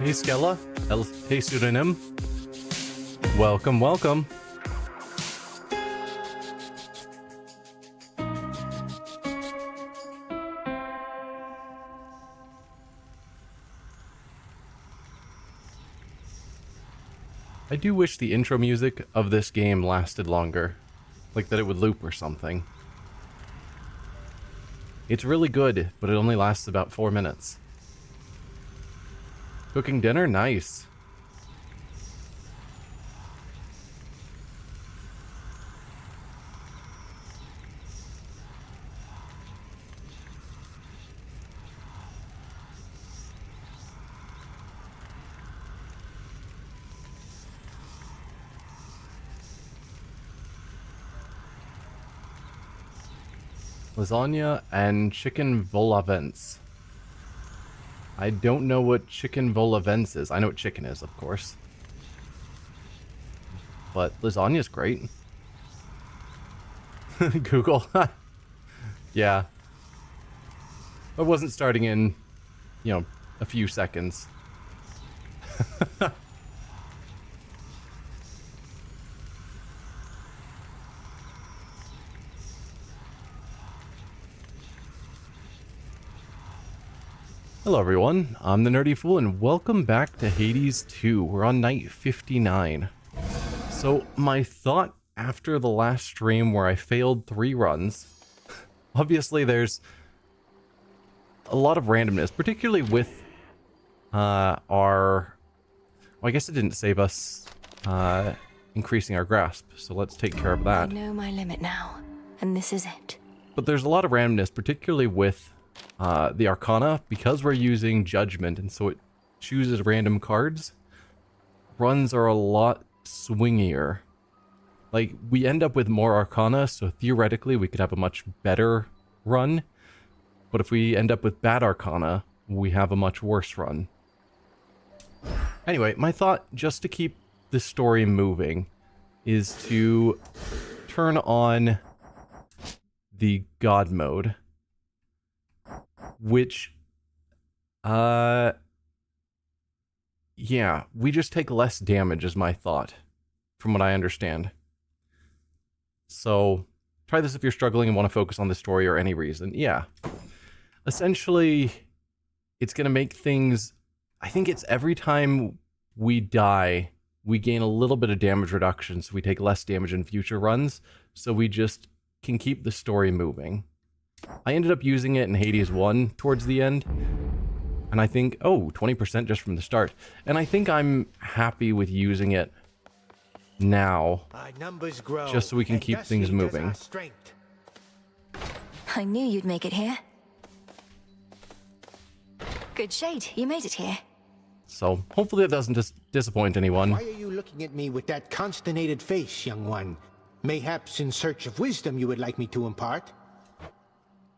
Hey Skella, hey pseudonym. Welcome, welcome. I do wish the intro music of this game lasted longer. Like that it would loop or something. It's really good, but it only lasts about 4 minutes. Cooking dinner? Nice. Lasagna and chicken volavents. I don't know what chicken volavents is. I know what chicken is, of course. But lasagna's great. Google. Yeah. I wasn't starting in, a few seconds. Hello everyone, I'm the Nerdy Fool and welcome back to Hades 2. We're on night 59. So my thought after the last stream where I failed 3 runs, obviously there's a lot of randomness, particularly with well, I guess it didn't save us increasing our grasp, so let's take care of that. I know my limit now, and this is it. But there's a lot of randomness, particularly with the Arcana, because we're using Judgment, and so it chooses random cards. Runs are a lot swingier. Like, we end up with more Arcana, so theoretically we could have a much better run. But if we end up with bad Arcana, we have a much worse run. Anyway, my thought, just to keep the story moving, is to turn on the God mode. Which, yeah, we just take less damage is my thought, from what I understand. So, try this if you're struggling and want to focus on the story or any reason. Yeah. Essentially, it's going to make things, I think it's every time we die, we gain a little bit of damage reduction, so we take less damage in future runs, so we just can keep the story moving. I ended up using it in Hades 1 towards the end, and I think, 20% just from the start. And I think I'm happy with using it now, just so we can keep things moving. I knew you'd make it here. Good shade, you made it here. So, hopefully that doesn't disappoint anyone. Why are you looking at me with that consternated face, young one? Mayhaps in search of wisdom you would like me to impart?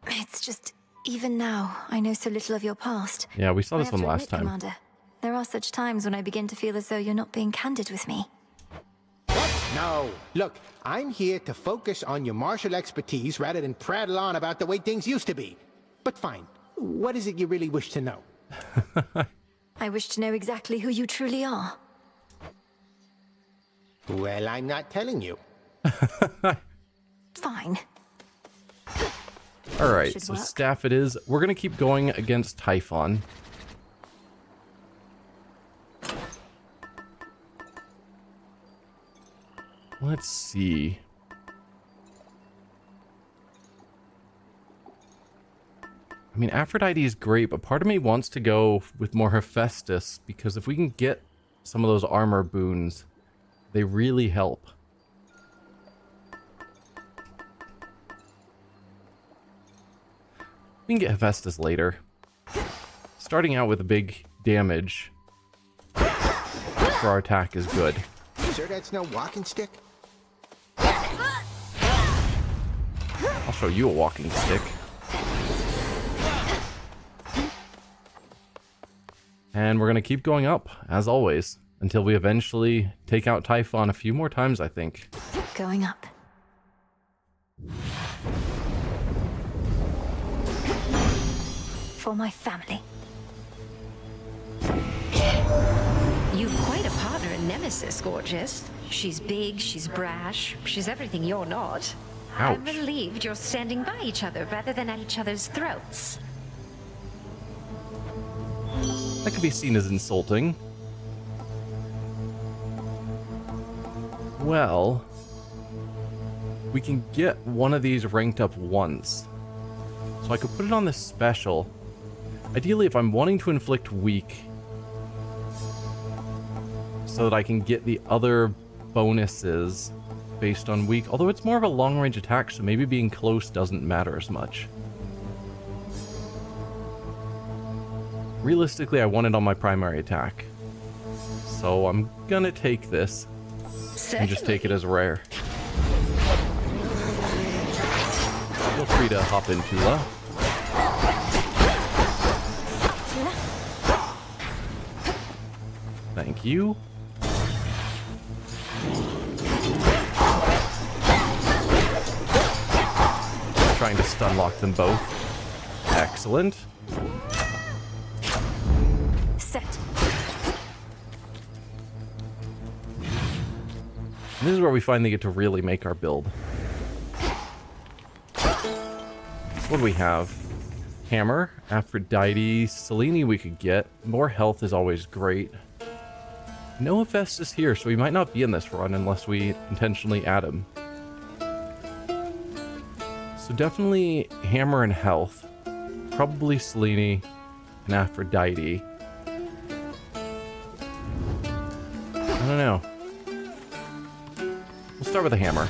It's just, even now, I know so little of your past. Yeah, we saw this one last time. Commander, there are such times when I begin to feel as though you're not being candid with me. What? No. Look, I'm here to focus on your martial expertise rather than prattle on about the way things used to be. But fine, what is it you really wish to know? I wish to know exactly who you truly are. Well, I'm not telling you. Fine. Alright, so staff it is. We're going to keep going against Typhon. Let's see. I mean, Aphrodite is great, but part of me wants to go with more Hephaestus, because if we can get some of those armor boons, they really help. We can get Hephaestus later. Starting out with a big damage for our attack is good. Sure that's no walking stick? I'll show you a walking stick. And we're going to keep going up, as always, until we eventually take out Typhon a few more times, I think. Going up. For my family. nemesis, gorgeous. She's big, she's brash, she's everything you're not. I'm Ouch. relieved you're standing by each other rather than at each other's throats. That could be seen as insulting. Well, we can get one of these ranked up once. So I could put it on this special. Ideally, if I'm wanting to inflict weak, so that I can get the other bonuses based on weak. Although it's more of a long-range attack, so maybe being close doesn't matter as much. Realistically, I want it on my primary attack. So I'm gonna take this and just take it as rare. Feel free to hop in, Tula. Thank you. Trying to stun lock them both. Excellent. Set. This is where we finally get to really make our build. What do we have? Hammer, Aphrodite, Selene we could get. More health is always great. No Hephaestus here, so he might not be in this run unless we intentionally add him. So definitely Hammer and health. Probably Selene and Aphrodite. I don't know. We'll start with a hammer.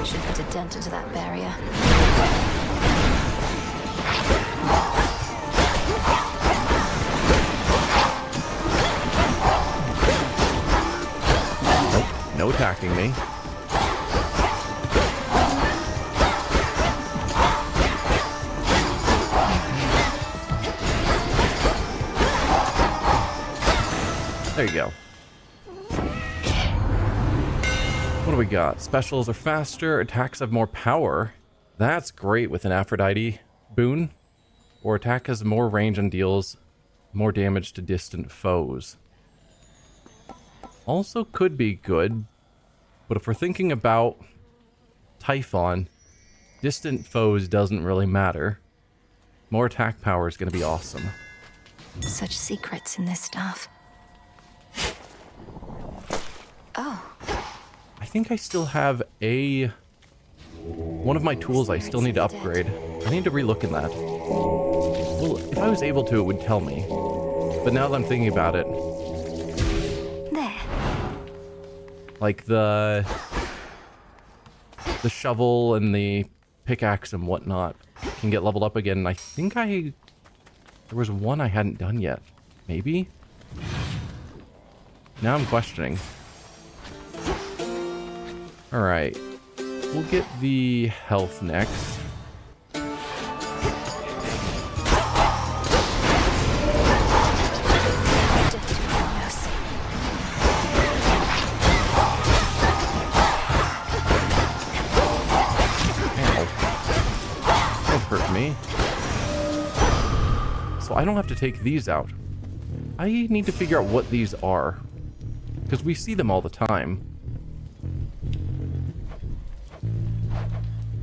Should put a dent into that barrier. Nope, no attacking me. There you go. What do we got? Specials are faster, attacks have more power. That's great with an Aphrodite boon. Or attack has more range and deals more damage to distant foes. Also could be good, but if we're thinking about Typhon, distant foes doesn't really matter. More attack power is going to be awesome. Such secrets in this stuff. Oh. I think I still have one of my tools I still need to upgrade. I need to relook in that. Well, if I was able to, it would tell me. But now that I'm thinking about it, There. like the shovel and the pickaxe and whatnot can get leveled up again. And I think there was one I hadn't done yet. Maybe? Now I'm questioning. Alright. We'll get the health next. Ow. Don't hurt me. So I don't have to take these out. I need to figure out what these are. Because we see them all the time.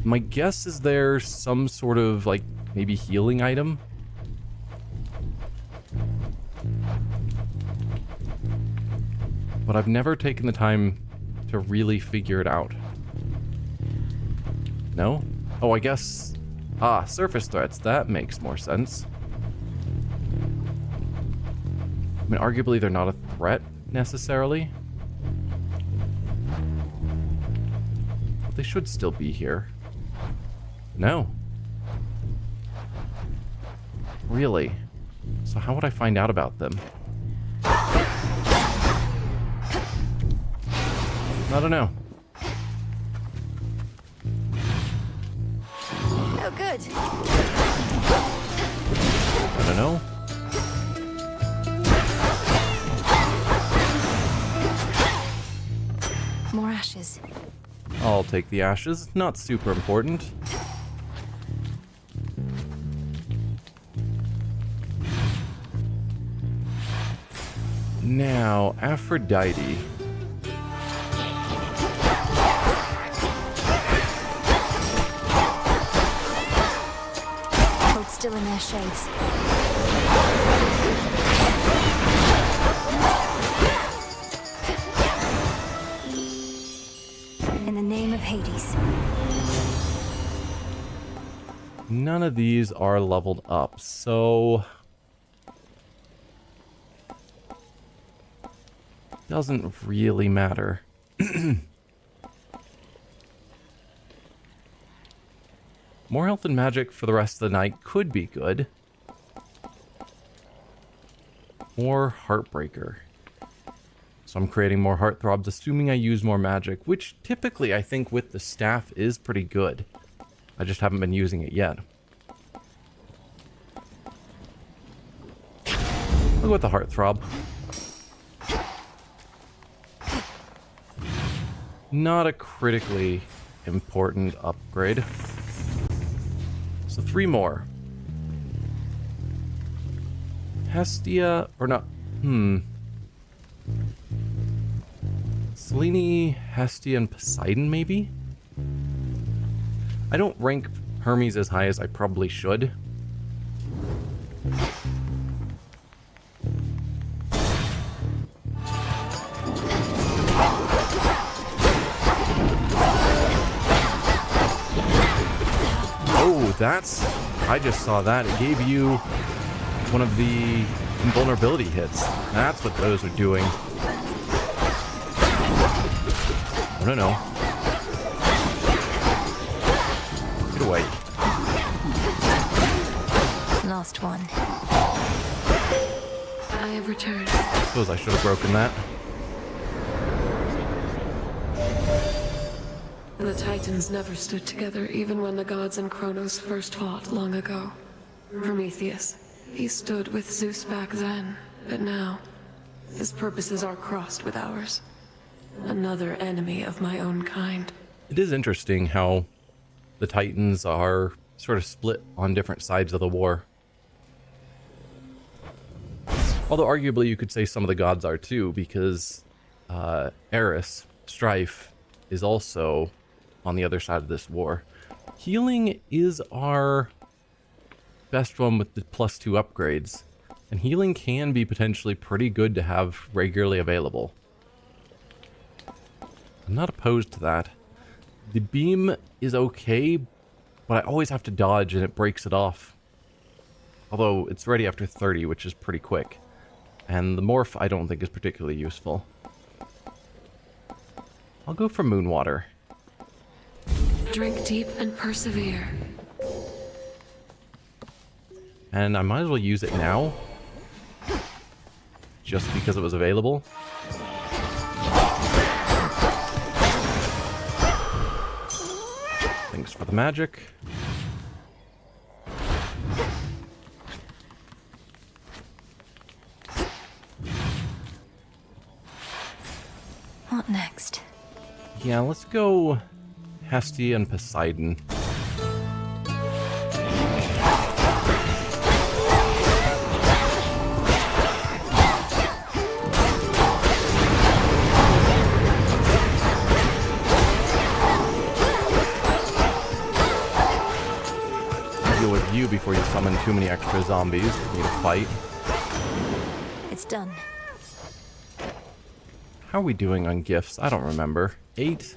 My guess is there's some sort of, like, maybe healing item. But I've never taken the time to really figure it out. No? Oh, I guess... Ah, surface threats. That makes more sense. I mean, arguably they're not a threat, necessarily. But they should still be here. No. Really? So how would I find out about them? I don't know. Oh, good. I don't know. More ashes. I'll take the ashes. Not super important. Now, Aphrodite. Hold still in their shades. In the name of Hades. None of these are leveled up, so doesn't really matter. More health and magic for the rest of the night could be good. More Heartbreaker. So I'm creating more Heartthrobs, assuming I use more magic, which typically I think with the staff is pretty good. I just haven't been using it yet. I'll go with the Heartthrob. Not a critically important upgrade. So 3 more. Hestia, or not, Selene, Hestia, and Poseidon, maybe? I don't rank Hermes as high as I probably should. Oh, that's... I just saw that. It gave you one of the invulnerability hits. That's what those are doing. I don't know. Get away. Last one. I have returned. I suppose I should have broken that. The Titans never stood together, even when the gods and Kronos first fought long ago. Prometheus, he stood with Zeus back then, but now, his purposes are crossed with ours. Another enemy of my own kind. It is interesting how the Titans are sort of split on different sides of the war. Although arguably you could say some of the gods are too, because Eris, Strife, is also on the other side of this war. Healing is our best one with the +2 upgrades, and healing can be potentially pretty good to have regularly available. I'm not opposed to that. The beam is okay, but I always have to dodge and it breaks it off. Although it's ready after 30, which is pretty quick. And the morph I don't think is particularly useful. I'll go for Moonwater. Drink deep and persevere. And I might as well use it now. Just because it was available. Thanks for the magic. What next? Yeah, let's go Hestia and Poseidon. Deal with you before you summon too many extra zombies that need a fight. It's done. How are we doing on gifts? I don't remember. 8?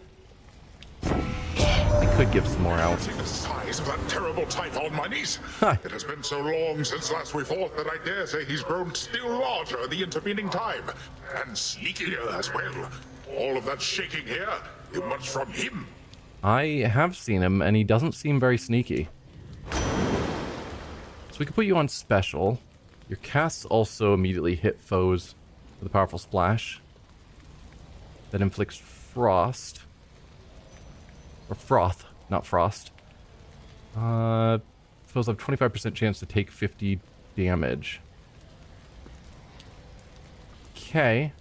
I could give some more out. See the size of that terrible Typhon, my niece. It has been so long since last we fought that I dare say he's grown still larger the intervening time. And sneakier as well. All of that shaking here, it was from him. I have seen him, and he doesn't seem very sneaky. So we can put you on special. Your casts also immediately hit foes with a powerful splash that inflicts frost. Or froth, not frost. Foes have 25% chance to take 50 damage. Okay.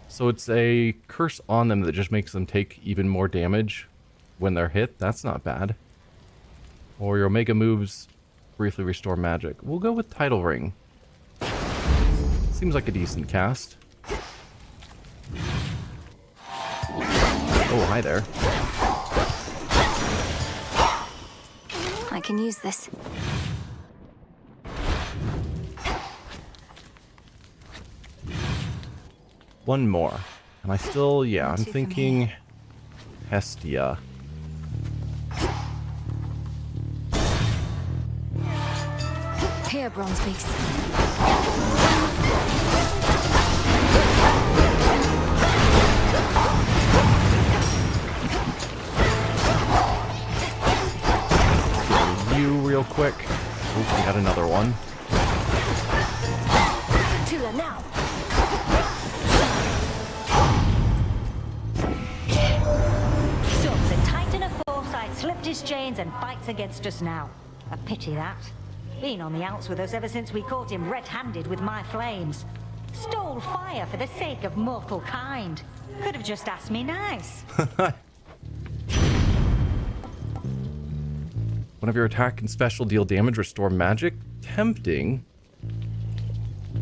So it's a curse on them that just makes them take even more damage when they're hit. That's not bad. Or your Omega moves briefly restore magic. We'll go with Tidal Ring. Seems like a decent cast. Oh, hi there. I can use this. One more. And I still, yeah, Not I'm too thinking Hestia. Here, Bronze Beaks. You real quick. Oh, we got another one. Tula now. So, the Titan of Foresight slipped his chains and fights against us now. A pity that. Been on the outs with us ever since we caught him red-handed with my flames. Stole fire for the sake of mortal kind. Could have just asked me nice. One of your attack and special deal damage, restore magic. Tempting.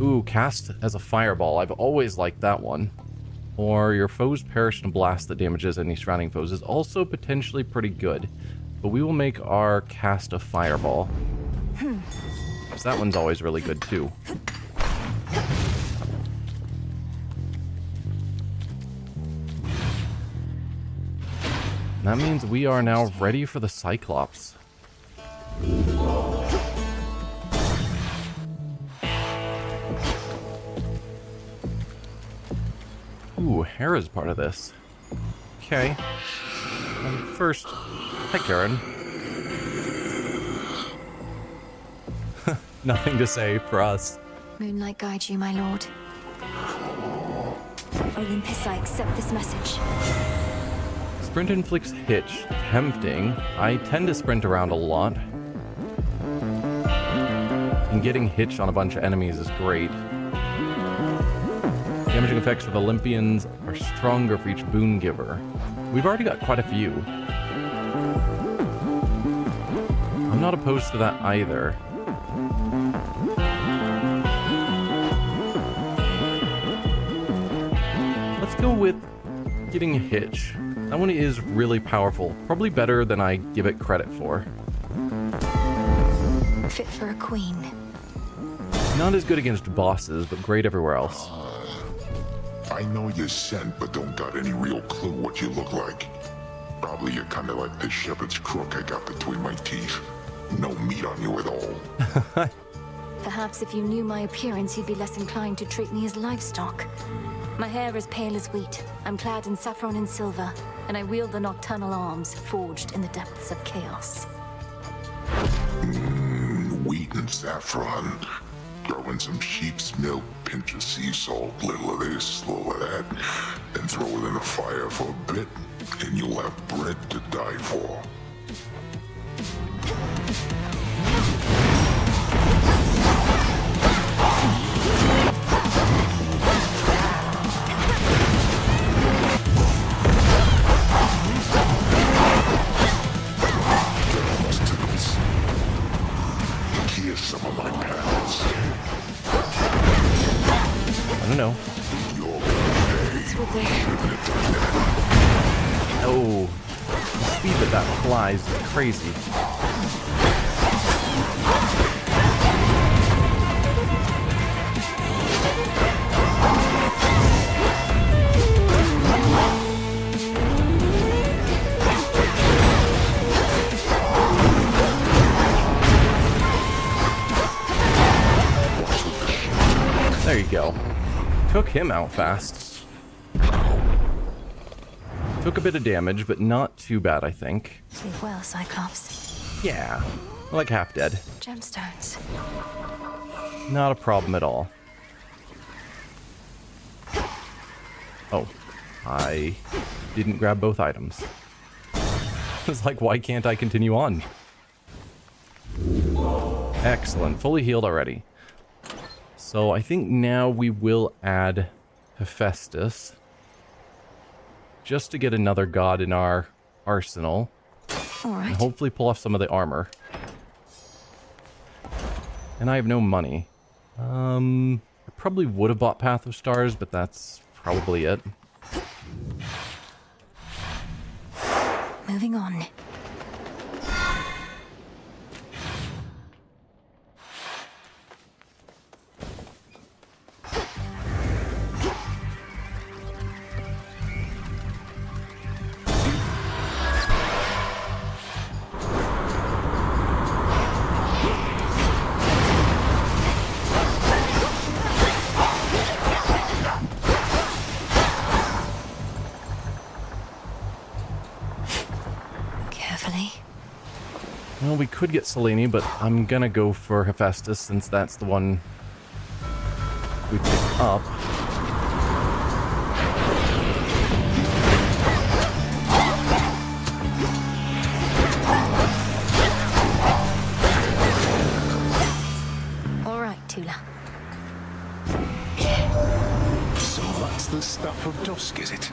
Ooh, cast as a fireball. I've always liked that one. Or your foes perish in a blast that damages any surrounding foes is also potentially pretty good. But we will make our cast a fireball. Because that one's always really good too. And that means we are now ready for the Cyclops. Ooh, Hera's part of this. Okay. First, hi Karen. Nothing to say for us. Moonlight guide you, my lord. Olympus, I accept this message. Sprint inflicts hitch. Tempting. I tend to sprint around a lot. And getting hitch on a bunch of enemies is great. Damaging effects with Olympians are stronger for each boon giver. We've already got quite a few. I'm not opposed to that either. Let's go with getting a hitch. That one is really powerful. Probably better than I give it credit for. Fit for a queen. Not as good against bosses, but great everywhere else. I know you're sent, but don't got any real clue what you look like. Probably you're kind of like the shepherd's crook I got between my teeth. No meat on you at all. Perhaps if you knew my appearance, you'd be less inclined to treat me as livestock. My hair is pale as wheat. I'm clad in saffron and silver, and I wield the nocturnal arms forged in the depths of chaos. Wheat and saffron. Throw in some sheep's milk, pinch of sea salt, little of this, little of that, and throw it in the fire for a bit, and you'll have bread to die for. Here's some of my pals. I don't know. You're gonna It's with this. Oh, the speed that flies is crazy. There you go. Took him out fast. Took a bit of damage, but not too bad, I think. Sleep well, Cyclops. Yeah, like half dead. Gemstones. Not a problem at all. Oh, I didn't grab both items. It's like, why can't I continue on? Excellent, fully healed already. So I think now we will add Hephaestus. Just to get another god in our arsenal. All right. And hopefully pull off some of the armor. And I have no money. I probably would have bought Path of Stars, but that's probably it. Moving on. Well, we could get Selene, but I'm gonna go for Hephaestus since that's the one we picked up. All right, Tula. So that's the stuff of dusk, is it?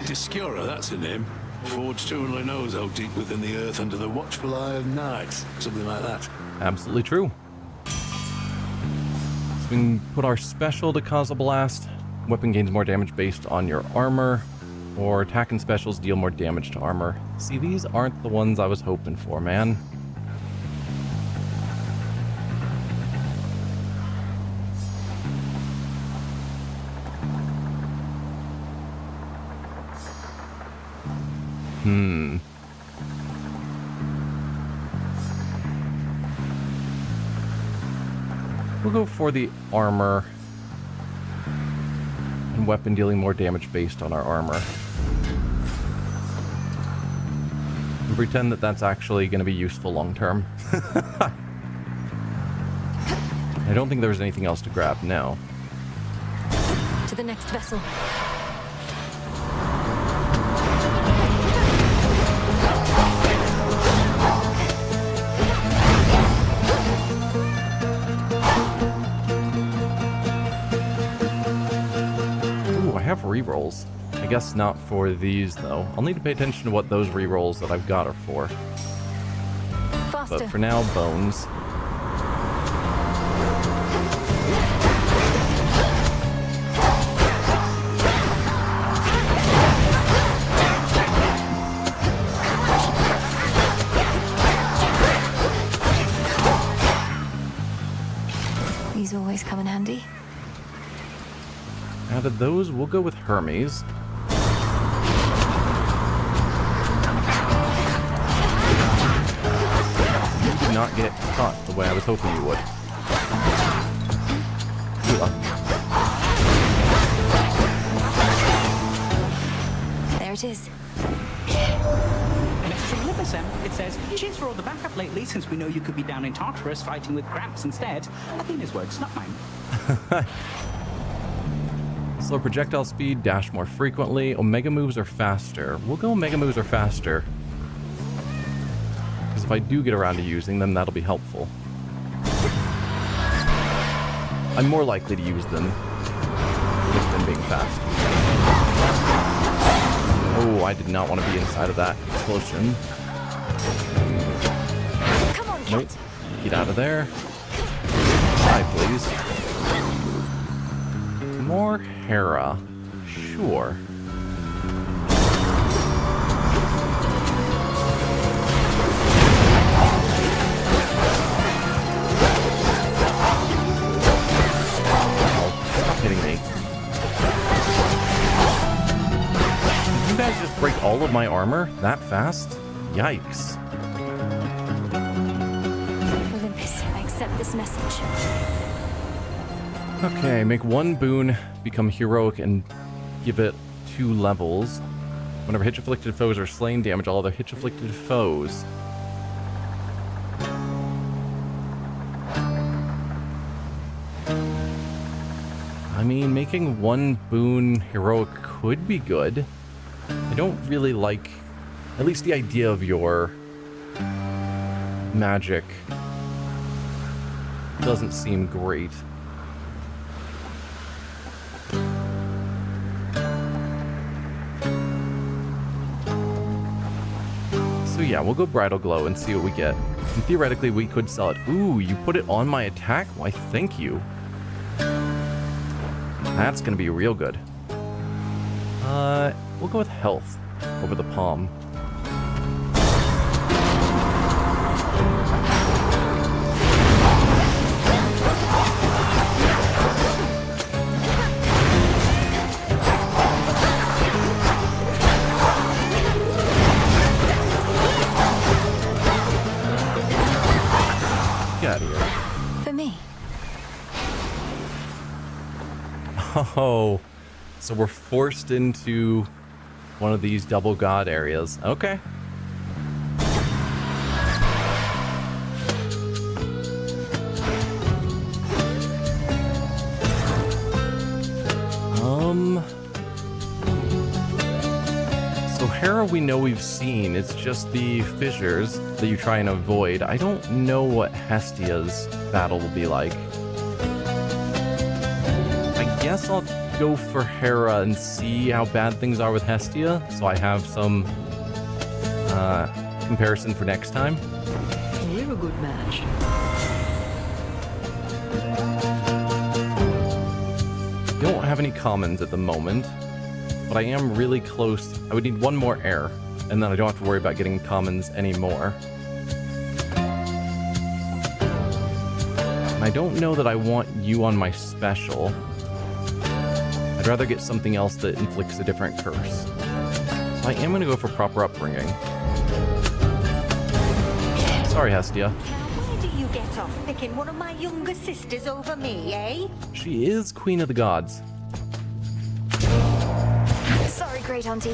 Discura, that's a name. Forged who only knows how deep within the earth under the watchful eye of night. Something like that. Absolutely true. So we can put our special to cause a blast. Weapon gains more damage based on your armor. Or attack and specials deal more damage to armor. See, these aren't the ones I was hoping for, man. We'll go for the armor and weapon dealing more damage based on our armor. And pretend that that's actually going to be useful long term. I don't think there's anything else to grab now. To the next vessel. Have rerolls. I guess not for these though. I'll need to pay attention to what those rerolls that I've got are for. Faster. But for now, bones. These always come in handy. Out of those, we'll go with Hermes. You did not get caught the way I was hoping you would. There it is. Message from Lippesem. It says, cheers for all the backup lately, since we know you could be down in Tartarus fighting with Gramps instead. Athena's words, not mine. Slow projectile speed, dash more frequently. Omega moves are faster. We'll go Omega moves are faster. Because if I do get around to using them, that'll be helpful. I'm more likely to use them with them being fast. Oh, I did not want to be inside of that explosion. Come on, Nope. Cat. Get out of there. Die, please. More Hera. Sure. Stop hitting me. Did you guys just break all of my armor that fast? Yikes. Olympus, I accept this message. Okay, make one boon become heroic and give it 2 levels. Whenever hitch-afflicted foes are slain, damage all other hitch-afflicted foes. I mean, making one boon heroic could be good. I don't really like, at least the idea of your magic doesn't seem great. So yeah, we'll go Bridal Glow and see what we get. And theoretically, we could sell it. Ooh, you put it on my attack? Why, thank you. That's gonna be real good. We'll go with health over the palm. Get out of here. For me. Oh, so we're forced into one of these double god areas. Okay. So Hera we know we've seen. It's just the fissures that you try and avoid. I don't know what Hestia's battle will be like. I guess I'll go for Hera and see how bad things are with Hestia, so I have some comparison for next time. You're a good match. Don't have any commons at the moment, but I am really close. I would need one more air, and then I don't have to worry about getting commons anymore. And I don't know that I want you on my special. I'd rather get something else that inflicts a different curse. So I am going to go for proper upbringing. Sorry, Hestia. Now, why do you get off picking one of my younger sisters over me, eh? She is Queen of the Gods. Sorry, Great Auntie.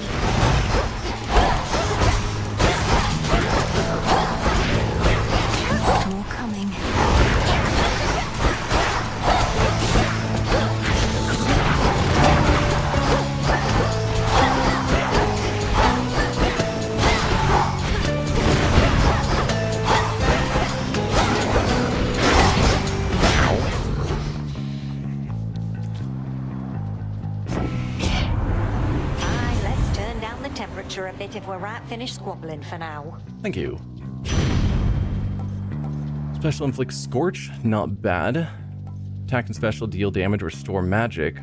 More coming. A bit if we're right finished squabbling for now. Thank you. Special inflicts Scorch, not bad. Attack and special deal damage, restore magic.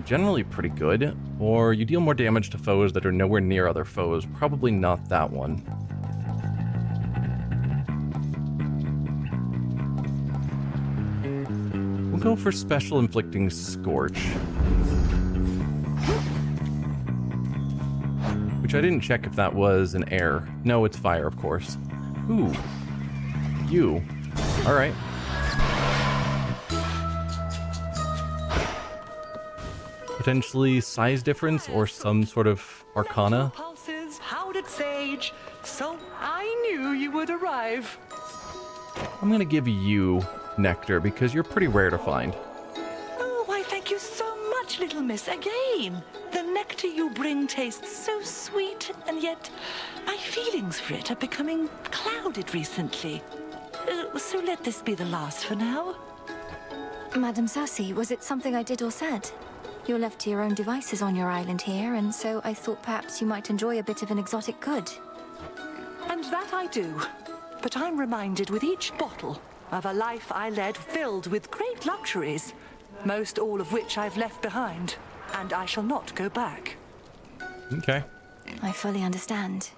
Generally pretty good. Or you deal more damage to foes that are nowhere near other foes. Probably not that one. We'll go for special inflicting Scorch. Which I didn't check if that was an air. No, it's fire, of course. Ooh. You. Alright. Potentially size difference or some sort of arcana. Pulses, powdered sage. So I knew you would arrive. I'm gonna give you nectar because you're pretty rare to find. Oh, why, thank you so much, little miss, again. The nectar you bring tastes so sweet, and yet my feelings for it are becoming clouded recently. So let this be the last for now. Madam Cersei, was it something I did or said? You're left to your own devices on your island here, and so I thought perhaps you might enjoy a bit of an exotic good. And that I do. But I'm reminded with each bottle of a life I led filled with great luxuries, most all of which I've left behind. And I shall not go back. Okay. I fully understand.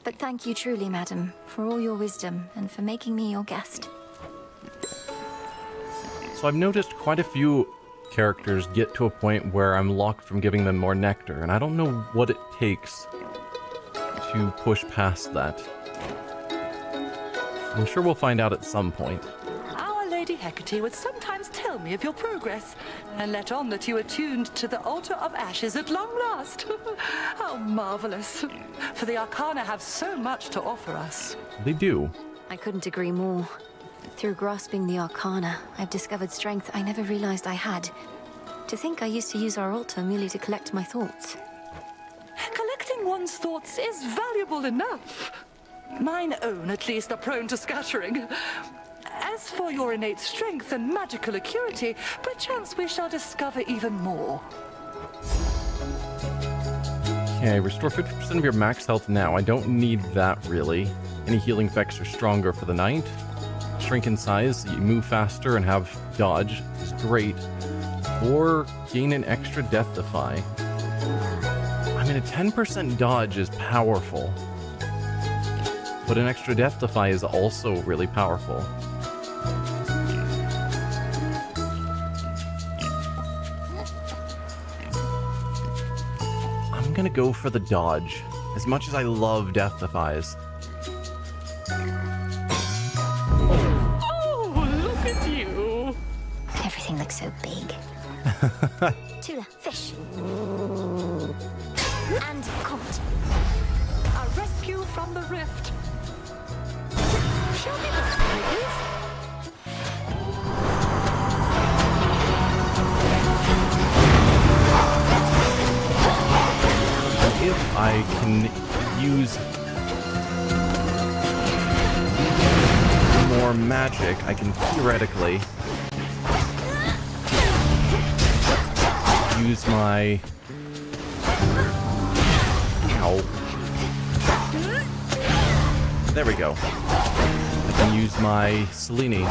But thank you truly, madam, for all your wisdom and for making me your guest. So I've noticed quite a few characters get to a point where I'm locked from giving them more nectar, and I don't know what it takes to push past that. I'm sure we'll find out at some point. Our Lady Hecate would sometimes tell me of your progress, and let on that you are tuned to the altar of ashes at long last. How marvelous. For the Arcana have so much to offer us. They do. I couldn't agree more. Through grasping the Arcana, I've discovered strength I never realized I had. To think I used to use our altar merely to collect my thoughts. Collecting one's thoughts is valuable enough. Mine own, at least, are prone to scattering. As for your innate strength and magical acuity, perchance we shall discover even more. Okay, restore 50% of your max health now. I don't need that, really. Any healing effects are stronger for the night. Shrink in size, so you move faster and have dodge is great. or gain an extra death defy. I mean, a 10% dodge is powerful, but an extra death defy is also really powerful. I'm gonna go for the dodge, as much as I love death defies. Oh, look at you! Everything looks so big. Tula, fish. And caught. A rescue from the rift. Show me that, please. If I can use more magic, I can theoretically use my... Ow. There we go. I can use my Selene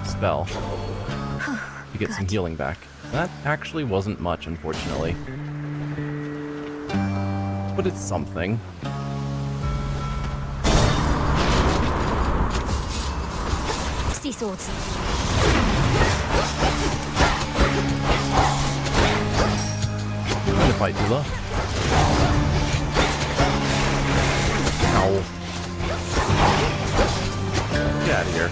spell to get some healing back. That actually wasn't much, unfortunately. But it's something. Sea swords. Trying to fight Tula. Ow. Get out of here.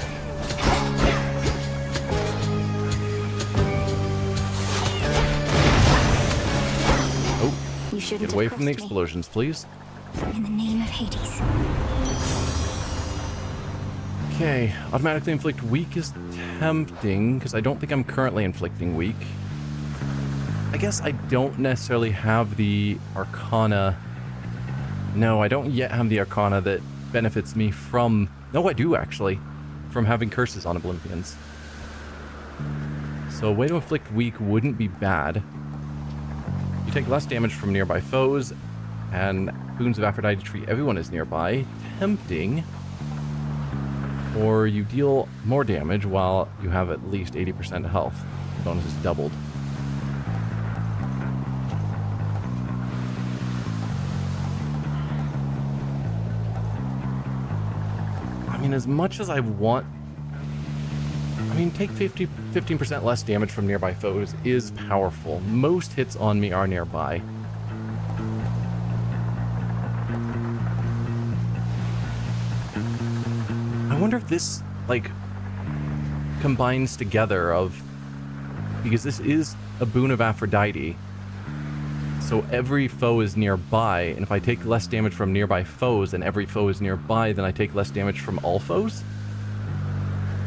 Oh, You shouldn't get away have from the crossed me. explosions, please. In the name of Hades. Okay, automatically inflict weak is tempting, because I don't think I'm currently inflicting weak. I guess I don't necessarily have the Arcana. No, I don't yet have the Arcana that benefits me from... No, I do, actually. From having curses on Olympians. So a way to inflict weak wouldn't be bad. You take less damage from nearby foes, and boons of Aphrodite treat everyone as nearby. Tempting. Or you deal more damage while you have at least 80% health. The bonus is doubled. I mean, as much as I want... I mean, take 15% less damage from nearby foes is powerful. Most hits on me are nearby. I wonder if this, like, combines together of... Because this is a boon of Aphrodite. So every foe is nearby, and if I take less damage from nearby foes and every foe is nearby, then I take less damage from all foes?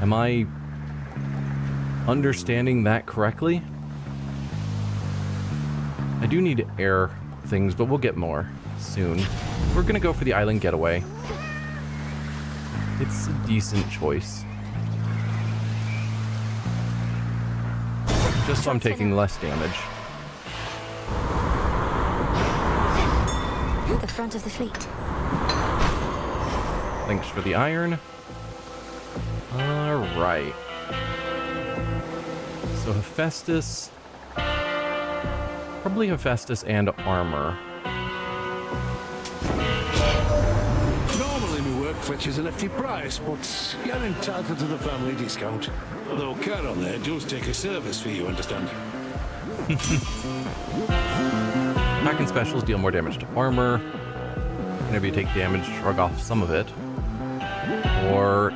Am I understanding that correctly? I do need air things, but we'll get more soon. We're gonna go for the island getaway. It's a decent choice. Just so I'm taking less damage. The front of the fleet. Thanks for the iron. Alright. So Hephaestus. Probably Hephaestus and armor. Normally my work fetches a hefty price, but you're entitled to the family discount. Although Caron there does take a service fee, you understand. Pack and specials deal more damage to armor. Whenever you take damage, shrug off some of it. Or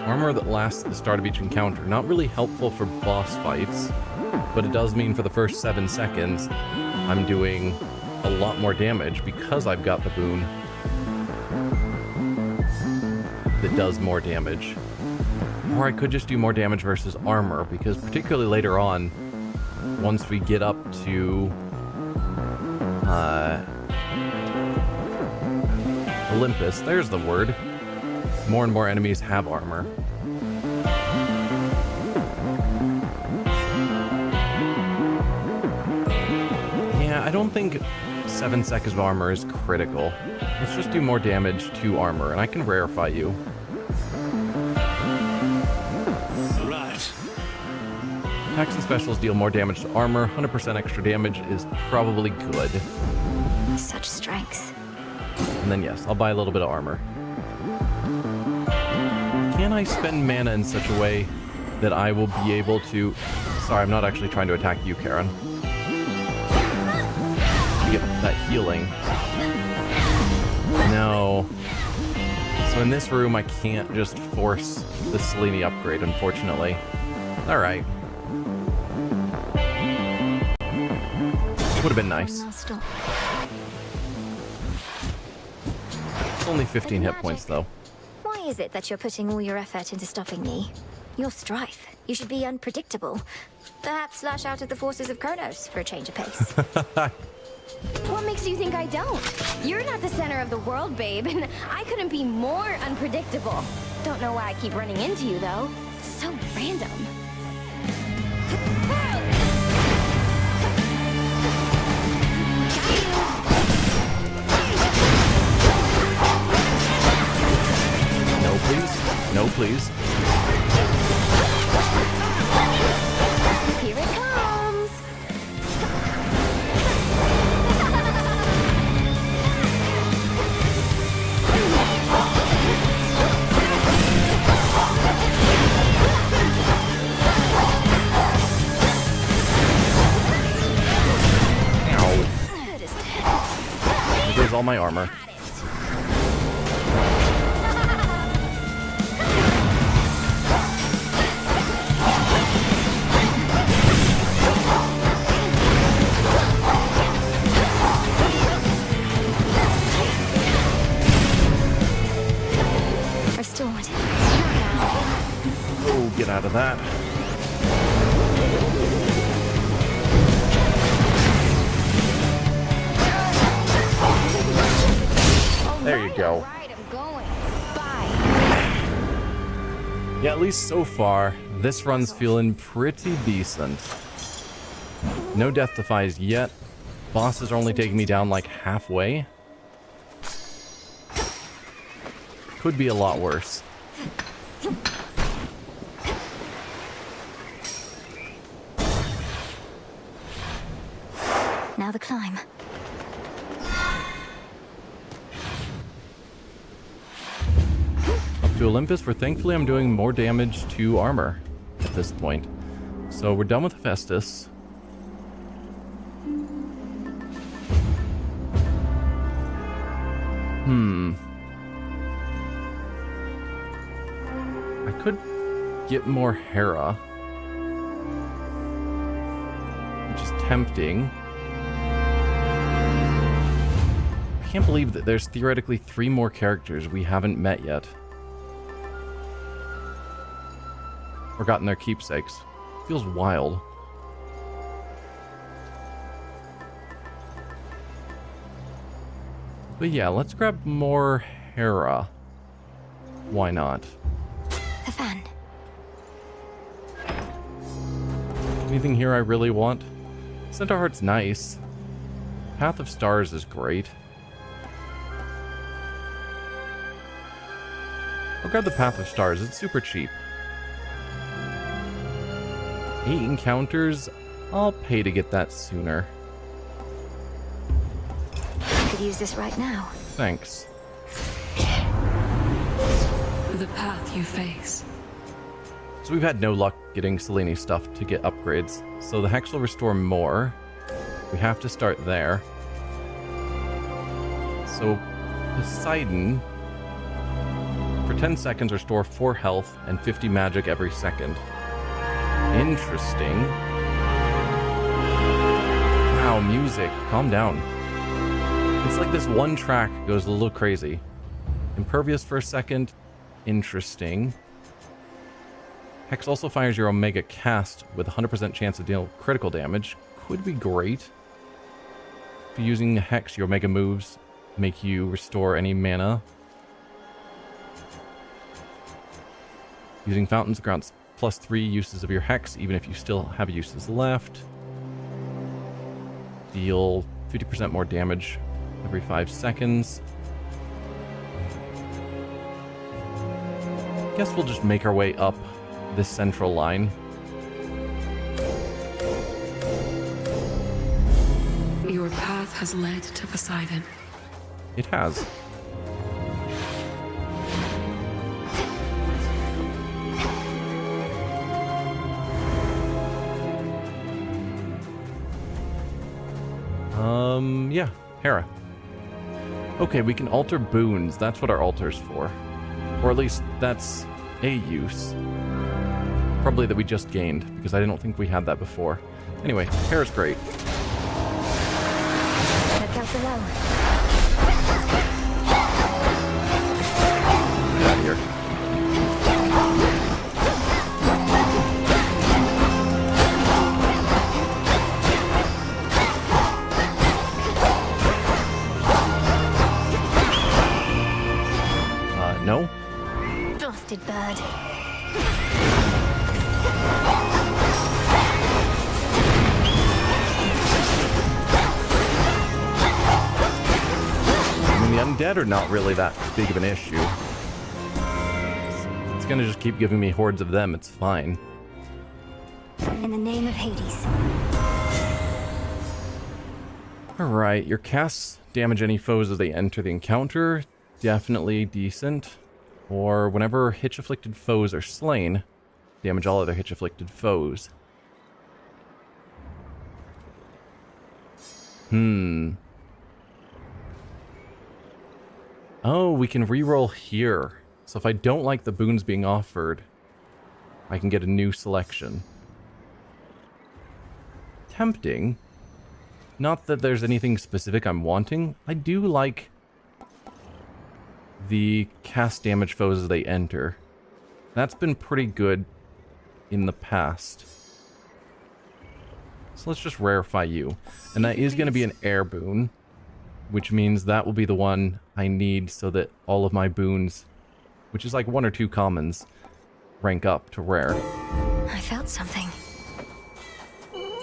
armor that lasts at the start of each encounter. Not really helpful for boss fights, but it does mean for the first 7 seconds I'm doing a lot more damage because I've got the boon that does more damage. Or I could just do more damage versus armor, because particularly later on, once we get up to Olympus, there's the word, more and more enemies have armor. Yeah, I don't think 7 seconds of armor is critical. Let's just do more damage to armor, and I can rarefy you. Right. Attacks and specials deal more damage to armor. 100% extra damage is probably good. Such strength. And then yes, I'll buy a little bit of armor. Can I spend mana in such a way that I will be able to... Sorry, I'm not actually trying to attack you, Karen. Get that healing. No. So in this room, I can't just force the Selene upgrade, unfortunately. Alright. Would have been nice. It's only 15 hit points, though. Why is it that you're putting all your effort into stopping me? You're Strife. You should be unpredictable. Perhaps slash out at the forces of Kronos for a change of pace. What makes you think I don't? You're not the center of the world, babe, and I couldn't be more unpredictable. Don't know why I keep running into you, though. So random. No, please. No, please. Here it comes. There goes all my armor. I still want it. Oh, get out of that. There you go. Right, I'm going. Bye. Yeah, at least so far, this run's feeling pretty decent. No death defies yet. Bosses are only taking me down like halfway. Could be a lot worse. Now the climb. Up to Olympus, where thankfully I'm doing more damage to armor at this point. So we're done with Hephaestus. I could get more Hera, which is tempting. I can't believe that there's theoretically 3 more characters we haven't met yet. Or gotten their keepsakes. Feels wild. But yeah, let's grab more Hera. Why not? The fan. Anything here I really want? Centaur Heart's nice. Path of Stars is great. I'll grab the Path of Stars, it's super cheap. 8 encounters, I'll pay to get that sooner. I could use this right now. Thanks. The path you face. So we've had no luck getting Selene stuff to get upgrades, so the Hex will restore more. We have to start there. So Poseidon, for 10 seconds, restore 4 health and 50 magic every second. Interesting. Wow, music. Calm down. It's like this one track goes a little crazy. Impervious for a second. Interesting. Hex also fires your Omega cast with 100% chance to deal critical damage. Could be great. If you're using Hex, your Omega moves make you restore any mana. Using fountains grants +3 uses of your Hex, even if you still have uses left. Deal 50% more damage every 5 seconds. Guess we'll just make our way up this central line. has led to Poseidon. It has. Yeah, Hera. Okay, we can alter boons. That's what our altar's for. Or at least that's a use. Probably that we just gained, because I don't think we had that before. Anyway, Hera's great. Check out below. Get out of here. No? Blasted bird. I mean, the undead are not really that big of an issue. It's gonna just keep giving me hordes of them, it's fine. In the name of Hades. Alright, your casts damage any foes as they enter the encounter. Definitely decent. Or whenever hitch-afflicted foes are slain, damage all other hitch-afflicted foes. Oh, we can reroll here. So if I don't like the boons being offered, I can get a new selection. Tempting. Not that there's anything specific I'm wanting. I do like the cast damage foes as they enter. That's been pretty good in the past. So let's just rarefy you. And that is going to be an air boon, which means that will be the one I need so that all of my boons, which is like 1 or 2 commons, rank up to rare. I felt something.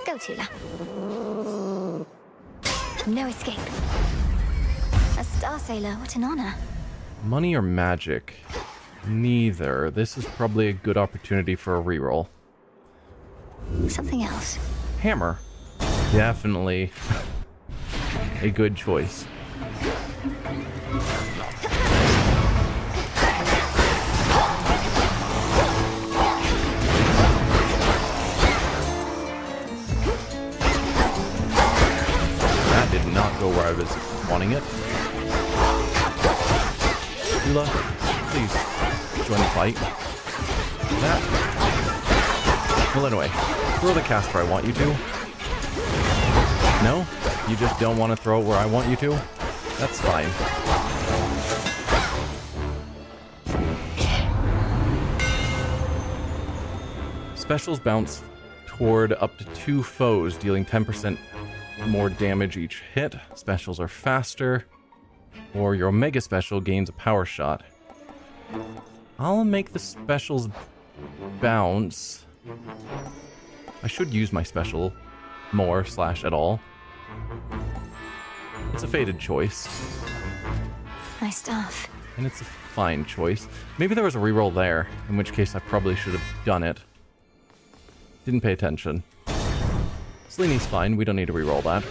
Go, Tula. No escape. A star sailor, what an honor. Money or magic? Neither. This is probably a good opportunity for a reroll. Something else. Hammer. Definitely a good choice. That did not go where I was wanting it. Tula, please join the fight. That. Well, anyway, throw the caster I want you to. No? You just don't want to throw it where I want you to? That's fine. Specials bounce toward up to 2 foes, dealing 10% more damage each hit. Specials are faster. Or your Omega Special gains a power shot. I'll make the specials bounce. I should use my special more / at all. It's a fated choice. My staff. And it's a fine choice. Maybe there was a reroll there, in which case I probably should have done it. Didn't pay attention. Selene's fine, we don't need to reroll that.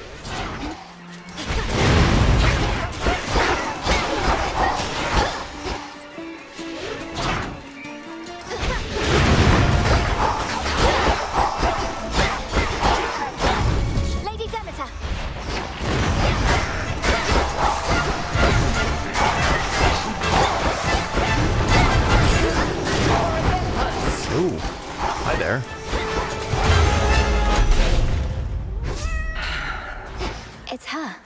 It's her.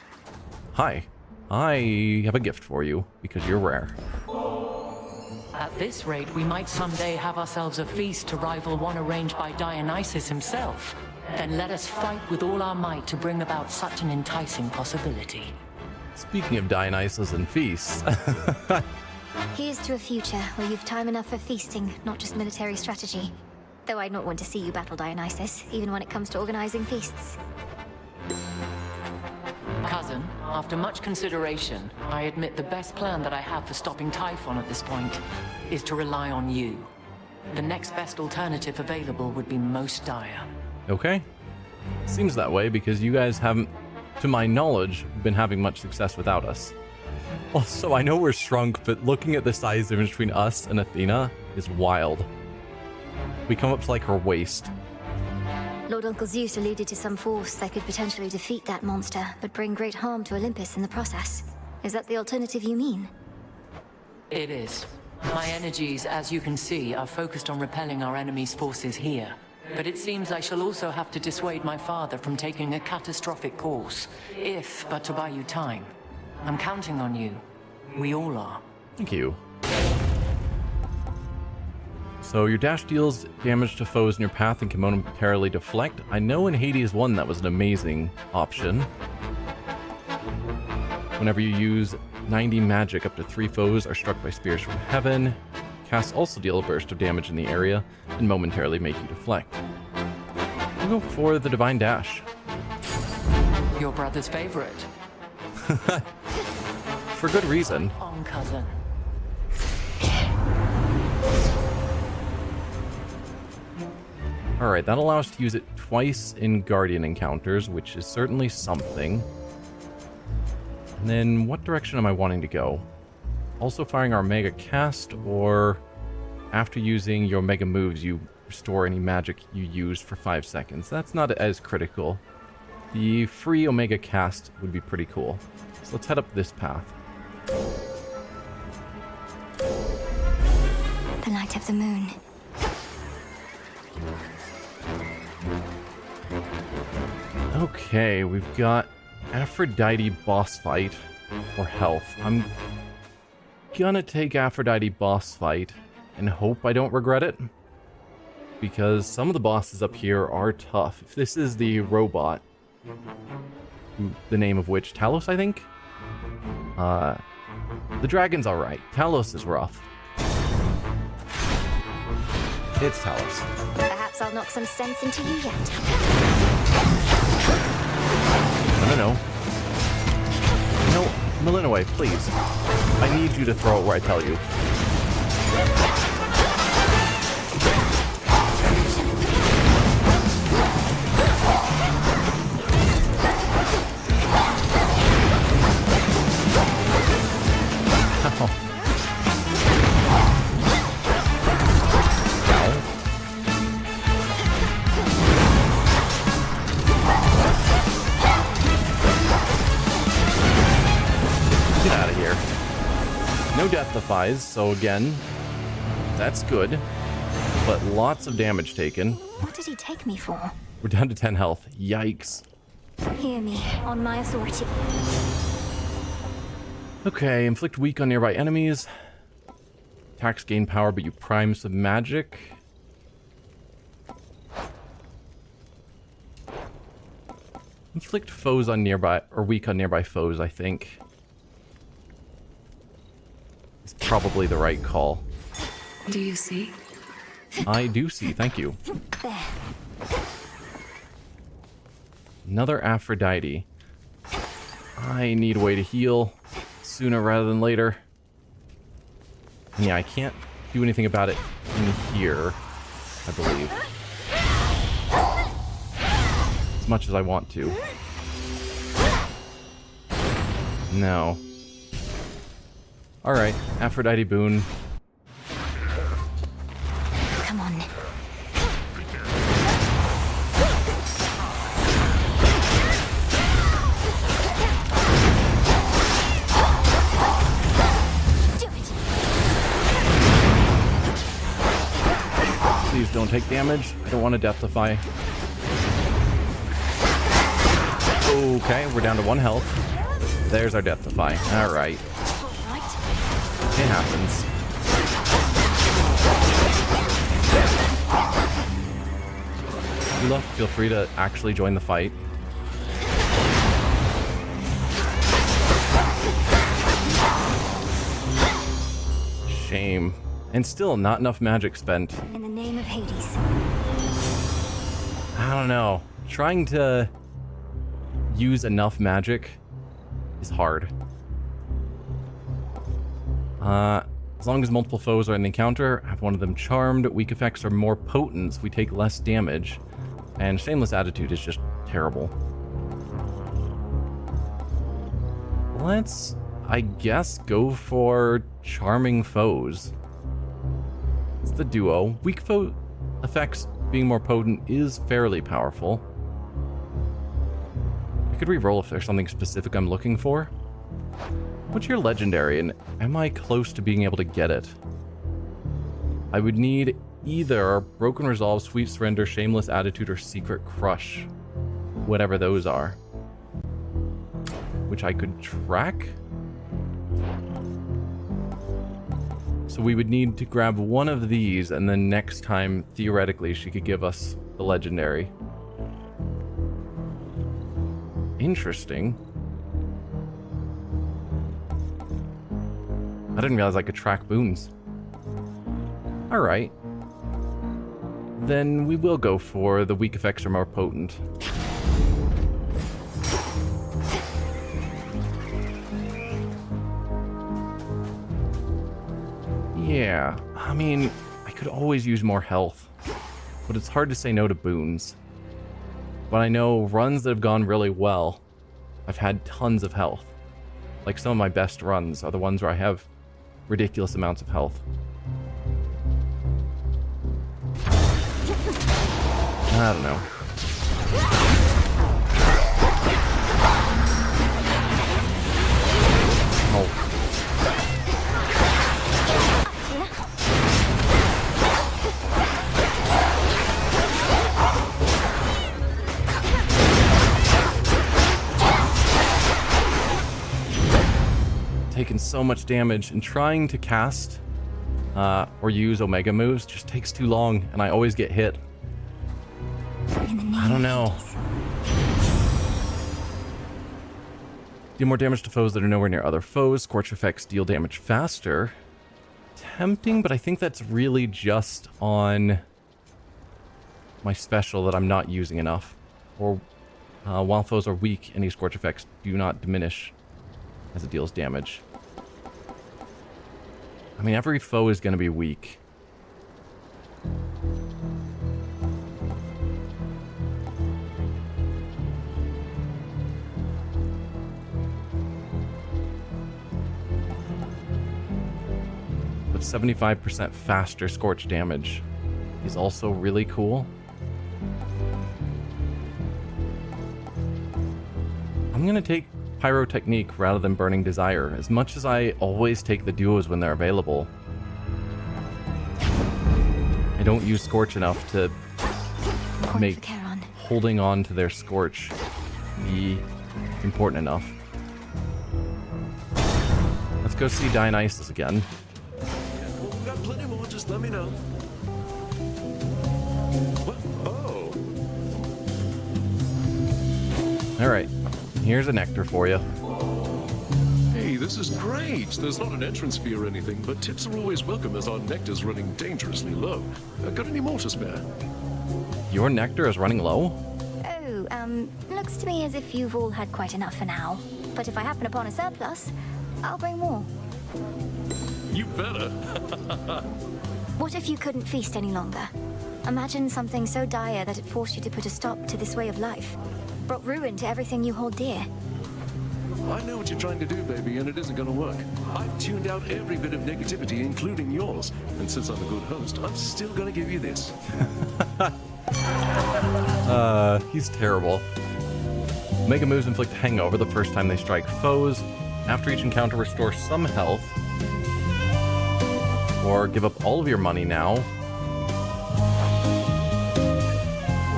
Hi. I have a gift for you, because you're rare. At this rate, we might someday have ourselves a feast to rival one arranged by Dionysus himself. Then let us fight with all our might to bring about such an enticing possibility. Speaking of Dionysus and feasts... Here's to a future where you've time enough for feasting, not just military strategy. Though I'd not want to see you battle Dionysus, even when it comes to organizing feasts. Cousin, after much consideration, I admit the best plan that I have for stopping Typhon at this point is to rely on you. The next best alternative available would be most dire. Okay. Seems that way, because you guys haven't to my knowledge, been having much success without us. Also, I know we're shrunk, but looking at the size difference between us and Athena is wild. We come up to like her waist. Lord Uncle Zeus alluded to some force that could potentially defeat that monster, but bring great harm to Olympus in the process. Is that the alternative you mean? It is. My energies, as you can see, are focused on repelling our enemy's forces here. But it seems I shall also have to dissuade my father from taking a catastrophic course, if but to buy you time. I'm counting on you. We all are. Thank you. So your dash deals damage to foes in your path and can momentarily deflect. I know in Hades 1 that was an amazing option. Whenever you use 90 magic, up to 3 foes are struck by spears from heaven. Casts also deal a burst of damage in the area and momentarily make you deflect. We'll go for the Divine Dash. Your brother's favorite. For good reason. On, cousin. Alright, that allows us to use it twice in Guardian encounters, which is certainly something. And then, what direction am I wanting to go? Also firing our Omega Cast, or after using your Omega moves, you restore any magic you used for 5 seconds. That's not as critical. The free Omega Cast would be pretty cool. So let's head up this path. The light of the moon. Okay, we've got Aphrodite boss fight or health. I'm gonna take Aphrodite boss fight and hope I don't regret it, because some of the bosses up here are tough. If this is the robot, the name of which, Talos, I think? The dragon's alright. Talos is rough. It's Talos. Perhaps I'll knock some sense into you yet. No. No, Malinois, please. I need you to throw it where I tell you. No death defies, so again, that's good, but lots of damage taken. What did he take me for? We're down to 10 health. Yikes. Hear me, on my authority. Okay, inflict weak on nearby enemies. Attacks gain power, but you prime some magic. Inflict foes on nearby, or weak on nearby foes, I think. It's probably the right call. Do you see? I do see, thank you. There. Another Aphrodite. I need a way to heal sooner rather than later. And yeah, I can't do anything about it in here, I believe. As much as I want to. No. Alright, Aphrodite boon. Come on. Do it. Please don't take damage. I don't want to death defy. Okay, we're down to 1 health. There's our death defy. Alright. It happens. Lula, feel free to actually join the fight. Shame. And still not enough magic spent. In the name of Hades. I don't know. Trying to use enough magic is hard. As long as multiple foes are in the encounter, have one of them charmed, weak effects are more potent, we take less damage, and Shameless Attitude is just terrible. Let's, I guess, go for charming foes. It's the duo. Weak foe effects being more potent is fairly powerful. I could re-roll if there's something specific I'm looking for. What's your legendary, and am I close to being able to get it? I would need either Broken Resolve, Sweet Surrender, Shameless Attitude, or Secret Crush. Whatever those are. Which I could track. So we would need to grab one of these, and then next time, theoretically, she could give us the legendary. Interesting. I didn't realize I could track boons. Alright. Then we will go for the weak effects are more potent. Yeah, I mean, I could always use more health, but it's hard to say no to boons. But I know runs that have gone really well, I've had tons of health. Like some of my best runs are the ones where I have ridiculous amounts of health. I don't know. Oh. Taking so much damage, and trying to cast or use Omega moves just takes too long, and I always get hit. I don't know. Deal more damage to foes that are nowhere near other foes. Scorch effects deal damage faster. Tempting, but I think that's really just on my special that I'm not using enough. Or while foes are weak, any scorch effects do not diminish as it deals damage. I mean, every foe is going to be weak. But 75% faster scorch damage is also really cool. I'm going to take Pyrotechnique rather than Burning Desire, as much as I always take the duos when they're available. I don't use Scorch enough to make holding on to their Scorch be important enough. Let's go see Dionysus again. We've got plenty more, just let me know. What? Oh. Alright, here's a nectar for you. Hey, this is great. There's not an entrance fee or anything, but tips are always welcome as our nectar's running dangerously low. Got any more to spare? Your nectar is running low? Oh, looks to me as if you've all had quite enough for now. But if I happen upon a surplus, I'll bring more. You better. What if you couldn't feast any longer? Imagine something so dire that it forced you to put a stop to this way of life. Brought ruin to everything you hold dear. I know what you're trying to do, baby, and it isn't gonna work. I've tuned out every bit of negativity, including yours. And since I'm a good host, I'm still gonna give you this. He's terrible. Mega moves inflict hangover the first time they strike foes. After each encounter, restore some health. Or give up all of your money now.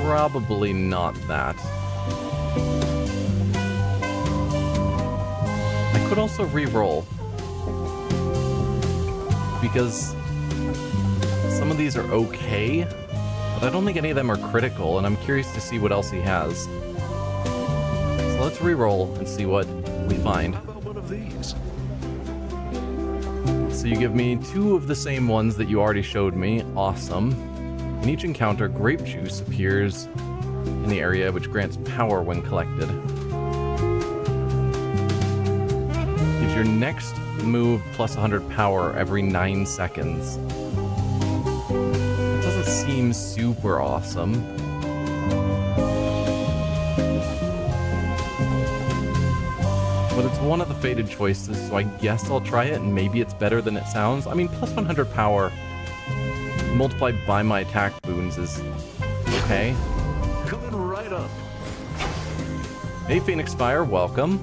Probably not that. I could also re-roll. Because some of these are okay, but I don't think any of them are critical, and I'm curious to see what else he has. So let's re-roll and see what we find. How about one of these? So you give me two of the same ones that you already showed me. Awesome. In each encounter, grape juice appears in the area, which grants power when collected. Gives your next move plus 100 power every 9 seconds. It doesn't seem super awesome. But it's one of the fated choices, so I guess I'll try it, and maybe it's better than it sounds. I mean, plus 100 power multiplied by my attack boons is okay. Coming right up. Hey, Phoenix Fire, welcome.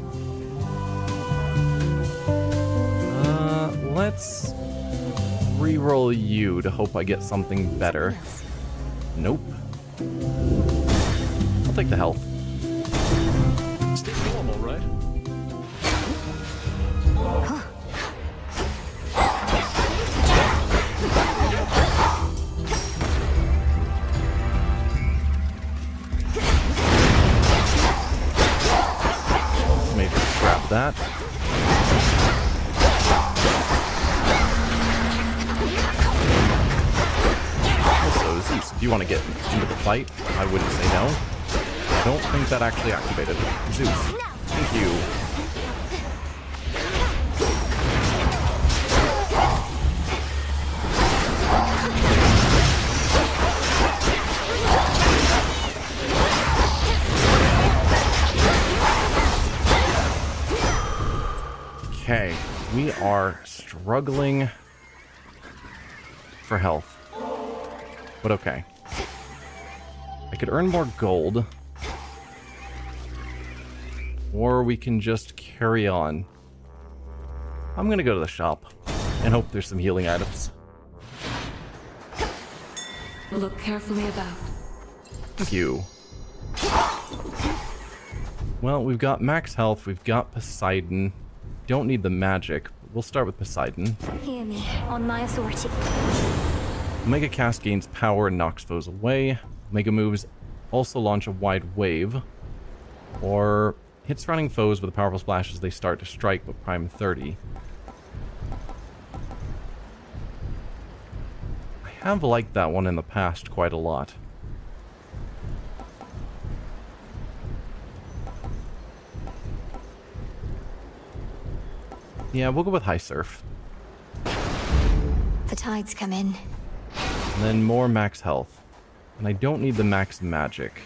Let's re-roll you to hope I get something better. Nope. I'll take the health. Still normal, right? Maybe grab that. Also, Zeus, if you want to get into the fight, I wouldn't say no. I don't think that actually activated. Zeus, thank you. Okay, we are struggling for health. But okay. I could earn more gold. Or we can just carry on. I'm gonna go to the shop and hope there's some healing items. Look carefully about. Thank you. Well, we've got max health, we've got Poseidon. Don't need the magic. We'll start with Poseidon. Hear me, on my authority. Omega Cast gains power and knocks foes away. Omega moves also launch a wide wave. Or hit surrounding foes with a powerful splash as they start to strike, but prime 30. I have liked that one in the past quite a lot. Yeah, we'll go with High Surf. The tides come in. And then more max health. And I don't need the max magic.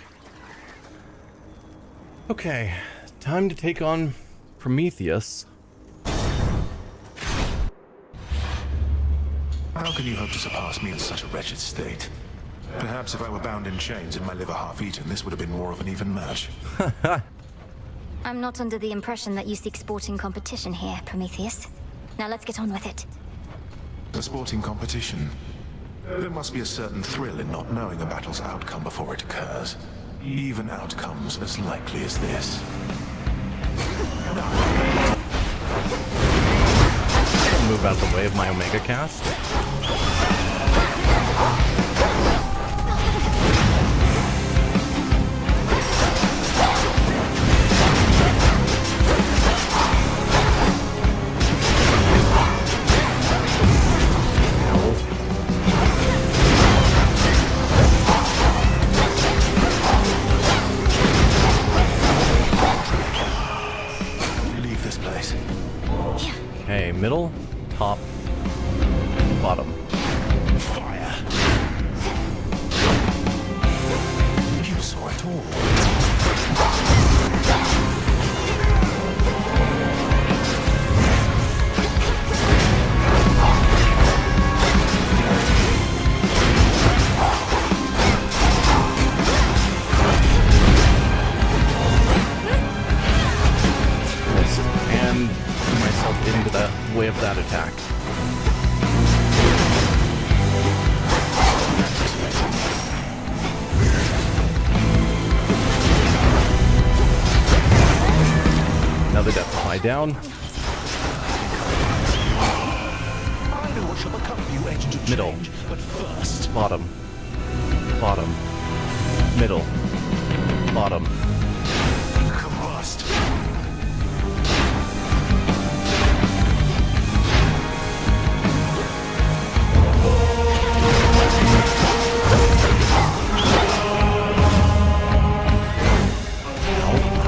Okay, time to take on Prometheus. How can you hope to surpass me in such a wretched state? Perhaps if I were bound in chains and my liver half-eaten, this would have been more of an even match. I'm not under the impression that you seek sporting competition here, Prometheus. Now let's get on with it. A sporting competition? There must be a certain thrill in not knowing a battle's outcome before it occurs. Even outcomes as likely as this. I'll move out of the way of my Omega Cast. Okay, middle, top, bottom. Fire! You saw it all. And put myself into the way of that attack. Now the death fly down. I know what shall become of you, agent of Middle. change, but first... Bottom. Bottom. Middle. Bottom. Combust.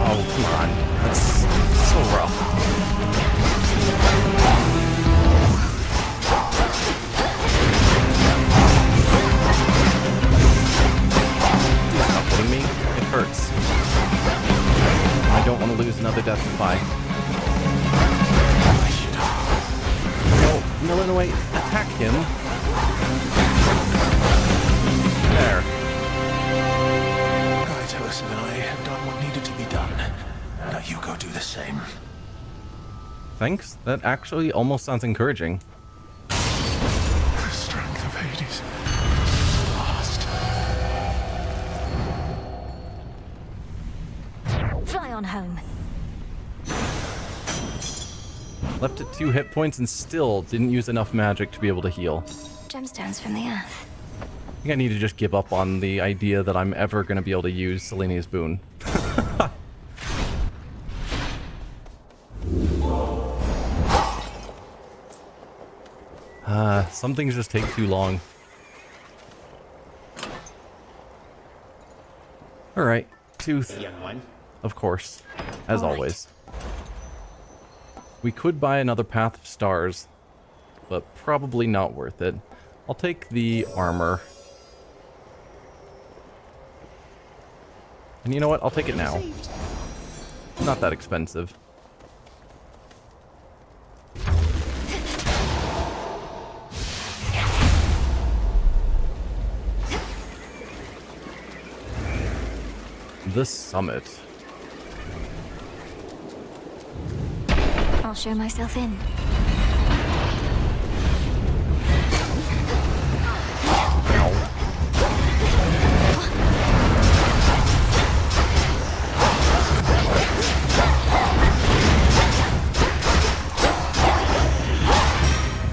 Oh, come on. That's so rough. Stop hitting me. It hurts. I don't want to lose him. There. Kaitos and I have done what needed to be done. Now you go do the same. Thanks. That actually almost sounds encouraging. The strength of Hades. Lost. Fly on home. Left at 2 hit points and still didn't use enough magic to be able to heal. Gemstones from the earth. I think I need to just give up on the idea that I'm ever going to be able to use Selenia's boon. Some things just take too long. Alright, Tooth. Young one. Of course, as always. We could buy another Path of Stars, but probably not worth it. I'll take the armor. And you know what? I'll take it now. Not that expensive. The summit. I'll show myself in.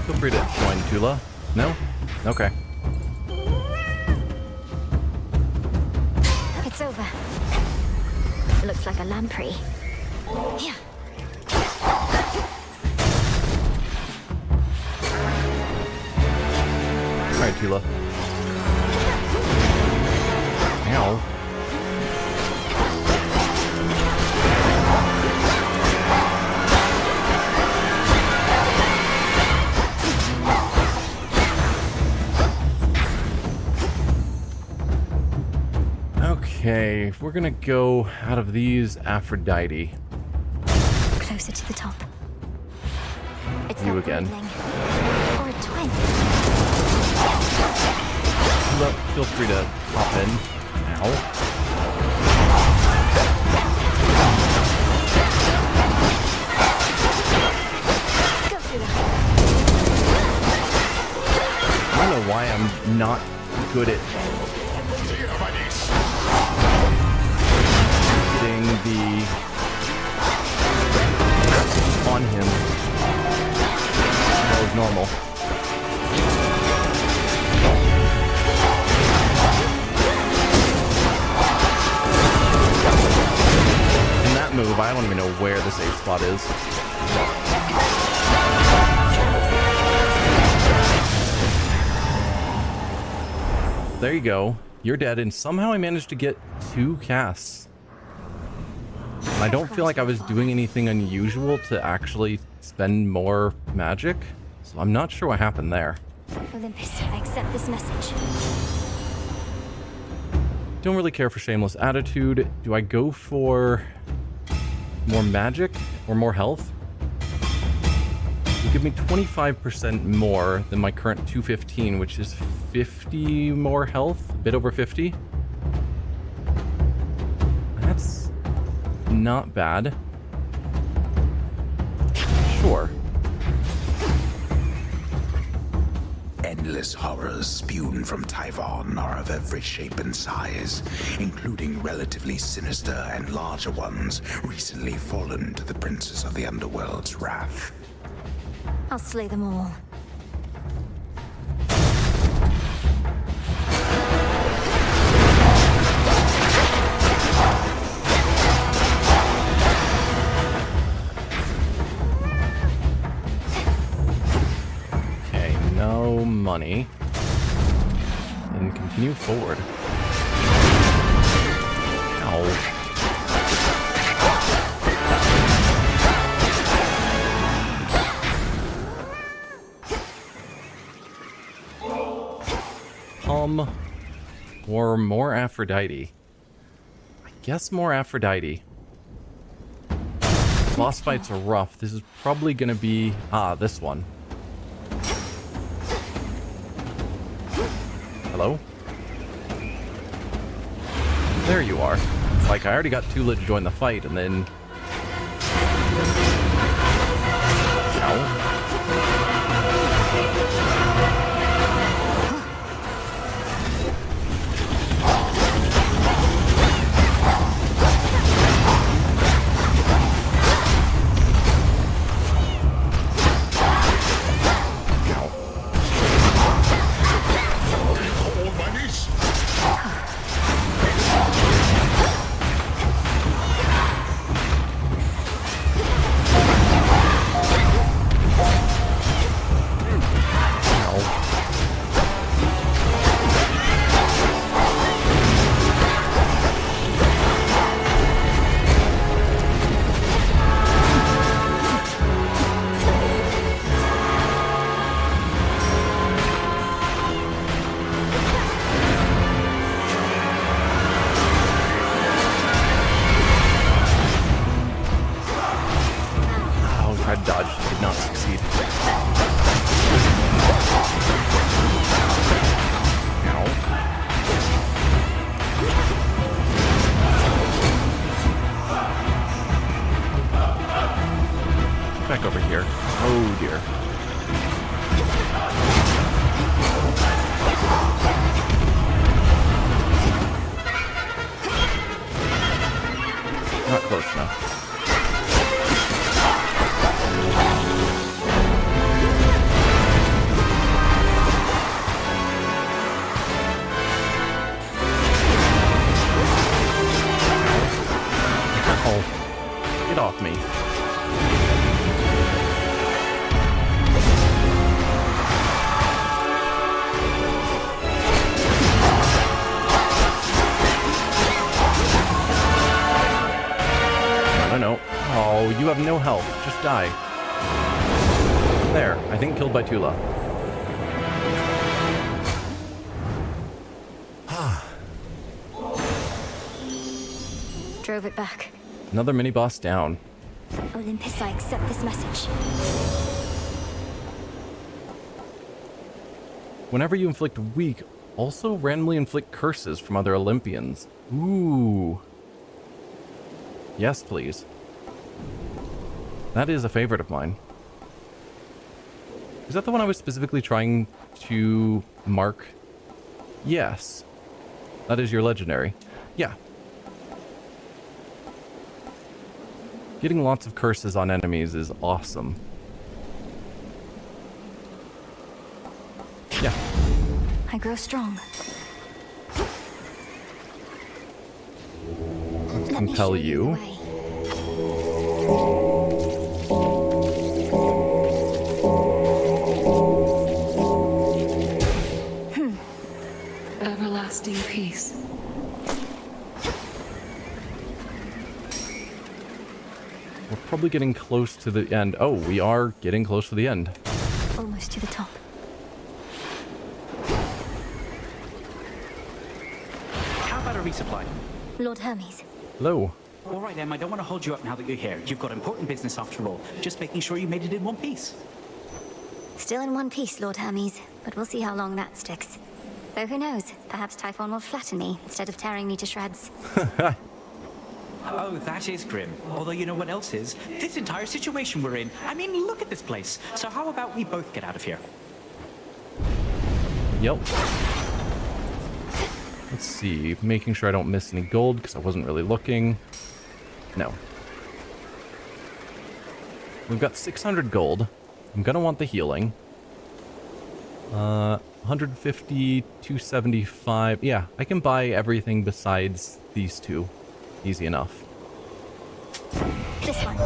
Feel free to join Tula. No? Okay. It's over. Looks like a lamprey. Here. Alright, Tula. Ow. Okay, we're gonna go out of these Aphrodite. Closer to the top. It's You that again. breedling. Or a twin. Feel free to hop in. Ow. Go through that. I don't know why I'm not good at getting the on him as normal. In that move, I don't even know where the safe spot is. There you go. You're dead, and somehow I managed to get 2 casts. And I don't feel like I was doing anything unusual to actually spend more magic, so I'm not sure what happened there. Olympus, I accept this message. Don't really care for Shameless Attitude. Do I go for more magic or more health? It'll give me 25% more than my current 215, which is 50 more health, a bit over 50. That's not bad. Sure. Endless horrors spewed from Typhon are of every shape and size, including relatively sinister and larger ones recently fallen to the princes of the Underworld's wrath. I'll slay them all. Okay, no money. And continue forward. Ow. Or more Aphrodite. I guess more Aphrodite. Boss fights are rough. This is probably gonna be... this one. Hello? There you are. It's like I already got Tula to join the fight, and then... Ow. Back over here. Oh dear. Not close enough. Oh, get off me. No. Oh, you have no health. Just die. There. I think killed by Tula. Drove it back. Another mini-boss down. Olympus, I accept this message. Whenever you inflict weak, also randomly inflict curses from other Olympians. Ooh. Yes, please. That is a favorite of mine. Is that the one I was specifically trying to mark? Yes. That is your legendary. Yeah. Getting lots of curses on enemies is awesome. Yeah. I grow strong. Compel you. Everlasting peace. We're probably getting close to the end. Oh, we are getting close to the end. Almost to the top. How about a resupply? Lord Hermes. Hello. All right, Em, I don't want to hold you up now that you're here. You've got important business after all. Just making sure you made it in one piece. Still in one piece, Lord Hermes, but we'll see how long that sticks. Though who knows, perhaps Typhon will flatten me instead of tearing me to shreds. Oh, that is grim. Although you know what else is? This entire situation we're in. I mean, look at this place. So how about we both get out of here? Yep. Let's see. Making sure I don't miss any gold because I wasn't really looking. No. We've got 600 gold. I'm gonna want the healing. 150, 275. Yeah, I can buy everything besides these two. Easy enough. This one.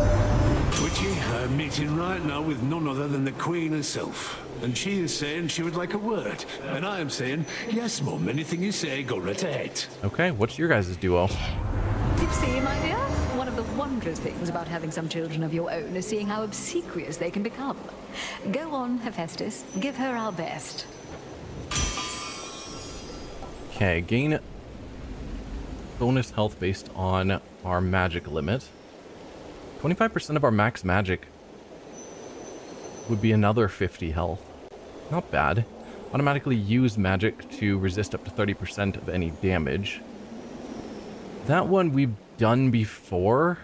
Witchy, I'm meeting right now with none other than the Queen herself. And she is saying she would like a word. And I am saying, yes, Mum, anything you say, go right ahead. Okay, what's your guys' duo? You see, my dear, one of the wondrous things about having some children of your own is seeing how obsequious they can become. Go on, Hephaestus. Give her our best. Okay, gain bonus health based on our magic limit. 25% of our max magic would be another 50 health. Not bad. Automatically use magic to resist up to 30% of any damage. That one we've done before,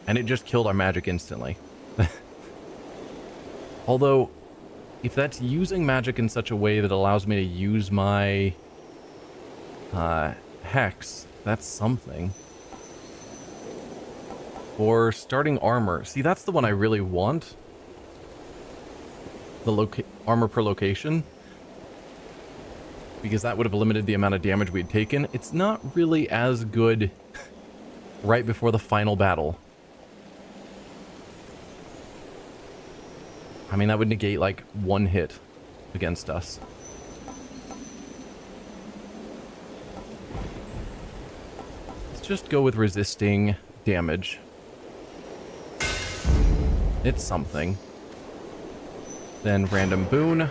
and it just killed our magic instantly. Although, if that's using magic in such a way that allows me to use my hex, that's something. Or starting armor. See, that's the one I really want. The armor per location. Because that would have limited the amount of damage we'd taken. It's not really as good right before the final battle. I mean, that would negate like one hit against us. Let's just go with resisting damage. It's something. Then random boon.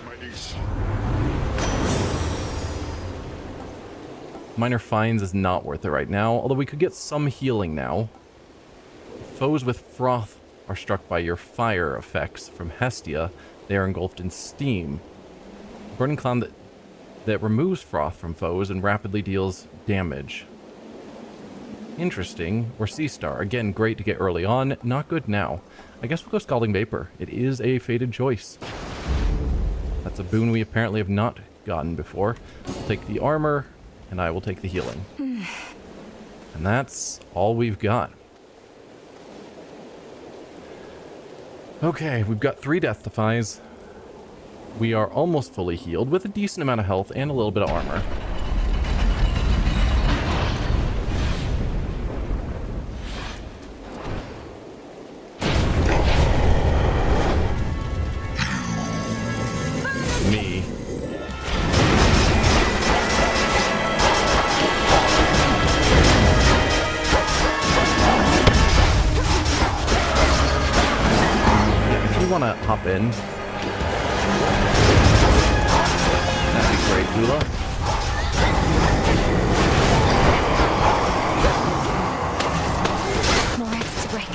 Minor fines is not worth it right now, although we could get some healing now. Foes with froth are struck by your fire effects from Hestia. They are engulfed in steam. Burning cloud that removes froth from foes and rapidly deals damage. Interesting. Or Sea Star. Again, great to get early on. Not good now. I guess we'll go Scalding Vapor. It is a fated choice. That's a boon we apparently have not gotten before. We'll take the armor, and I will take the healing. And that's all we've got. Okay, we've got 3 Death Defies. We are almost fully healed with a decent amount of health and a little bit of armor. Me. If you want to hop in, that'd be great, Zula. More eggs to break.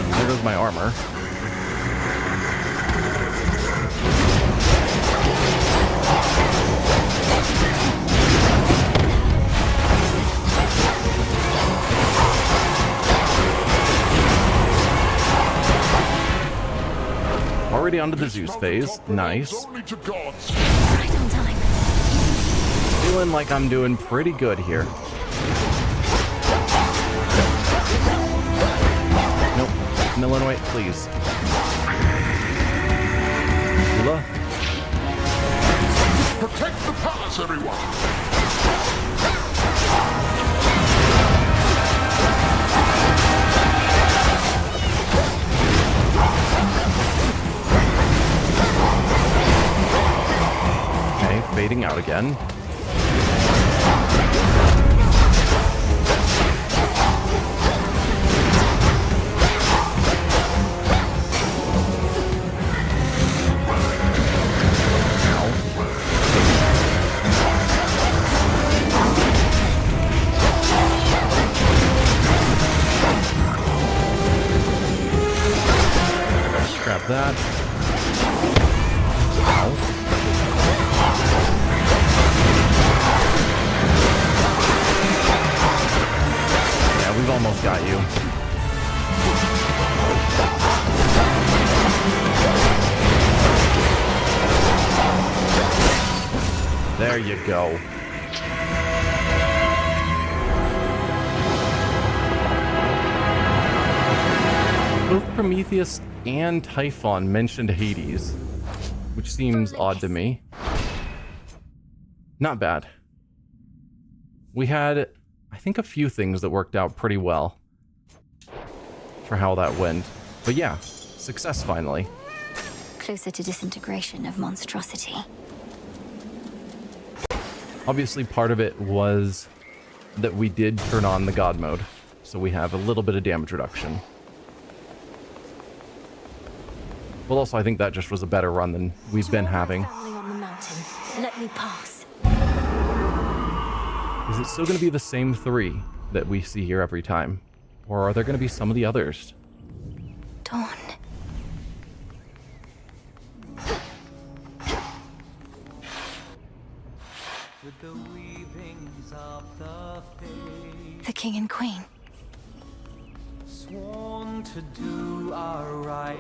There goes my armor. Already onto the Zeus phase. Nice. Right on time. Feeling like I'm doing pretty good here. Nope. Illinois, please. Zula? Protect the palace, everyone! Okay, fading out again. Scrap that. Ow. Yeah, we've almost got you. There you go. Both Prometheus and Typhon mentioned Hades, which seems odd to me. Not bad. We had, I think, a few things that worked out pretty well for how that went. But yeah, success finally. Closer to disintegration of monstrosity. Obviously, part of it was that we did turn on the God mode, so we have a little bit of damage reduction. Well, also, I think that just was a better run than we've been having. Family on the mountain. Let me pass. Is it still going to be the same 3 that we see here every time? Or are there going to be some of the others? Dawn. The king and queen.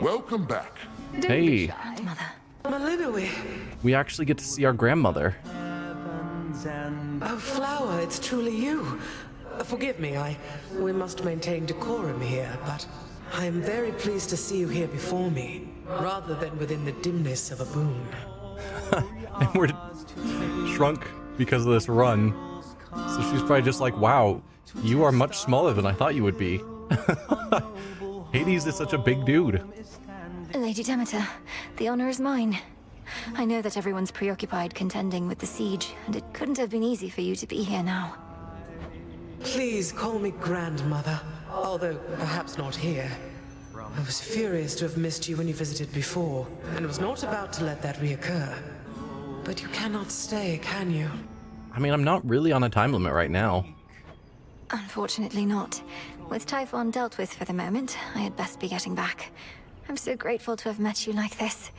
Welcome back. Hey, Grandmother. Malinois. we actually get to see our grandmother. Oh, Flower, it's truly you. Forgive me, we must maintain decorum here, but I am very pleased to see you here before me, rather than within the dimness of a boon. And we're shrunk because of this run. So she's probably just like, wow, you are much smaller than I thought you would be. Hades is such a big dude. Lady Demeter, the honor is mine. I know that everyone's preoccupied contending with the siege, and it couldn't have been easy for you to be here now. Please call me grandmother, although perhaps not here. I was furious to have missed you when you visited before, and was not about to let that reoccur. But you cannot stay, can you? I mean, I'm not really on a time limit right now. Unfortunately not. With Typhon dealt with for the moment, I had best be getting back. I'm so grateful to have met you like this.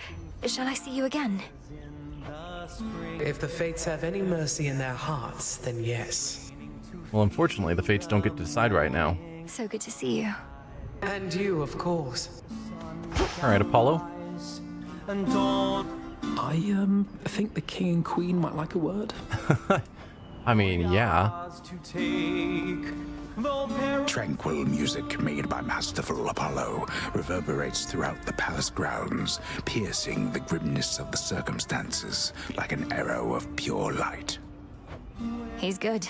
Shall I see you again? If the fates have any mercy in their hearts, then yes. Well, unfortunately, the fates don't get to decide right now. So good to see you. And you, of course. Alright, Apollo. I think the king and queen might like a word. I mean, yeah. Tranquil music made by masterful Apollo reverberates throughout the palace grounds, piercing the grimness of the circumstances like an arrow of pure light. He's good.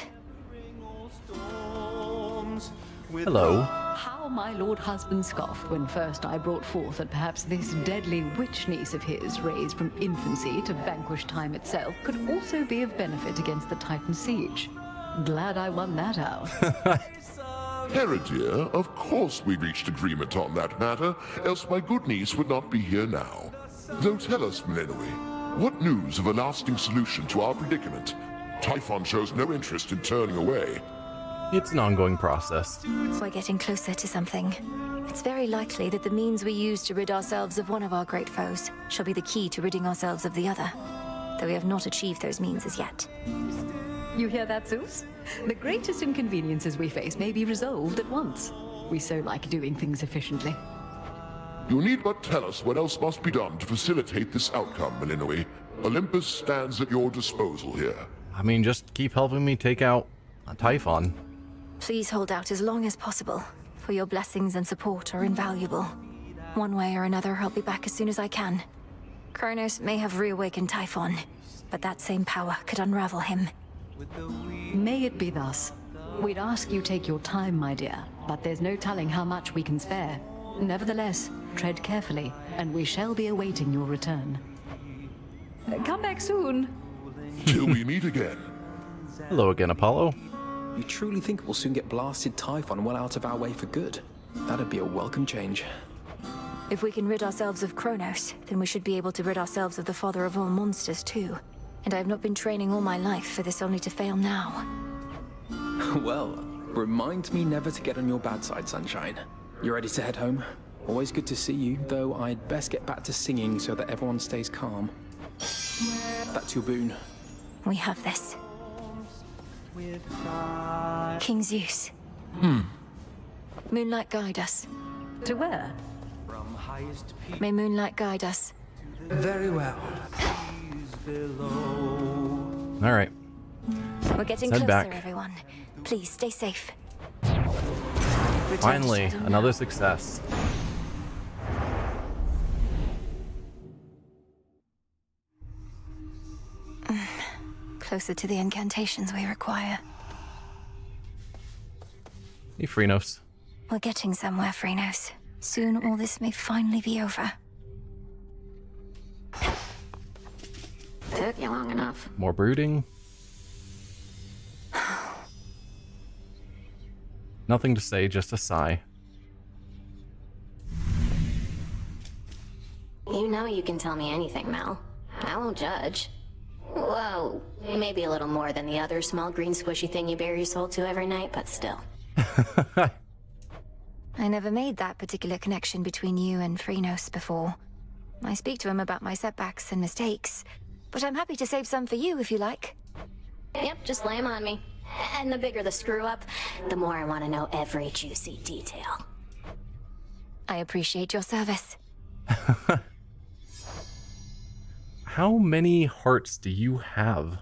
Hello. How my lord husband scoffed when first I brought forth that perhaps this deadly witch niece of his, raised from infancy to vanquish time itself, could also be of benefit against the Titan siege. Glad I won that out. Hera, dear, of course we reached agreement on that matter, else my good niece would not be here now. Though tell us, Malinois, what news of a lasting solution to our predicament? Typhon shows no interest in turning away. It's an ongoing process. We're getting closer to something. It's very likely that the means we use to rid ourselves of one of our great foes shall be the key to ridding ourselves of the other, though we have not achieved those means as yet. You hear that, Zeus? The greatest inconveniences we face may be resolved at once. We so like doing things efficiently. You need but tell us what else must be done to facilitate this outcome, Malinois. Olympus stands at your disposal here. I mean, just keep helping me take out Typhon. Please hold out as long as possible, for your blessings and support are invaluable. One way or another, I'll be back as soon as I can. Kronos may have reawakened Typhon, but that same power could unravel him. May it be thus. We'd ask you take your time, my dear, but there's no telling how much we can spare. Nevertheless, tread carefully, and we shall be awaiting your return. Come back soon. Till we meet again. Hello again, Apollo. You truly think we'll soon get blasted Typhon well out of our way for good? That'd be a welcome change. If we can rid ourselves of Kronos, then we should be able to rid ourselves of the father of all monsters too. And I've not been training all my life for this only to fail now. Well, remind me never to get on your bad side, Sunshine. You ready to head home? Always good to see you, though I'd best get back to singing so that everyone stays calm. That's your boon. We have this. King Zeus. Moonlight guide us. To where? May moonlight guide us. Very well. All right. We're getting Head closer, back. everyone. Please stay safe. Finally, another success. Closer to the incantations we require. Hey, Phrynos. We're getting somewhere, Phrynos. Soon all this may finally be over. Took you long enough. More brooding. Nothing to say, just a sigh. You know you can tell me anything, Mel. I won't judge. Whoa, maybe a little more than the other small green squishy thing you bare your soul to every night, but still. I never made that particular connection between you and Phrynos before. I speak to him about my setbacks and mistakes, but I'm happy to save some for you if you like. Yep, just lay 'em on me. And the bigger the screw-up, the more I want to know every juicy detail. I appreciate your service. How many hearts do you have?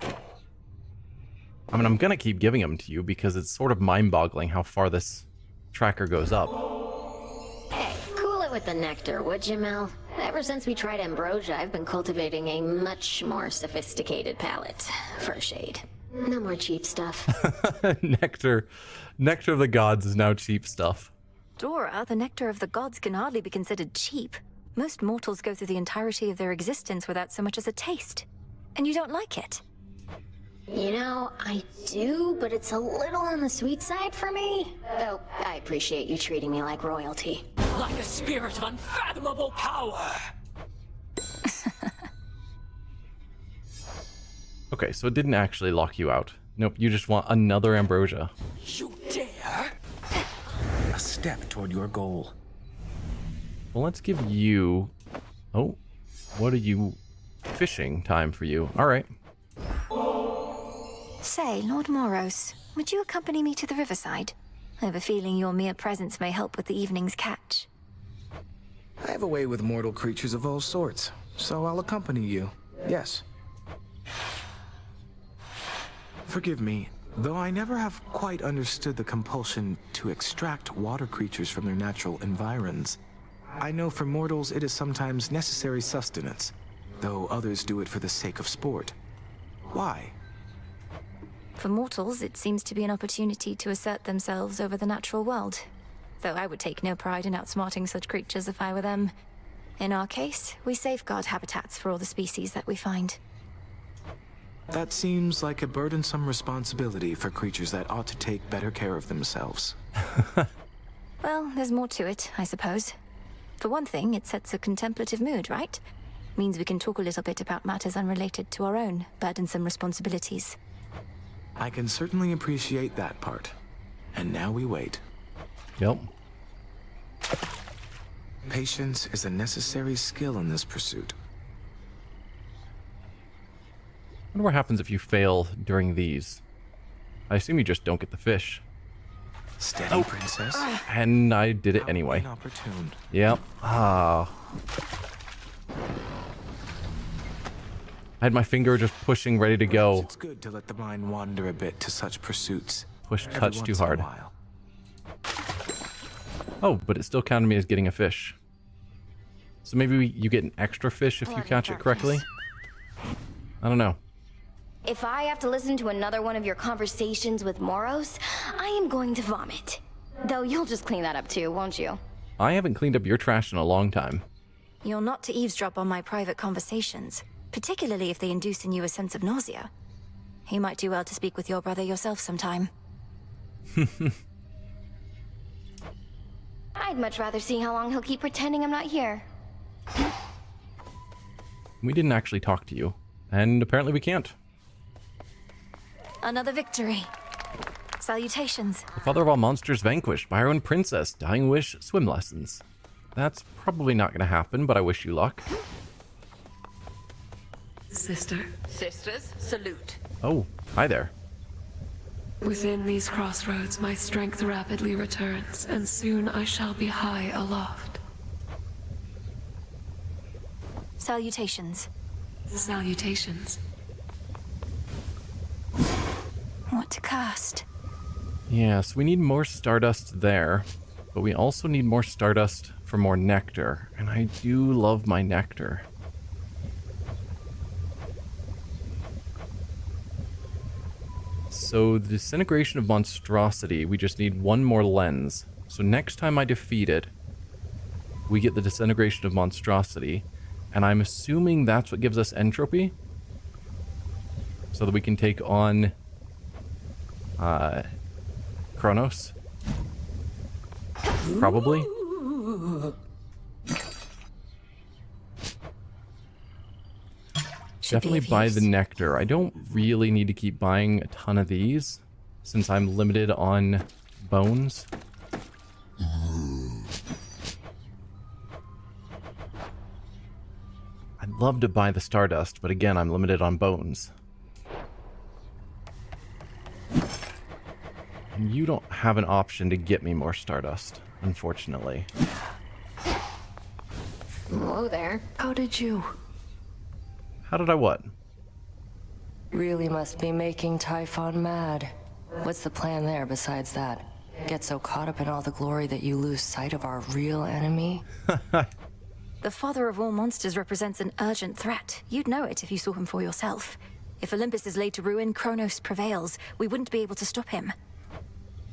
I mean, I'm gonna keep giving them to you because it's sort of mind-boggling how far this tracker goes up. Hey, cool it with the nectar, would you, Mel? Ever since we tried ambrosia, I've been cultivating a much more sophisticated palate. For a shade. No more cheap stuff. Nectar of the gods is now cheap stuff. Dora, the nectar of the gods can hardly be considered cheap. Most mortals go through the entirety of their existence without so much as a taste. And you don't like it? You know, I do, but it's a little on the sweet side for me. Though, I appreciate you treating me like royalty. Like a spirit of unfathomable power! Okay, so it didn't actually lock you out. Nope, you just want another ambrosia. You dare? A step toward your goal. Well, let's give you... Oh, what are you... Fishing time for you. Alright. Say, Lord Moros, would you accompany me to the riverside? I have a feeling your mere presence may help with the evening's catch. I have a way with mortal creatures of all sorts, so I'll accompany you. Yes. Forgive me, though I never have quite understood the compulsion to extract water creatures from their natural environs. I know for mortals it is sometimes necessary sustenance, though others do it for the sake of sport. Why? For mortals, it seems to be an opportunity to assert themselves over the natural world. Though I would take no pride in outsmarting such creatures if I were them. In our case, we safeguard habitats for all the species that we find. That seems like a burdensome responsibility for creatures that ought to take better care of themselves. Well, there's more to it, I suppose. For one thing, it sets a contemplative mood, right? Means we can talk a little bit about matters unrelated to our own burdensome responsibilities. I can certainly appreciate that part. And now we wait. Yep. Patience is a necessary skill in this pursuit. I wonder what happens if you fail during these. I assume you just don't get the fish. Steady, princess. And I did it anyway. Inopportune. Yep. Ah. I had my finger just pushing, ready to go. It's good to let the mind wander a bit to such pursuits. Push every touch too once in a hard. while. Oh, but it still counted me as getting a fish. So maybe you get an extra fish if you catch it correctly? I don't know. If I have to listen to another one of your conversations with Moros, I am going to vomit. Though you'll just clean that up too, won't you? I haven't cleaned up your trash in a long time. You're not to eavesdrop on my private conversations, particularly if they induce in you a sense of nausea. You might do well to speak with your brother yourself sometime. I'd much rather see how long he'll keep pretending I'm not here. We didn't actually talk to you, and apparently we can't. Another victory. Salutations. The father of all monsters vanquished by our own princess. Dying wish, swim lessons. That's probably not going to happen, but I wish you luck. Sister, Sisters, salute. Oh, hi there. within these crossroads my strength rapidly returns, and soon I shall be high aloft. Salutations. Salutations. What to cast? Yes, we need more stardust there, but we also need more stardust for more nectar, and I do love my nectar. So the disintegration of monstrosity, we just need one more lens. So next time I defeat it, we get the disintegration of monstrosity, and I'm assuming that's what gives us entropy, so that we can take on Kronos. Probably. Definitely buy the nectar. I don't really need to keep buying a ton of these since I'm limited on bones. I'd love to buy the stardust, but again, I'm limited on bones. And you don't have an option to get me more stardust, unfortunately. Whoa there. How did you? How did I what? Really must be making Typhon mad. What's the plan there besides that? Get so caught up in all the glory that you lose sight of our real enemy? The father of all monsters represents an urgent threat. You'd know it if you saw him for yourself. If Olympus is laid to ruin, Kronos prevails. We wouldn't be able to stop him.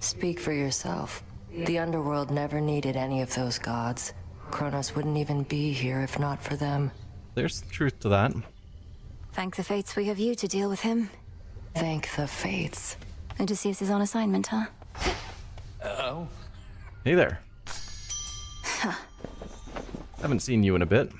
Speak for yourself. The Underworld never needed any of those gods. Kronos wouldn't even be here if not for them. There's some truth to that. Thank the fates we have you to deal with him. Thank the fates. Odysseus is on assignment, huh? Oh. Hey there. Haven't seen you in a bit.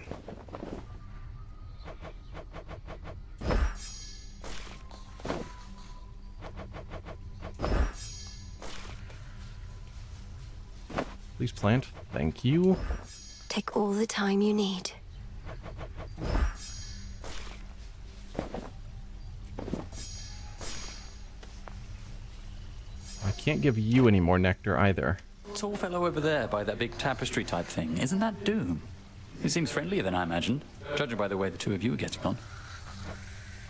Please plant. Thank you. Take all the time you need. I can't give you any more nectar either. Tall fellow over there by that big tapestry type thing. Isn't that Doom? He seems friendlier than I imagined, judging by the way the two of you are getting on.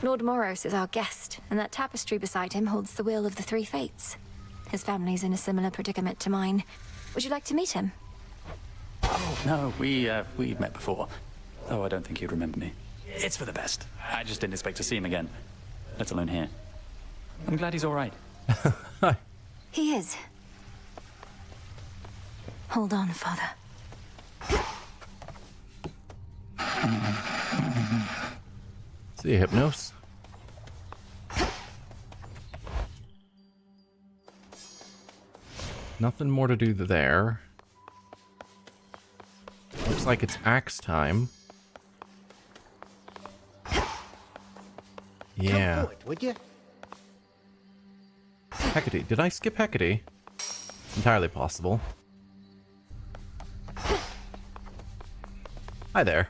Lord Moros is our guest, and that tapestry beside him holds the will of the three fates. His family's in a similar predicament to mine. Would you like to meet him? Oh, no, we've met before. Oh, I don't think he'd remember me. It's for the best. I just didn't expect to see him again, let alone here. I'm glad he's all right. He is. Hold on, Father. See you, Hypnos. Nothing more to do there. Looks like it's axe time. Yeah. Come forward, would you? Hecate. Did I skip Hecate? It's entirely possible. Hi there.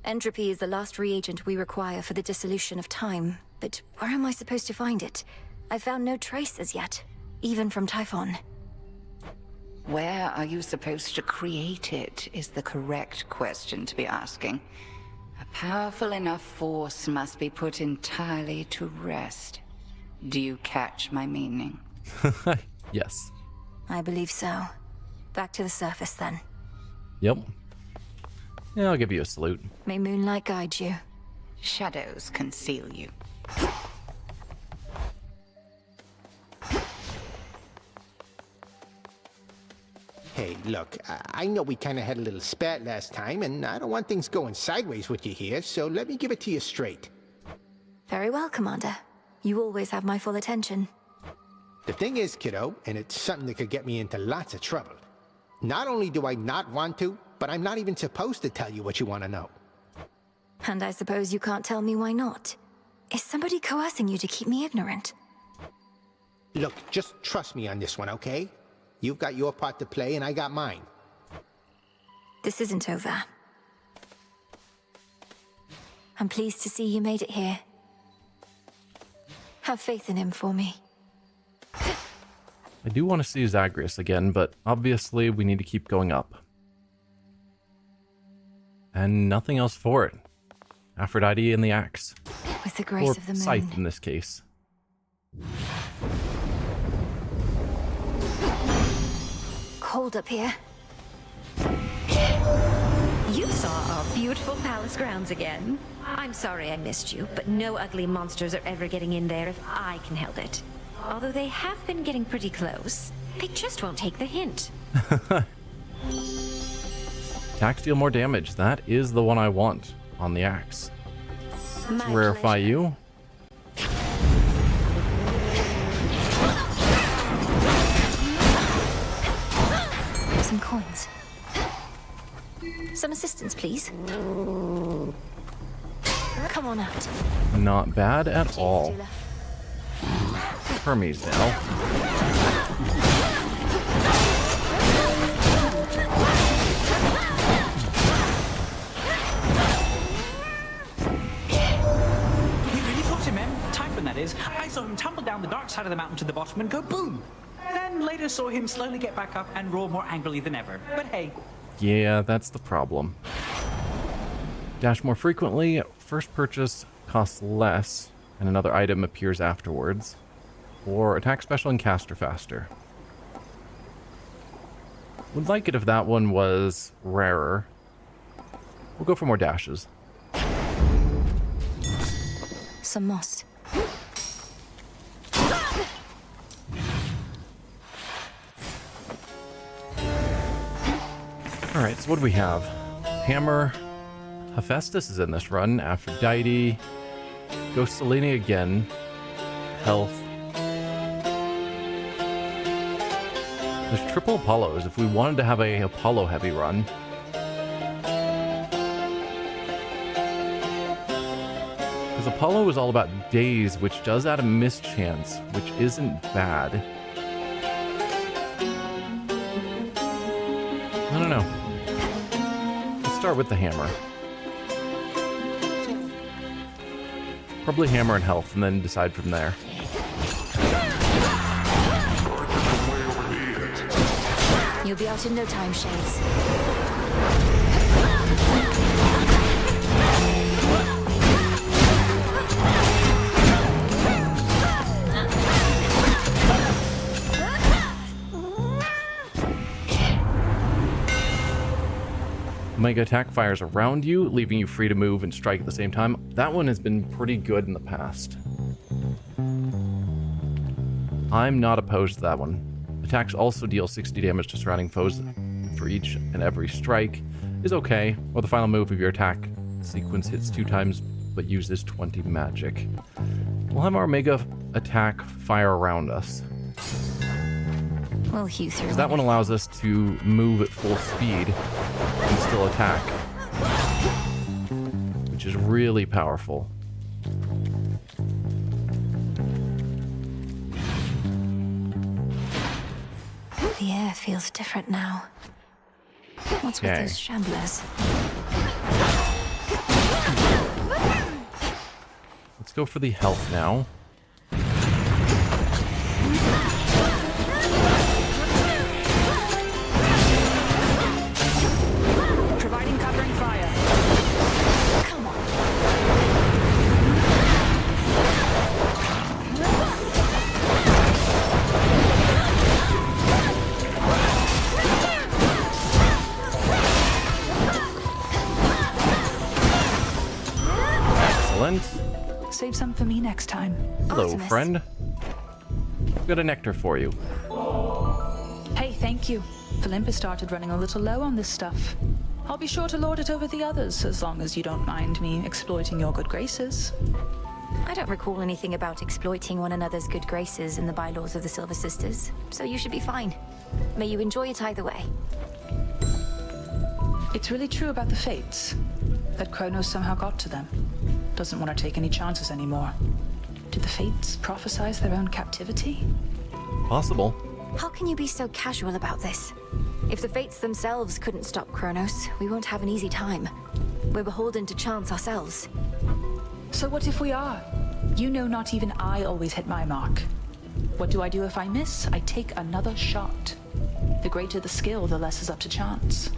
Entropy is the last reagent we require for the dissolution of time. But where am I supposed to find it? I found no trace as yet, even from Typhon. Where are you supposed to create it is the correct question to be asking. A powerful enough force must be put entirely to rest. Do you catch my meaning? Yes. I believe so. Back to the surface, then. Yep. Yeah, I'll give you a salute. May moonlight guide you. Shadows conceal you. Hey, look, I know we kind of had a little spat last time, and I don't want things going sideways with you here, so let me give it to you straight. Very well, Commander. You always have my full attention. The thing is, kiddo, and it's something that could get me into lots of trouble. Not only do I not want to, but I'm not even supposed to tell you what you want to know. And I suppose you can't tell me why not. Is somebody coercing you to keep me ignorant? Look, just trust me on this one, okay? You've got your part to play, and I got mine. This isn't over. I'm pleased to see you made it here. Have faith in him for me. I do want to see Zagreus again, but obviously we need to keep going up. And nothing else for it. Aphrodite and the axe. With the grace or of the moon. scythe in this case. Cold up here. You saw our beautiful palace grounds again. I'm sorry I missed you, but no ugly monsters are ever getting in there if I can help it. Although they have been getting pretty close. They just won't take the hint. Attack, deal more damage. That is the one I want on the axe. Let's rarefy you. Some coins. Some assistance, please. Come on out. Not bad at all. Hermes now. We really fought him, Em. Typhon, that is. I saw him tumble down the dark side of the mountain to the bottom and go boom. Then later saw him slowly get back up and roar more angrily than ever. But hey. Yeah, that's the problem. Dash more frequently. First purchase costs less, and another item appears afterwards. Or attack special and caster faster. Would like it if that one was rarer. We'll go for more dashes. Some moss. Alright, so what do we have? Hammer. Hephaestus is in this run. Aphrodite. Ghost Selene again. Health. There's triple Apollos if we wanted to have a Apollo heavy run. Because Apollo is all about days, which does add a mischance, which isn't bad. I don't know. Let's start with the hammer. Probably hammer and health, and then decide from there. You'll be out in no time, Shades. Omega attack fires around you, leaving you free to move and strike at the same time. That one has been pretty good in the past. I'm not opposed to that one. Attacks also deal 60 damage to surrounding foes for each and every strike is okay, or the final move of your attack sequence hits 2 times but uses 20 magic. We'll have our Omega attack fire around us. We'll hew through. Because that one allows us to move at full speed and still attack, which is really powerful. The air feels different now. What's with those shamblers? Let's go for the health now. Providing covering fire. Come on. Excellent. Save some for me next time. Hello, Artemis. friend. I've got a nectar for you. Hey, thank you. Olympus started running a little low on this stuff. I'll be sure to lord it over the others, as long as you don't mind me exploiting your good graces. I don't recall anything about exploiting one another's good graces in the bylaws of the Silver Sisters, so you should be fine. May you enjoy it either way. It's really true about the Fates, that Kronos somehow got to them. Doesn't want to take any chances anymore. Did the Fates prophesize their own captivity? Possible. How can you be so casual about this? If the Fates themselves couldn't stop Kronos, we won't have an easy time. We're beholden to chance ourselves. So what if we are? You know not even I always hit my mark. What do I do if I miss? I take another shot. The greater the skill, the less is up to chance.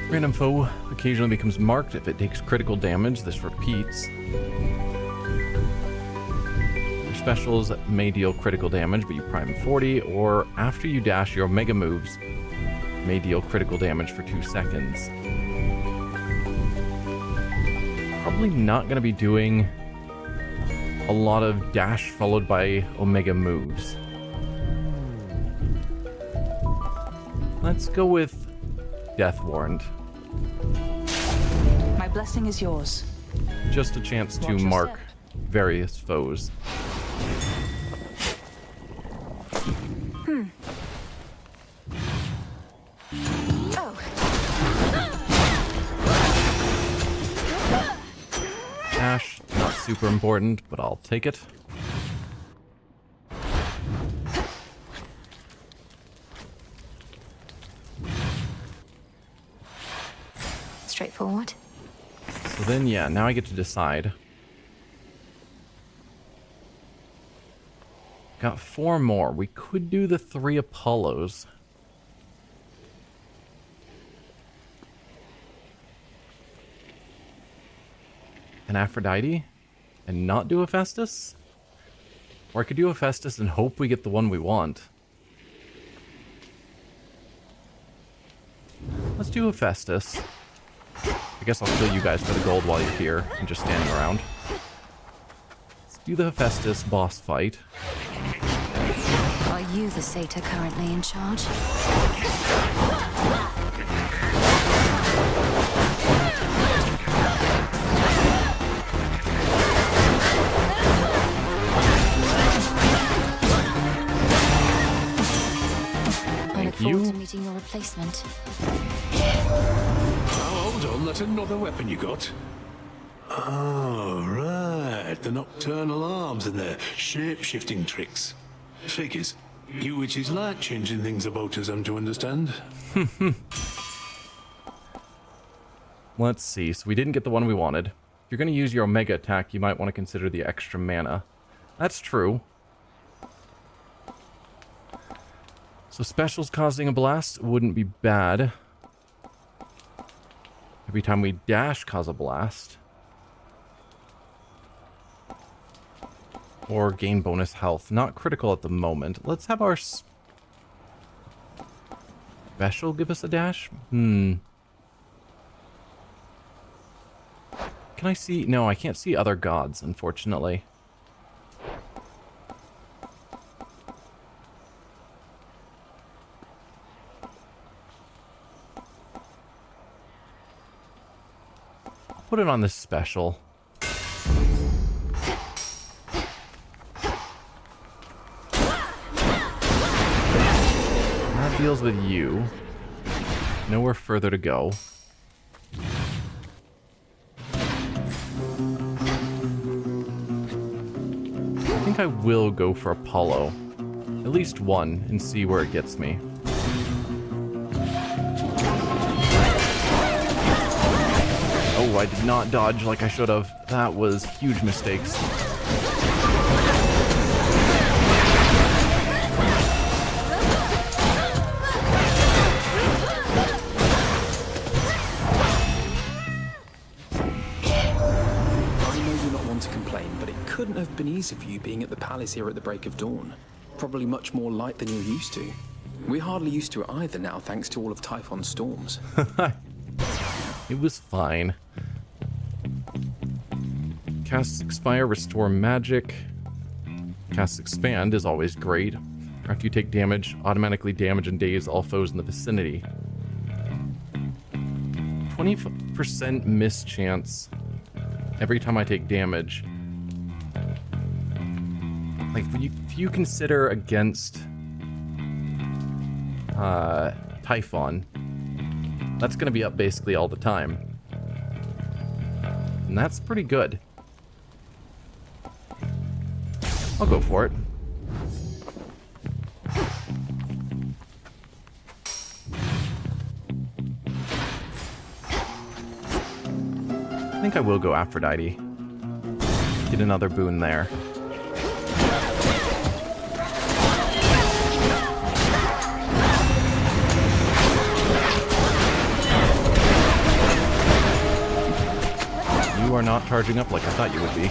Random foe occasionally becomes marked if it takes critical damage. This repeats. Your specials may deal critical damage, but you prime 40, or after you dash, your Omega moves may deal critical damage for 2 seconds. Probably not going to be doing a lot of dash followed by Omega moves. Let's go with Death Warrant. My blessing is yours. Just a chance to Watch your mark step. various foes. super important, but I'll take it. Straightforward. So then, yeah, now I get to decide. Got 4 more. We could do the 3 Apollos. And Aphrodite? And not do Hephaestus? Or I could do Hephaestus and hope we get the one we want. Let's do Hephaestus. I guess I'll kill you guys for the gold while you're here and just standing around. Let's do the Hephaestus boss fight. Are you the satyr currently in charge? I look forward to meeting your replacement. Oh, hold on, that's another weapon you got. Oh, right. The nocturnal arms and their shape-shifting tricks. Figures. You witches like changing things about us, I'm to understand. Let's see. So we didn't get the one we wanted. If you're going to use your Omega attack, you might want to consider the extra mana. That's true. So specials causing a blast wouldn't be bad. Every time we dash, cause a blast. Or gain bonus health. Not critical at the moment. Let's have our special give us a dash? Can I see? No, I can't see other gods, unfortunately. I'll put it on this special. That deals with you. Nowhere further to go. I think I will go for Apollo. At least one, and see where it gets me. Oh, I did not dodge like I should have. That was huge mistakes. Couldn't have been easy for you being at the palace here at the break of dawn. Probably much more light than you're used to. We're hardly used to it either now, thanks to all of Typhon's storms. It was fine. Cast Expire, restore magic. Cast Expand is always great. After you take damage, automatically damage and daze all foes in the vicinity. 20% miss chance every time I take damage. Like, if you consider against Typhon, that's going to be up basically all the time. And that's pretty good. I'll go for it. I think I will go Aphrodite. Get another boon there. You are not charging up like I thought you would be.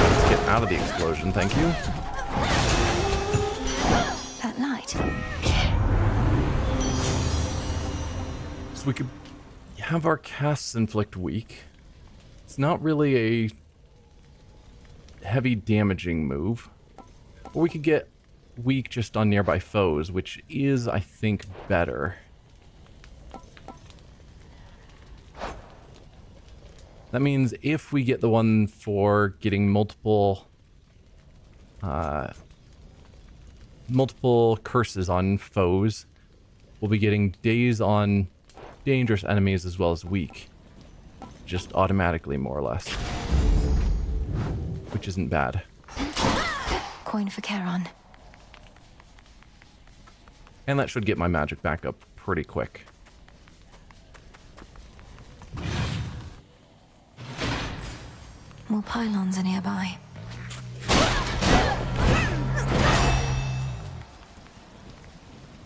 Let's get out of the explosion, thank you. That light. So we could have our casts inflict weak. It's not really a heavy damaging move. Or we could get weak just on nearby foes, which is, I think, better. That means if we get the one for getting multiple multiple curses on foes. We'll be getting daze on dangerous enemies as well as weak. Just automatically, more or less. Which isn't bad. Coin for Charon. And that should get my magic back up pretty quick. More pylons are nearby.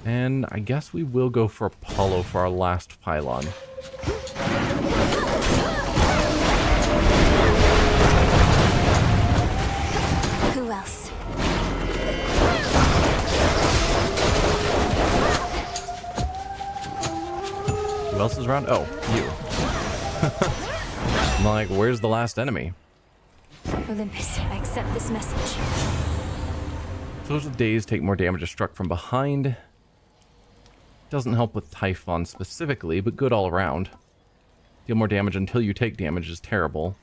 And I guess we will go for Apollo for our last pylon. Who else? Who else is around? Oh, you. I'm like, where's the last enemy? Olympus, I accept this message. Those with daze take more damage if struck from behind. Doesn't help with Typhon specifically, but good all around. Deal more damage until you take damage is terrible.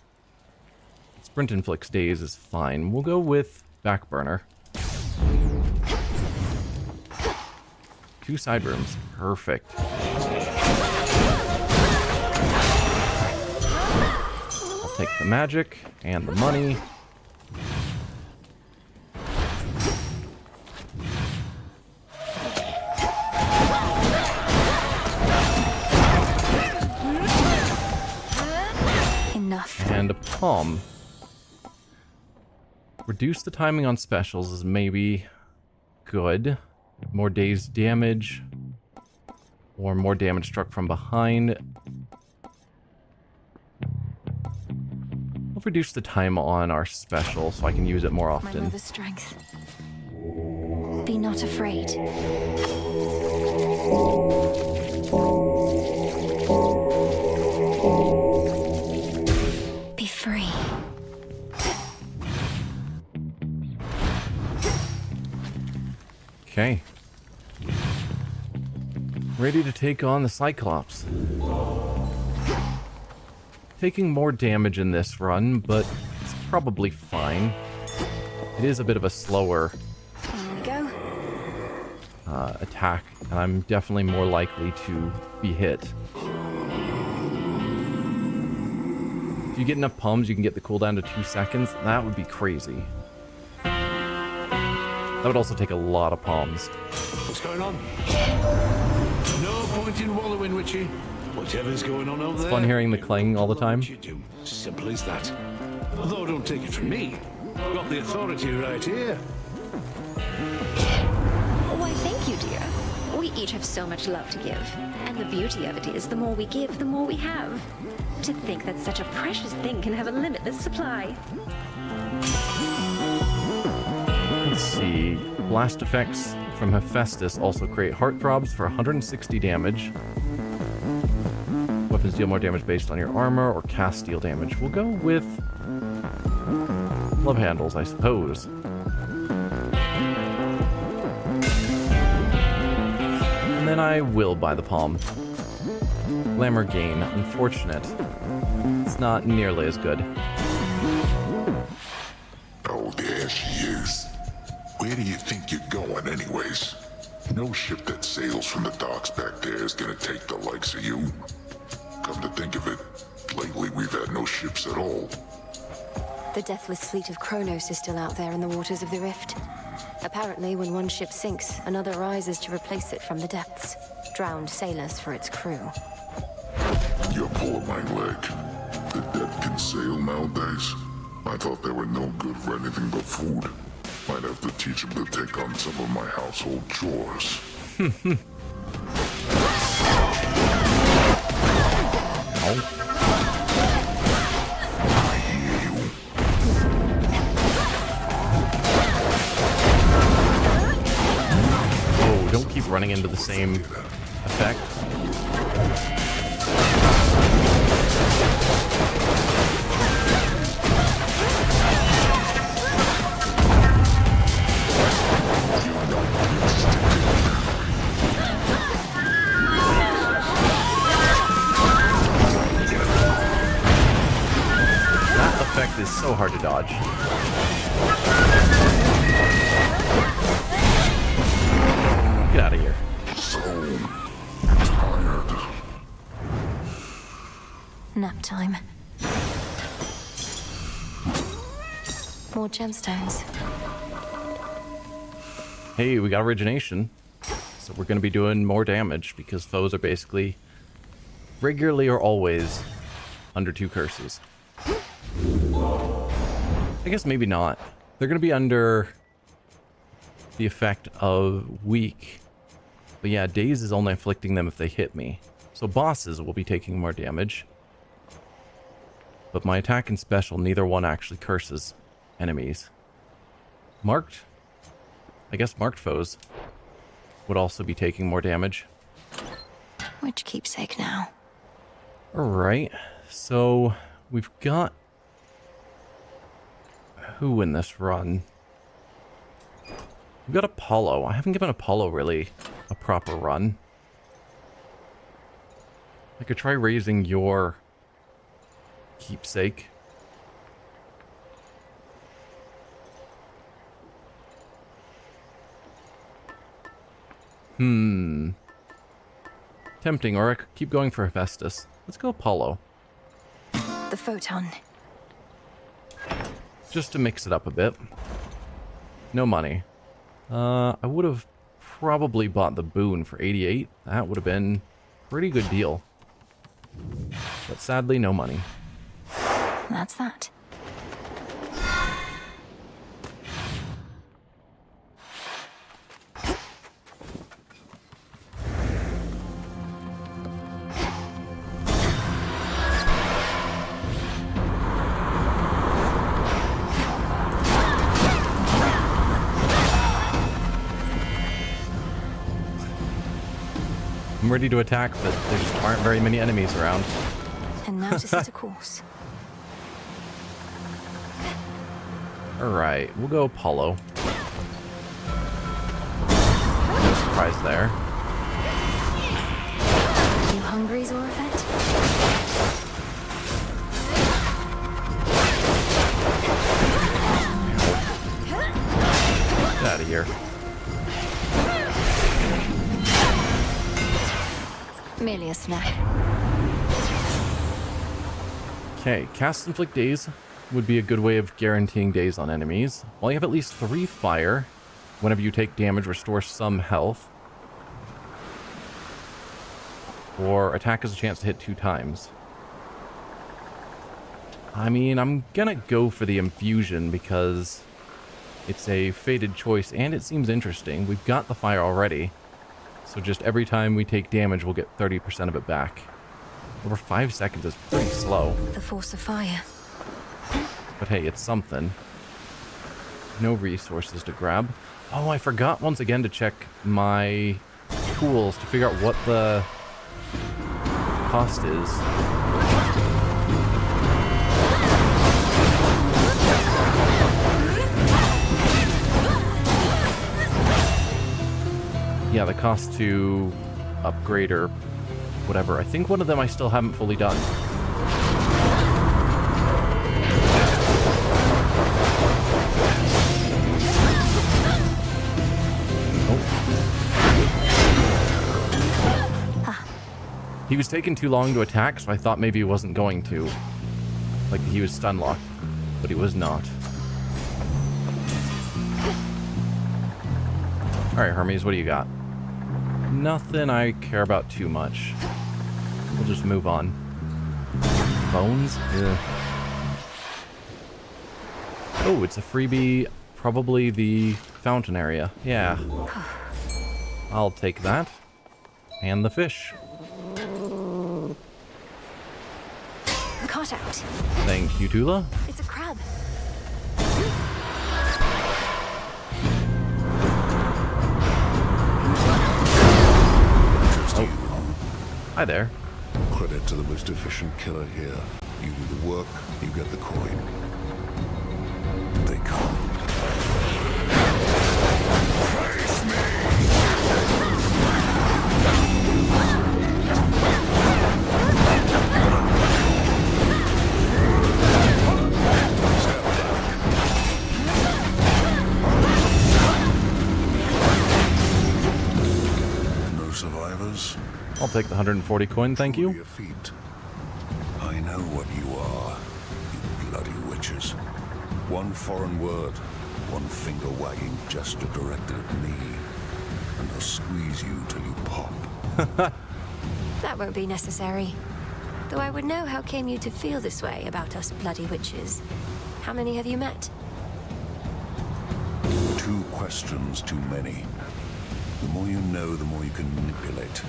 Sprint inflicts daze is fine. We'll go with Backburner. 2 side rooms. Perfect. I'll take the magic and the money. And a palm. Reduce the timing on specials is maybe good. More dazed damage. Or more damage struck from behind. I'll reduce the time on our special so I can use it more My often. mother's strength. Be not afraid. Be free. Okay. Ready to take on the Cyclops. Taking more damage in this run, but it's probably fine. It is a bit of a slower There we go. attack, and I'm definitely more likely to be hit. If you get enough palms, you can get the cooldown to 2 seconds. That would be crazy. That would also take a lot of palms. What's going on? No point in wallowing, Witchy. Whatever's going on over there. It's fun hearing the clang all the time. You do. Simple as that. Although don't take it from me. I've got the authority right here. Why, thank you, dear. We each have so much love to give. And the beauty of it is, the more we give, the more we have. To think that such a precious thing can have a limitless supply. Let's see. Blast effects from Hephaestus also create heartthrobs for 160 damage. Weapons deal more damage based on your armor or cast deal damage. We'll go with love handles, I suppose. And then I will buy the palm. Glamour gain, unfortunate. It's not nearly as good. Oh, there she is. Where do you think you're going anyways? No ship that sails from the docks back there is gonna take the likes of you. Come to think of it, lately we've had no ships at all. The deathless fleet of Kronos is still out there in the waters of the Rift. Apparently, when one ship sinks, another rises to replace it from the depths. Drowned sailors for its crew. Your poor hind leg. The dead can sail nowadays. I thought they were no good for anything but food. Might have to teach them to take on some of my household chores. Oh, don't keep running into the same effect. That effect is so hard to dodge. time. More gemstones. Hey, we got origination. So we're going to be doing more damage because foes are basically regularly or always under 2 curses. I guess maybe not. They're going to be under the effect of weak. But yeah, daze is only inflicting them if they hit me. So bosses will be taking more damage. But my attack and special, neither one actually curses enemies. Marked? I guess marked foes would also be taking more damage. Which keepsake now? Alright, so we've got who in this run? We've got Apollo. I haven't given Apollo really a proper run. I could try raising your keepsake. Tempting, or I could keep going for Hephaestus. Let's go Apollo. The photon. Just to mix it up a bit. No money. I would have probably bought the boon for 88. That would have been a pretty good deal. But sadly, no money. That's that. I'm ready to attack, but there just aren't very many enemies around. And now to set a course. Alright, we'll go Apollo. No surprise there. You hungry, Zorafet? Get out of here. Merely a snack. Okay, cast Inflict Daze would be a good way of guaranteeing daze on enemies. While you have at least 3 fire, whenever you take damage, restore some health. Or attack has a chance to hit 2 times. I mean, I'm gonna go for the infusion because it's a fated choice and it seems interesting. We've got the fire already. So just every time we take damage, we'll get 30% of it back. Over 5 seconds is pretty slow. The force of fire. But hey, it's something. No resources to grab. Oh, I forgot once again to check my tools to figure out what the cost is. Yeah, the cost to upgrade or whatever. I think one of them I still haven't fully done. He was taking too long to attack, so I thought maybe he wasn't going to. Like he was stun locked, but he was not. Alright, Hermes, what do you got? Nothing I care about too much. We'll just move on. Bones? Ugh. Oh, it's a freebie. Probably the fountain area. Yeah. I'll take that. And the fish. Caught out. Thank you, Tula. It's a crab. Oh. Hi there. Credit to the most efficient killer here. You do the work, you get the coin. They come. Face me! No survivors? I'll take the 140 coin, thank you. I I know what you are, you bloody witches. One foreign word, one finger wagging gesture directed at me, and I'll squeeze you till you pop. That won't be necessary. Though I would know how came you to feel this way about us bloody witches. How many have you met? 2 questions too many. The more you know, the more you can manipulate.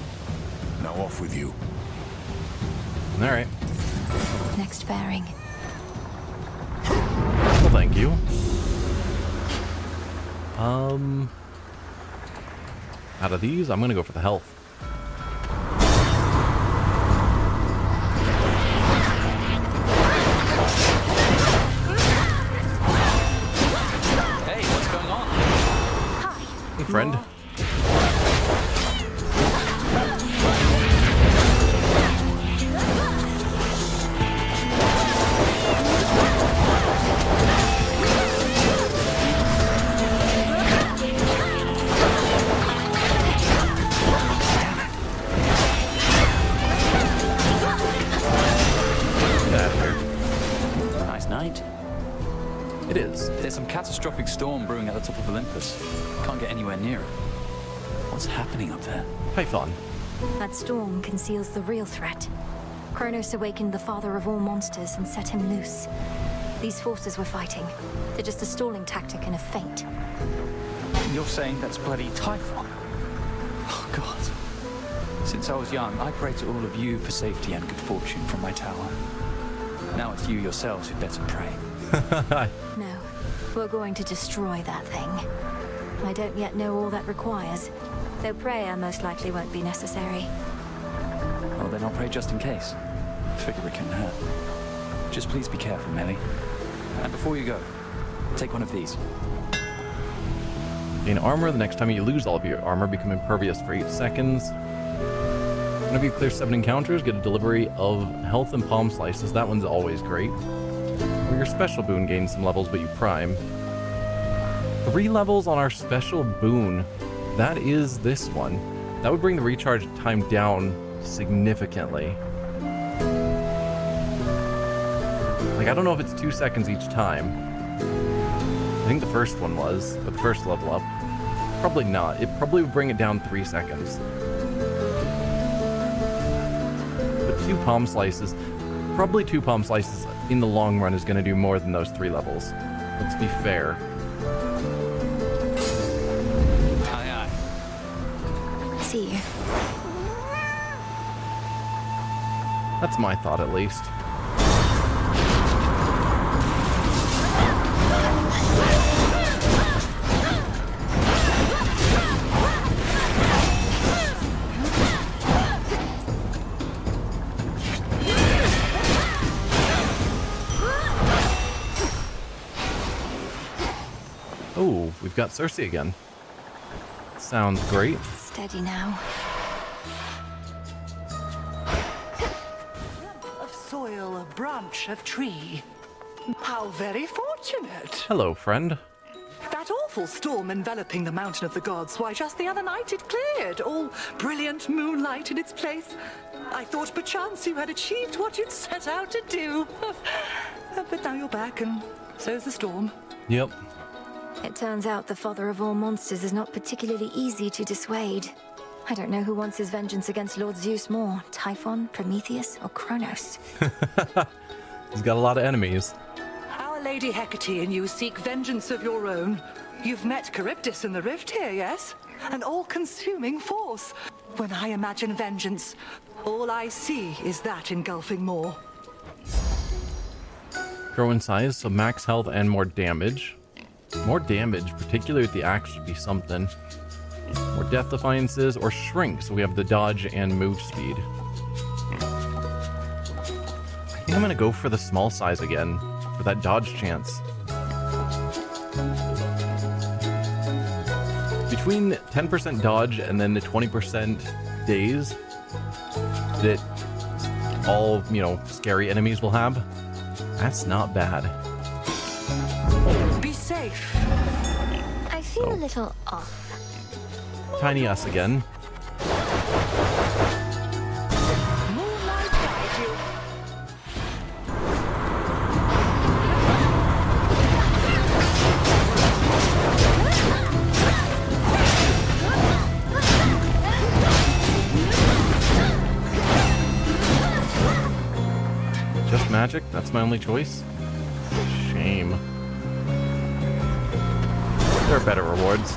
Now off with you. All right. Next bearing. Well, thank you. Out of these, I'm gonna go for the health. Hey, what's going on? Hey, friend. Nice night. It is. There's some catastrophic storm brewing at the top of Olympus. Can't get anywhere near it. What's happening up there? Python. That storm conceals the real threat. Kronos awakened the father of all monsters and set him loose. These forces we're fighting, they're just a stalling tactic and a feint. You're saying that's bloody Typhon? Oh, God. Since I was young, I prayed to all of you for safety and good fortune from my tower. Now it's you yourselves who better pray. No, we're going to destroy that thing. I don't yet know all that requires, though prayer most likely won't be necessary. Well, then I'll pray just in case. Figure it can hurt. Just please be careful, Melly. And before you go, take one of these. Gain armor. The next time you lose all of your armor, become impervious for 8 seconds. Whenever you clear 7 encounters, get a delivery of health and palm slices. That one's always great. Or your special boon gains some levels, but you prime. 3 levels on our special boon. That is this one. That would bring the recharge time down significantly. Like, I don't know if it's 2 seconds each time. I think the first one was, but the first level up. Probably not. It probably would bring it down 3 seconds. But 2 palm slices, probably 2 palm slices in the long run is going to do more than those 3 levels. Let's be fair. Aye, aye. See you. That's my thought, at least. Oh, we've got Cersei again. Sounds great. Steady now. Of soil, a branch of tree. How very fortunate. Hello, friend. That awful storm enveloping the Mountain of the Gods, why, just the other night it cleared, all brilliant moonlight in its place. I thought perchance you had achieved what you'd set out to do. But now you're back, and so's the storm. Yep. It turns out the father of all monsters is not particularly easy to dissuade. I don't know who wants his vengeance against Lord Zeus more, Typhon, Prometheus, or Kronos. He's got a lot of enemies. Our Lady Hecate and you seek vengeance of your own. You've met Charybdis in the rift here, yes? An all-consuming force. When I imagine vengeance, all I see is that engulfing maw. Grow in size, so max health and more damage. More damage, particularly with the axe, would be something. More death defiances, or shrink, so we have the dodge and move speed. I think I'm gonna go for the small size again, for that dodge chance. Between 10% dodge and then the 20% daze that all, scary enemies will have, that's not bad. Be safe. I feel a little off. Tiny us again. Moonlight guide you. magic. That's my only choice. Shame. There are better rewards.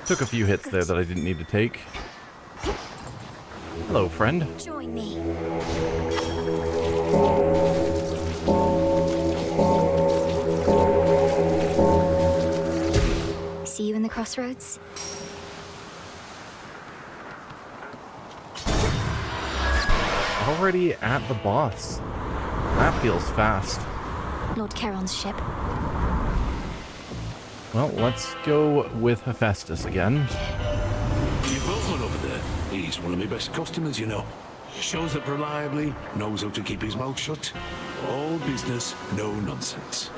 Took a few hits there that I didn't need to take. Hello, friend. Join me. See you in the crossroads? Already at the boss. That feels fast. Lord Charon's ship. Well, let's go with Hephaestus again. You've got one over there. He's one of my best customers, you know. Shows up reliably, knows how to keep his mouth shut. All business, no nonsense.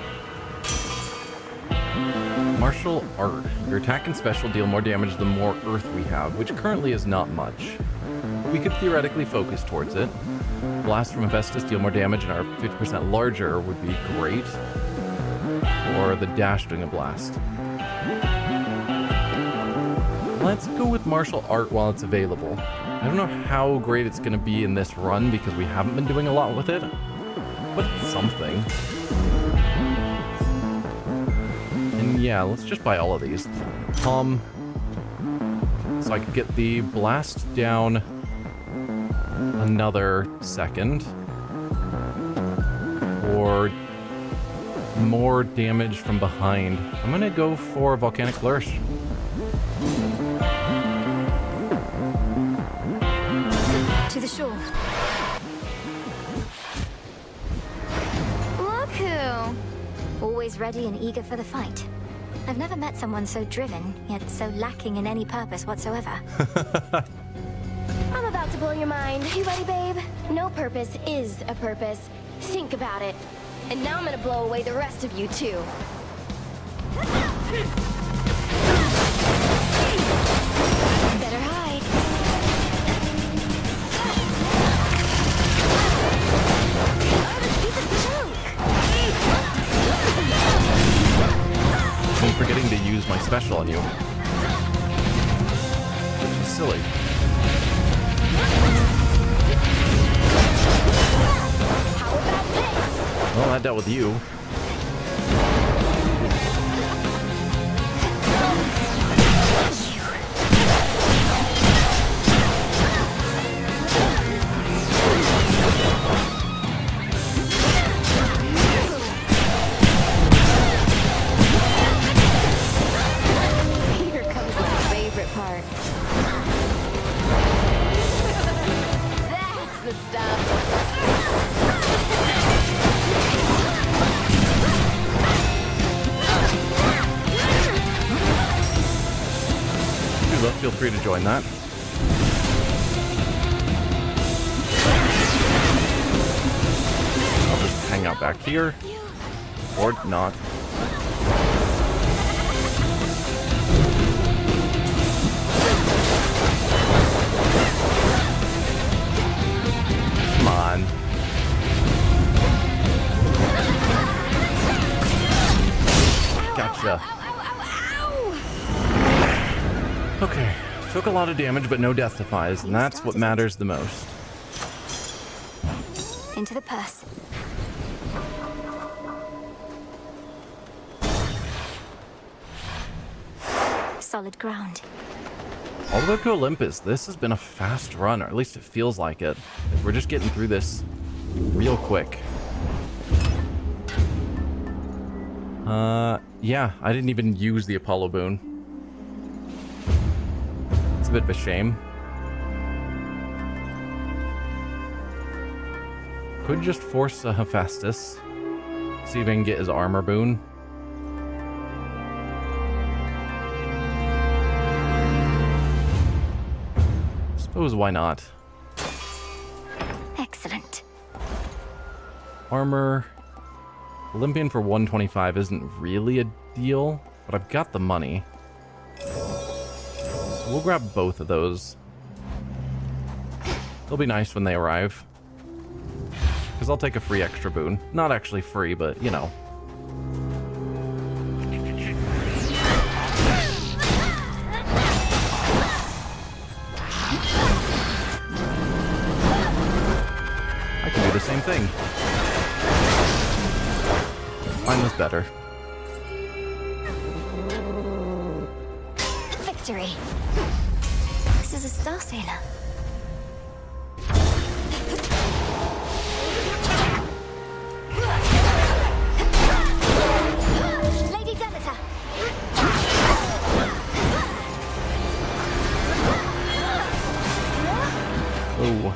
Martial art. Your attack and special deal more damage the more earth we have, which currently is not much. We could theoretically focus towards it. Blast from Hephaestus deal more damage and are 50% larger would be great. Or the dash doing a blast. Let's go with martial art while it's available. I don't know how great it's going to be in this run because we haven't been doing a lot with it, but it's something. And yeah, let's just buy all of these. So I could get the blast down another second. Or more damage from behind. I'm gonna go for Volcanic Flourish. To the shore. Look who! Always ready and eager for the fight. I've never met someone so driven, yet so lacking in any purpose whatsoever. I'm about to blow your mind. You ready, babe? No purpose is a purpose. Think about it. And now I'm gonna blow away the rest of you, too. Better hide. I'm forgetting to use my special on you. Which is silly. How about this? Well, I dealt with you. Here comes my favorite part. That's the stuff. Feel free to join that. I'll just hang out back here. Or not. Come on. Gotcha. Okay, took a lot of damage, but no death defies, and that's what matters the most. Into the purse. Solid ground. All the way to Olympus, this has been a fast run, or at least it feels like it. We're just getting through this real quick. Yeah, I didn't even use the Apollo boon. It's a bit of a shame. Could just force a Hephaestus. See if I can get his armor boon. Suppose why not? Excellent. Armor. Olympian for 125 isn't really a deal, but I've got the money. So we'll grab both of those. They'll be nice when they arrive. Because I'll take a free extra boon. Not actually free, but, you know. same thing. Mine was better. Victory. This is a Star Sailor. Lady Demeter. Oh.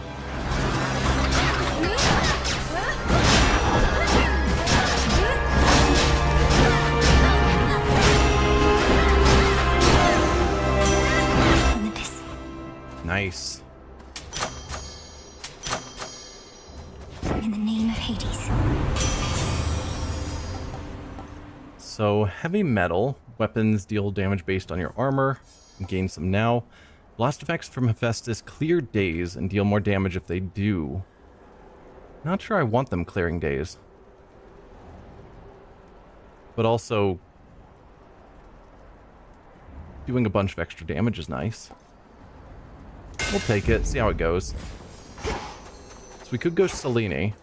Nice. In the name of Hades. So, heavy metal weapons deal damage based on your armor. Gain some now. Blast effects from Hephaestus clear days and deal more damage if they do. Not sure I want them clearing days. But also, doing a bunch of extra damage is nice. We'll take it, see how it goes. So we could go Selene.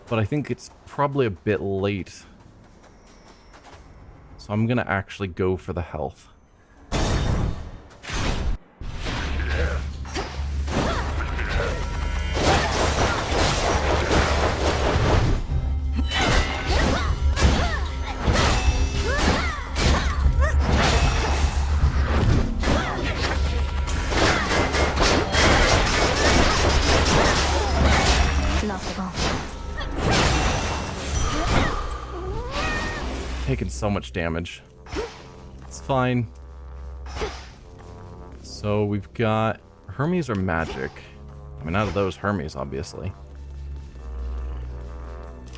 But I think it's probably a bit late. So I'm gonna actually go for the health. Taking so much damage. It's fine. So we've got Hermes or magic. I mean, out of those, Hermes, obviously.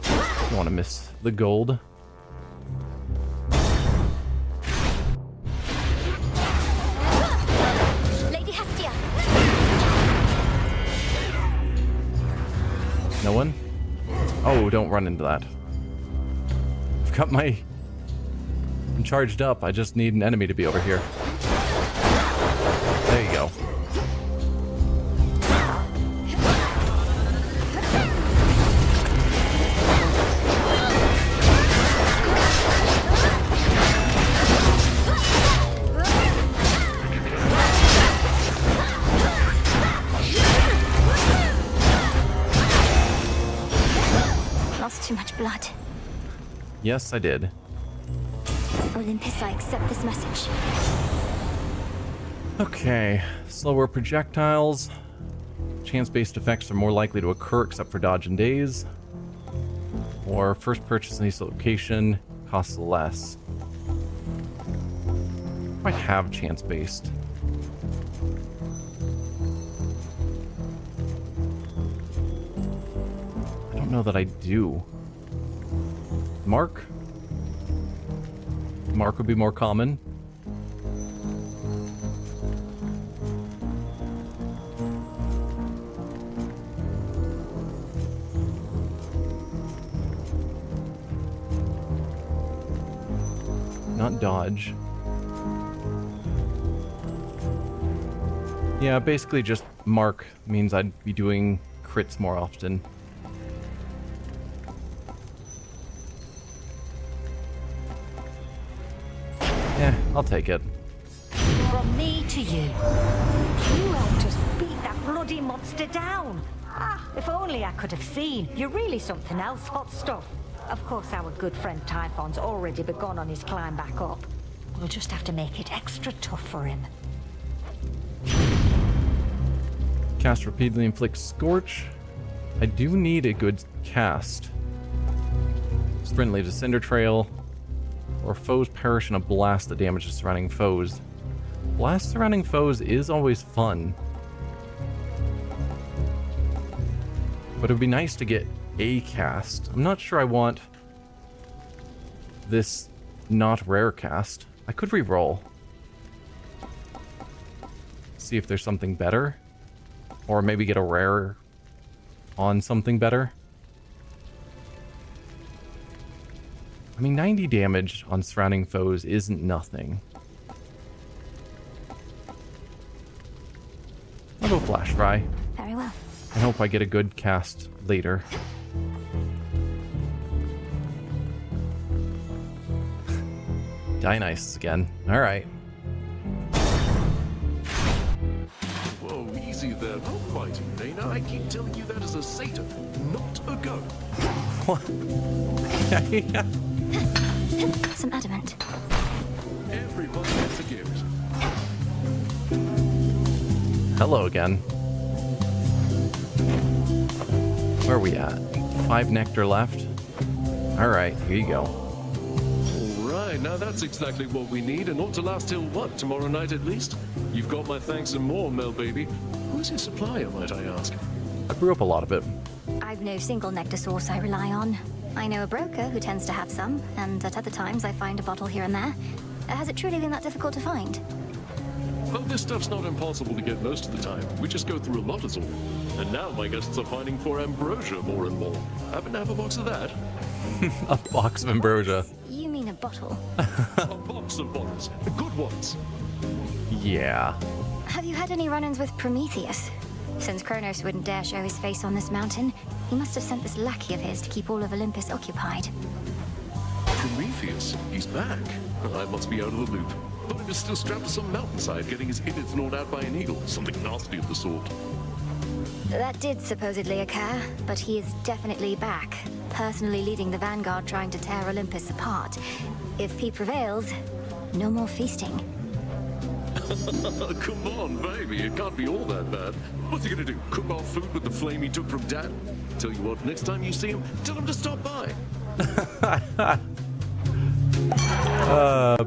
Don't want to miss the gold. Lady Hestia. No one? Oh, don't run into that. I've got my... I'm charged up. I just need an enemy to be over here. There you go. Lost too much blood. Yes, I did. Olympus, I accept this message. Okay, slower projectiles. Chance-based effects are more likely to occur except for dodge and daze. Or first purchase in this location costs less. Might have chance-based. I don't know that I do. Mark? Mark would be more common. Not dodge. Yeah, basically just mark means I'd be doing crits more often. Yeah, I'll take it. From me to you. You helped us beat that bloody monster down. Ah, if only I could have seen. You're really something else, hot stuff. Of course, our good friend Typhon's already begun on his climb back up. We'll just have to make it extra tough for him. Cast repeatedly inflicts Scorch. I do need a good cast. Sprint leaves a Cinder Trail. Or foes perish in a blast that damages surrounding foes. Blast surrounding foes is always fun. But it would be nice to get a cast. I'm not sure I want this not rare cast. I could re-roll. See if there's something better. Or maybe get a rare on something better. I mean, 90 damage on surrounding foes isn't nothing. I'll go Flash Fry. Very well. hope I get a good cast later. Dionysus again. Alright. Whoa, easy there. No fighting, Dana. I keep telling you that as a satyr, not a goat. What? Some adamant. Everybody gets a gift. Hello again. Where are we at? 5 nectar left. Alright, here you go. Alright, now that's exactly what we need, and ought to last till what, tomorrow night at least? You've got my thanks and more, Mel baby. Who's your supplier, might I ask? I brew up a lot of it. I've no single nectar source I rely on. I know a broker who tends to have some, and at other times I find a bottle here and there. Has it truly been that difficult to find? Well, this stuff's not impossible to get most of the time. We just go through a lot is all. And now my guests are finding for ambrosia more and more. Happen to have a box of that? A box of ambrosia. You mean a bottle? A box of bottles. Good ones. Yeah. Have you had any run-ins with Prometheus? Since Kronos wouldn't dare show his face on this mountain, he must have sent this lackey of his to keep all of Olympus occupied. Prometheus? He's back. I must be out of the loop. But he was still strapped to some mountainside, getting his innards gnawed out by an eagle. Something nasty of the sort. That did supposedly occur, but he is definitely back, personally leading the vanguard trying to tear Olympus apart. If he prevails, no more feasting. Come on, baby, it can't be all that bad. What's he gonna do? Cook our food with the flame he took from Dad? Tell you what, next time you see him, tell him to stop by.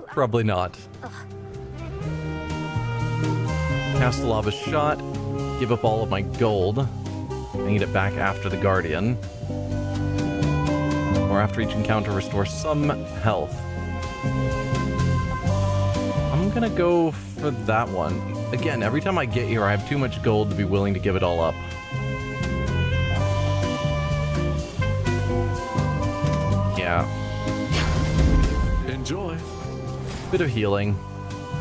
Probably not. Cast a lava shot. Give up all of my gold. I need it back after the Guardian. Or after each encounter, restore some health. I'm gonna go for that one. Again, every time I get here, I have too much gold to be willing to give it all up. Yeah. Enjoy. Bit of healing.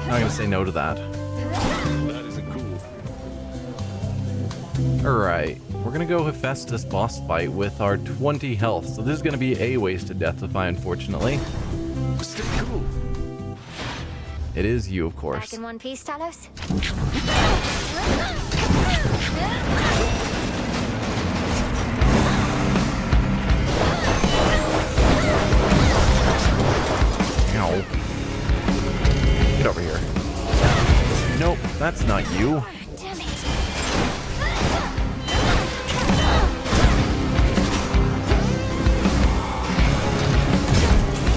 I'm not gonna say no to that. That isn't cool. Alright, we're gonna go Hephaestus boss fight with our 20 health. So this is gonna be a wasted Deathify, unfortunately. Stay cool. It is you, of course. Back in one piece, Talos? Ow. Get over here. Nope, that's not you. Damn it.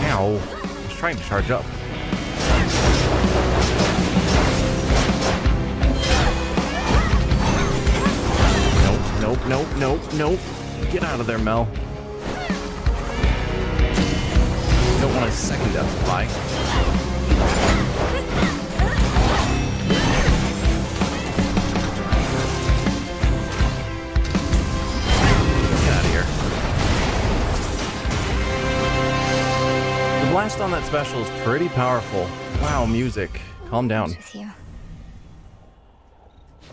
Ow. I was trying to charge up. Nope. Get out of there, Mel. Don't want a second Deathify. Get out of here. The blast on that special is pretty powerful. Wow, music. Calm down. With you.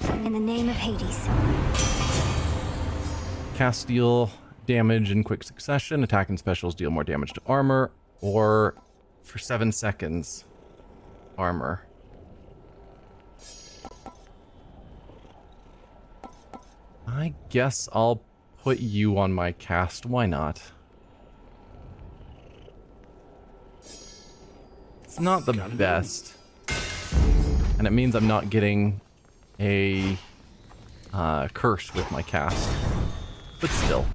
In the name of Hades. Cast deal damage in quick succession. Attack and specials deal more damage to armor. Or for 7 seconds, armor. I guess I'll put you on my cast. Why not? It's not the best. And it means I'm not getting a curse with my cast. But still.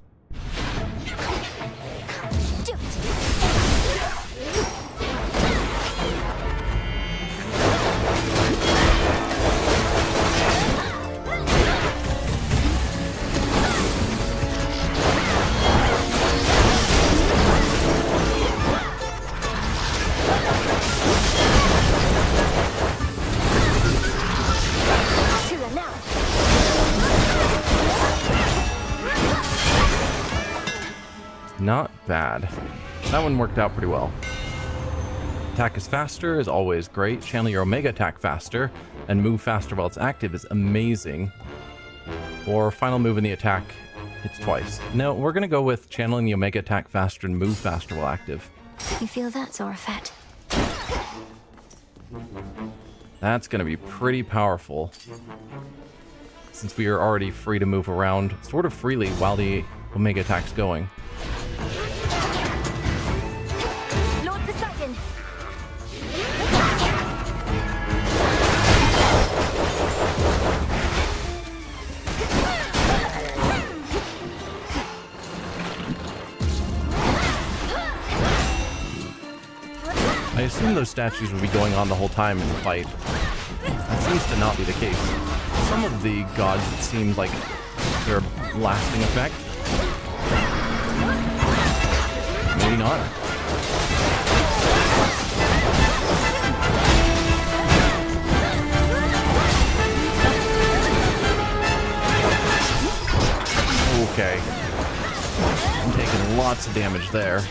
Not bad. That one worked out pretty well. Attack is faster is always great. Channel your Omega attack faster and move faster while it's active is amazing. or final move in the attack hits twice. No, we're going to go with channeling the Omega attack faster and move faster while active. You feel that, Zorafet? That's going to be pretty powerful, since we are already free to move around sort of freely while the Omega attack's going. Lord Poseidon! I assume those statues will be going on the whole time in the fight. That seems to not be the case. Some of the gods, it seems like they're lasting effect. Maybe not. Okay. I'm taking lots of damage there.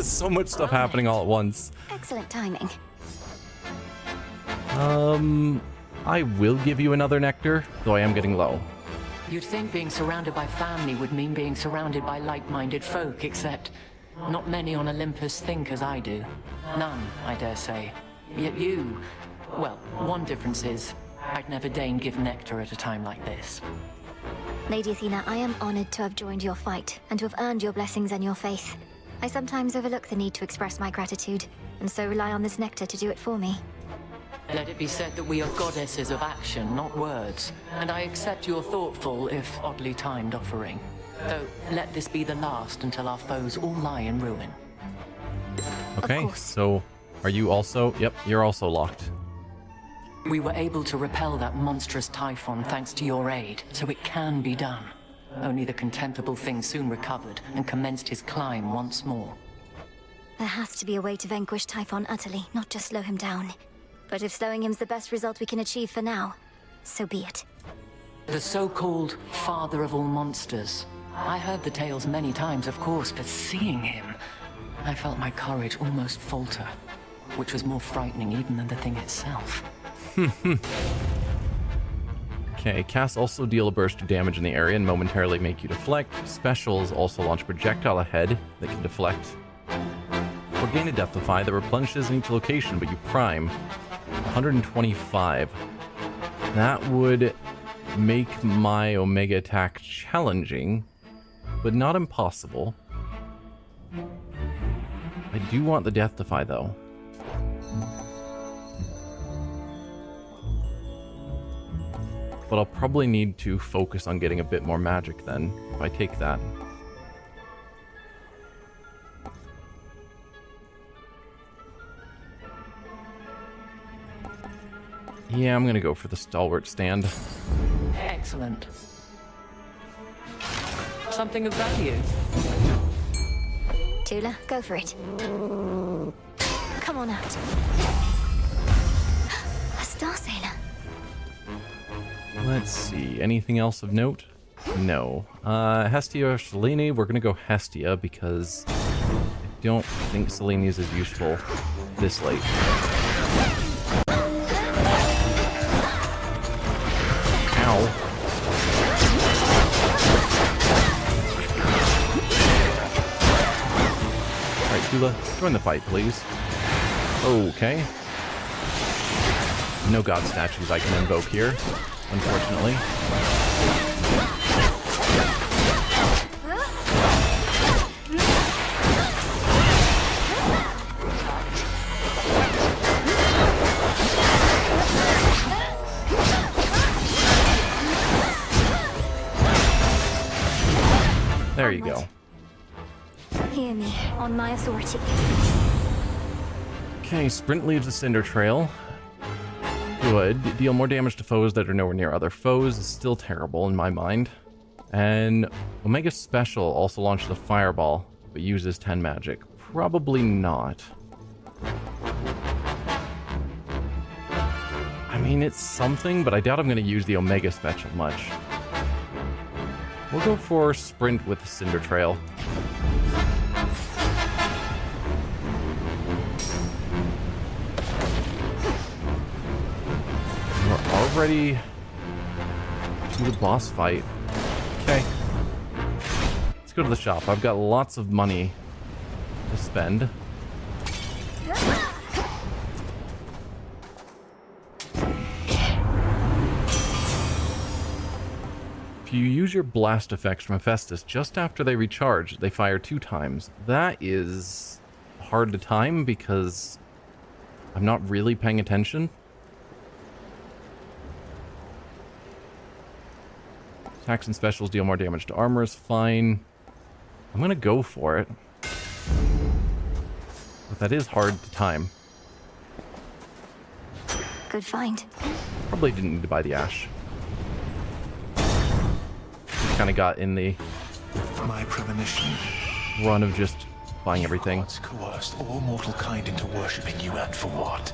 So much stuff happening all at once. Excellent timing. I will give you another nectar, though I am getting low. You'd think being surrounded by family would mean being surrounded by like-minded folk, except not many on Olympus think as I do. None, I dare say. Yet you... well, one difference is, I'd never deign give nectar at a time like this. Lady Athena, I am honored to have joined your fight, and to have earned your blessings and your faith. I sometimes overlook the need to express my gratitude, and so rely on this nectar to do it for me. Let it be said that we are goddesses of action, not words, and I accept your thoughtful, if oddly timed, offering. Though, let this be the last until our foes all lie in ruin. Okay, so are you also... Yep, you're also locked. We were able to repel that monstrous typhon thanks to your aid, so it can be done. Only the contemptible thing soon recovered and commenced his climb once more. There has to be a way to vanquish Typhon utterly, not just slow him down. But if slowing him's the best result we can achieve for now, so be it. The so-called father of all monsters. I heard the tales many times, of course, but seeing him, I felt my courage almost falter, which was more frightening even than the thing itself. Okay, casts also deal a burst of damage in the area and momentarily make you deflect. Specials also launch a projectile ahead that can deflect. Or gain a Deathify that replenishes in each location, but you prime. 125. That would make my Omega attack challenging, but not impossible. I do want the Deathify though. But I'll probably need to focus on getting a bit more magic then, if I take that. Yeah, I'm gonna go for the stalwart stand. Excellent. Something of value. Tula, go for it. Come on out. A Star Sailor. Let's see, anything else of note? No. Hestia or Selene? We're gonna go Hestia because I don't think Selene is as useful this late. Ow. Alright, Tula, join the fight, please. Okay. No god statues I can invoke here, unfortunately. There you go. Hear me, on my authority. Okay, Sprint leaves the Cinder Trail. Good. Deal more damage to foes that are nowhere near other foes is still terrible in my mind. And Omega Special also launches a Fireball, but uses 10 magic. Probably not. I mean, it's something, but I doubt I'm going to use the Omega Special much. We'll go for Sprint with the Cinder Trail. already to the boss fight. Okay. Let's go to the shop. I've got lots of money to spend. If you use your blast effects from Hephaestus just after they recharge, they fire 2 times. That is hard to time because I'm not really paying attention. Attacks and specials deal more damage to armor is fine. I'm gonna go for it. But that is hard to time. Good find. Probably didn't need to buy the ash. Just kind of got in the My premonition. run of just buying everything. Gods coerced all mortal kind into worshipping you, and for what?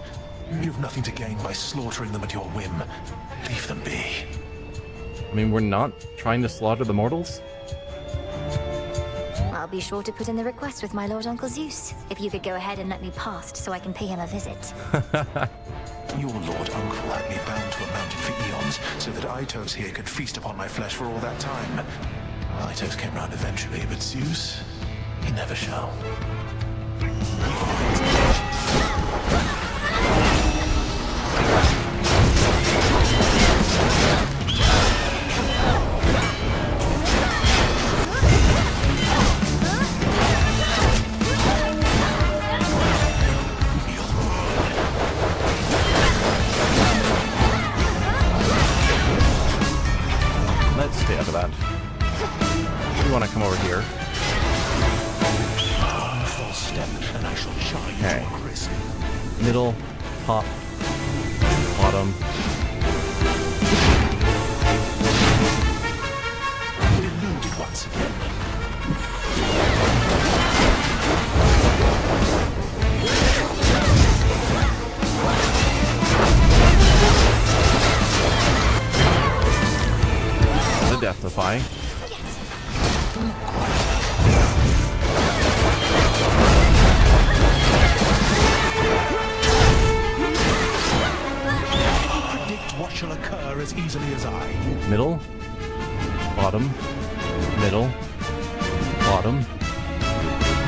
You've nothing to gain by slaughtering them at your whim. Leave them be. I mean, we're not trying to slaughter the mortals? I'll be sure to put in the request with my Lord Uncle Zeus. If you could go ahead and let me past so I can pay him a visit. Your Lord Uncle had me bound to a mountain for eons, so that Itos here could feast upon my flesh for all that time. Itos came round eventually, but Zeus, he never shall. Let's stay out of that. You want to come over here? One false step, and I shall char you to a crisp. Middle, top, bottom. Deluded once again. The Deathify. Predict what shall occur as easily as I. Middle, bottom, middle, bottom,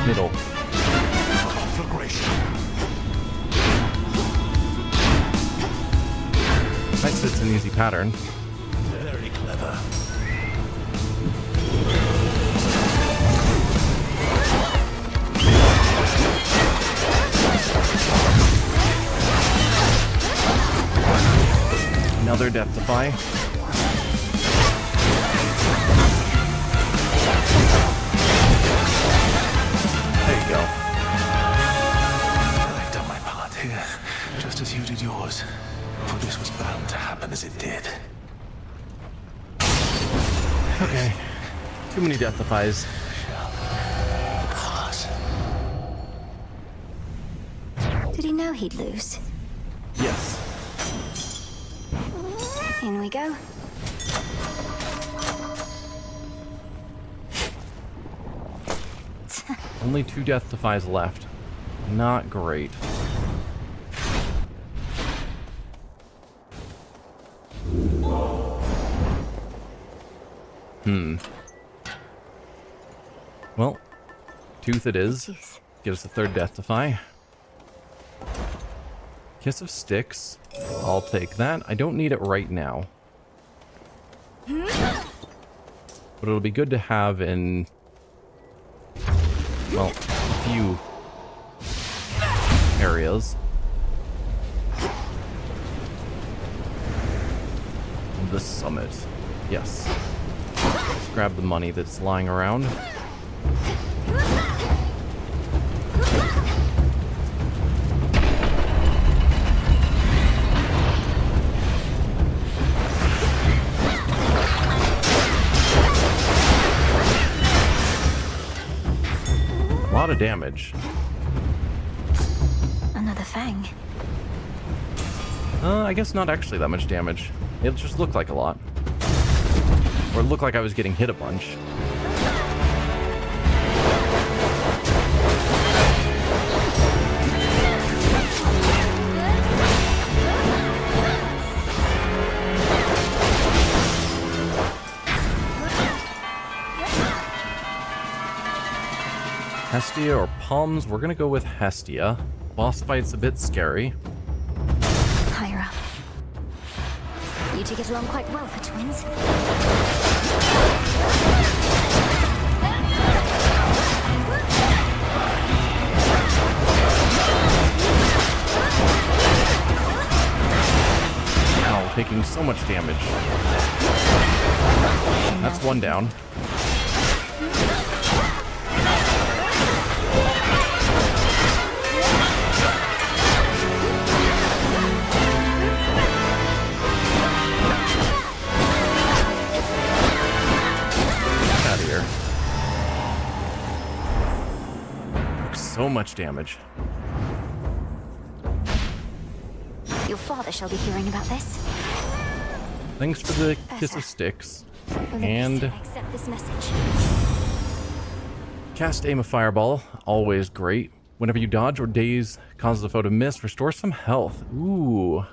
middle. Conflagration. Nice, it's an easy pattern. Very clever. Another Deathify. There you go. I've done my part here, just as you did yours. For this was bound to happen as it did. Okay. Too many Deathifies. Pass. Did he know he'd lose? Yes. In we go. Only 2 Deathifies left. Not great. Well, tooth it is. Get us a 3rd Deathify. Kiss of Sticks. I'll take that. I don't need it right now. But it'll be good to have in, well, a few areas. The summit. Yes. Let's grab the money that's lying around. A lot of damage. Another fang. I guess not actually that much damage. It just looked like a lot. Or it looked like I was getting hit a bunch. Hestia or Palms? We're gonna go with Hestia. Boss fight's a bit scary. Higher up. You two get along quite well for twins. Ow, taking so much damage. That's one down. Out of here. Took so much damage. Your father shall be hearing about this. Thanks for the kiss of sticks. And Accept this message. cast aim a fireball, always great. Whenever you dodge or daze causes a foe to miss, restore some health. Ooh,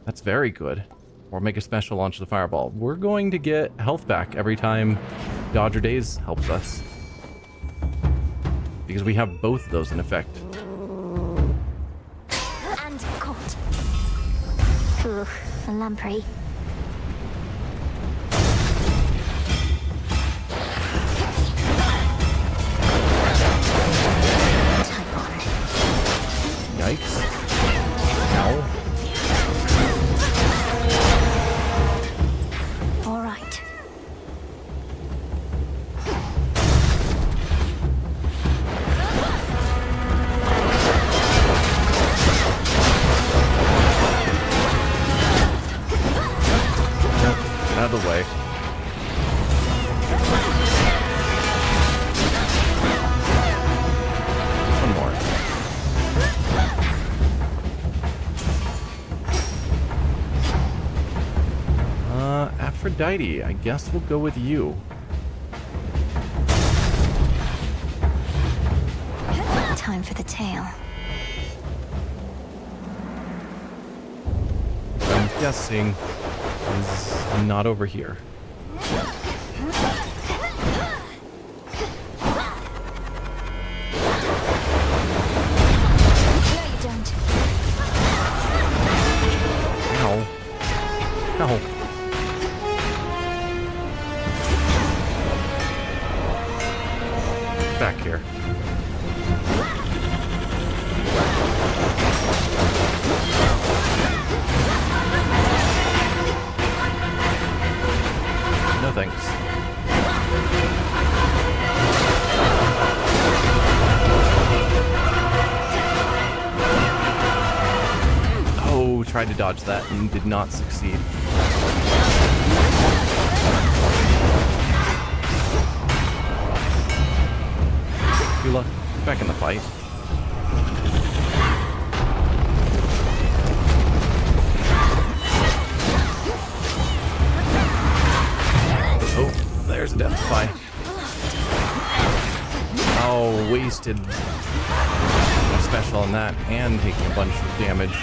that's very good. Or make a special launch of the fireball. We're going to get health back every time dodge or daze helps us, because we have both of those in effect. And caught. Ooh, a lamprey. Yikes. Ow. All right. Out of the way. One more. Aphrodite, I guess we'll go with you. Time for the tail. I'm guessing is not over here. Ow. Ow. Back here. No thanks. Oh, tried to dodge that and did not succeed. Kula, back in the fight. Oh, there's a Deathify. Oh, wasted a special on that and taking a bunch of damage.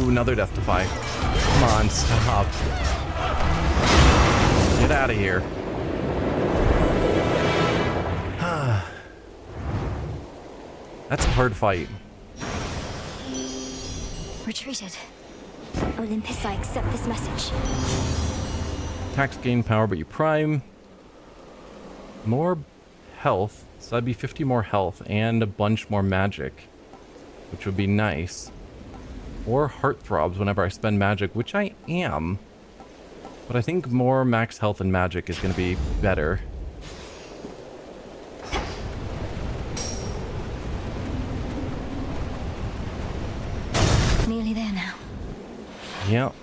Another Deathify. Come on, stop. Get out of here. That's a hard fight. Retreated. Olympus, I accept this message. Attacks gain power, but you prime. More health. So that'd be 50 more health and a bunch more magic, which would be nice. Or heartthrobs whenever I spend magic, which I am. But I think more max health and magic is going to be better. Nearly there now. Yep.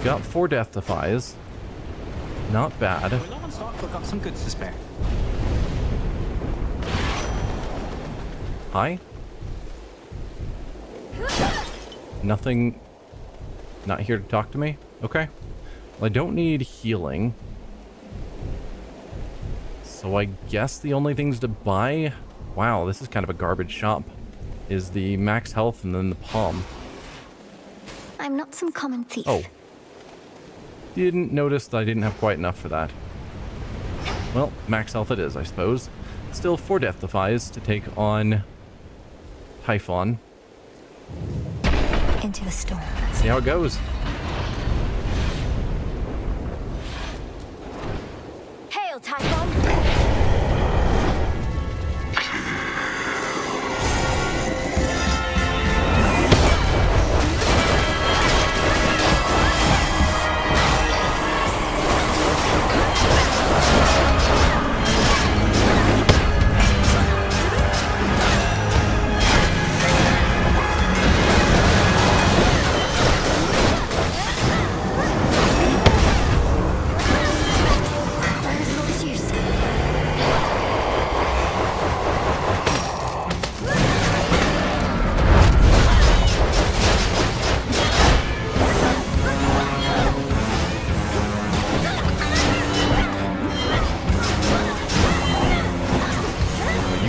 got 4 death defies. Not bad. We're low on stock, but got some goods to spare. Hi? Nothing... Not here to talk to me? Okay. Well, I don't need healing. So I guess the only things to buy... Wow, this is kind of a garbage shop. Is the max health and then the palm. I'm not some common thief. Oh. Didn't notice that I didn't have quite enough for that. Well, max health it is, I suppose. Still 4 death defies to take on Typhon. Into the storm. See how it goes. Hail, Typhon!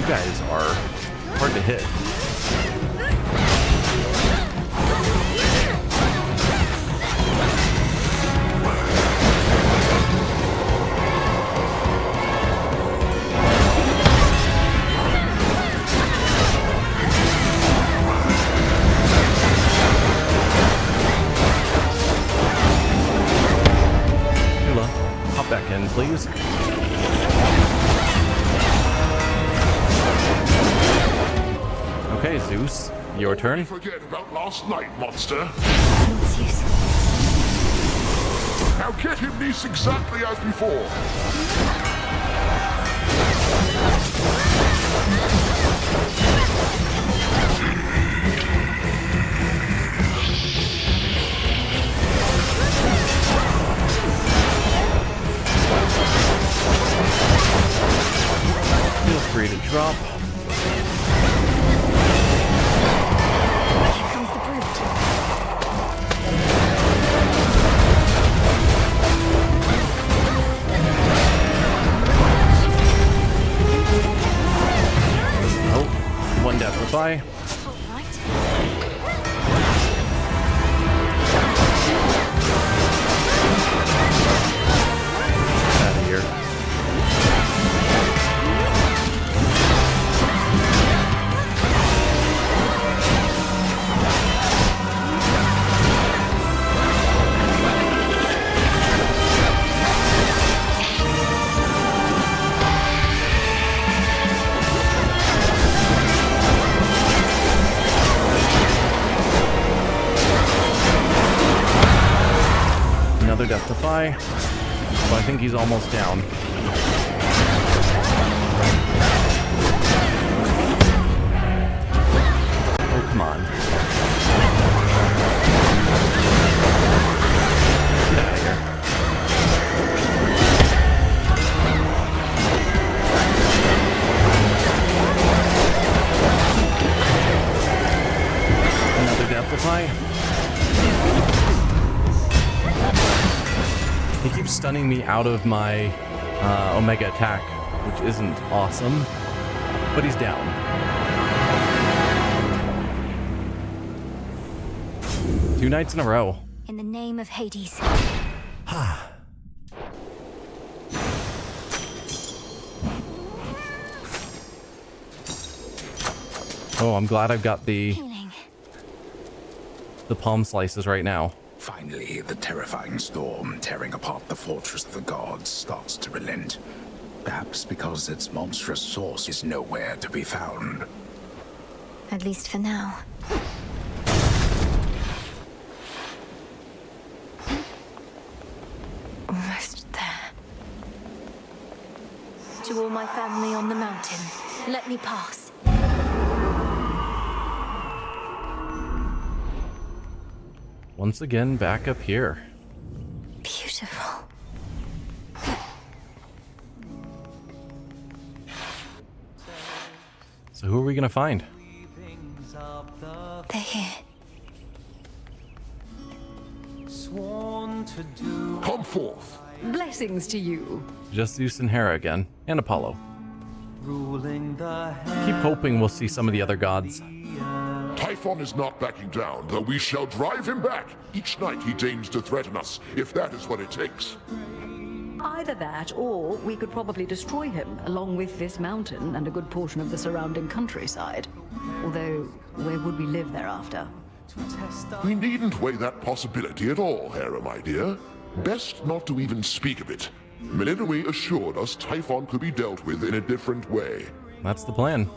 Guys are hard to hit. Hula, hop back in, please. Okay, Zeus, your turn. Forget about last night, monster. Now get him this exactly as before. Feel free to drop. One death reply. Out of here. Another death defy. So I think he's almost down. Oh, come on. Get out of here. Another death defy. He keeps stunning me out of my Omega attack, which isn't awesome, but he's down. Two nights in a row. In the name of Hades. Oh, I'm glad I've got the palm slices right now. Finally, the terrifying storm tearing apart the fortress of the gods starts to relent. Perhaps because its monstrous source is nowhere to be found. At least for now. Almost there. To all my family on the mountain, let me pass. Once again, back up here. beautiful. So who are we gonna find? They're here. Come forth. Blessings to you. Just Zeus and Hera again, and Apollo. Keep hoping we'll see some of the other gods. Typhon is not backing down, though we shall drive him back each night he deigns to threaten us, if that is what it takes. Either that, or we could probably destroy him, along with this mountain and a good portion of the surrounding countryside. Although, where would we live thereafter? We needn't weigh that possibility at all, Hera, my dear. Best not to even speak of it. Melinoi assured us Typhon could be dealt with in a different way. That's the plan.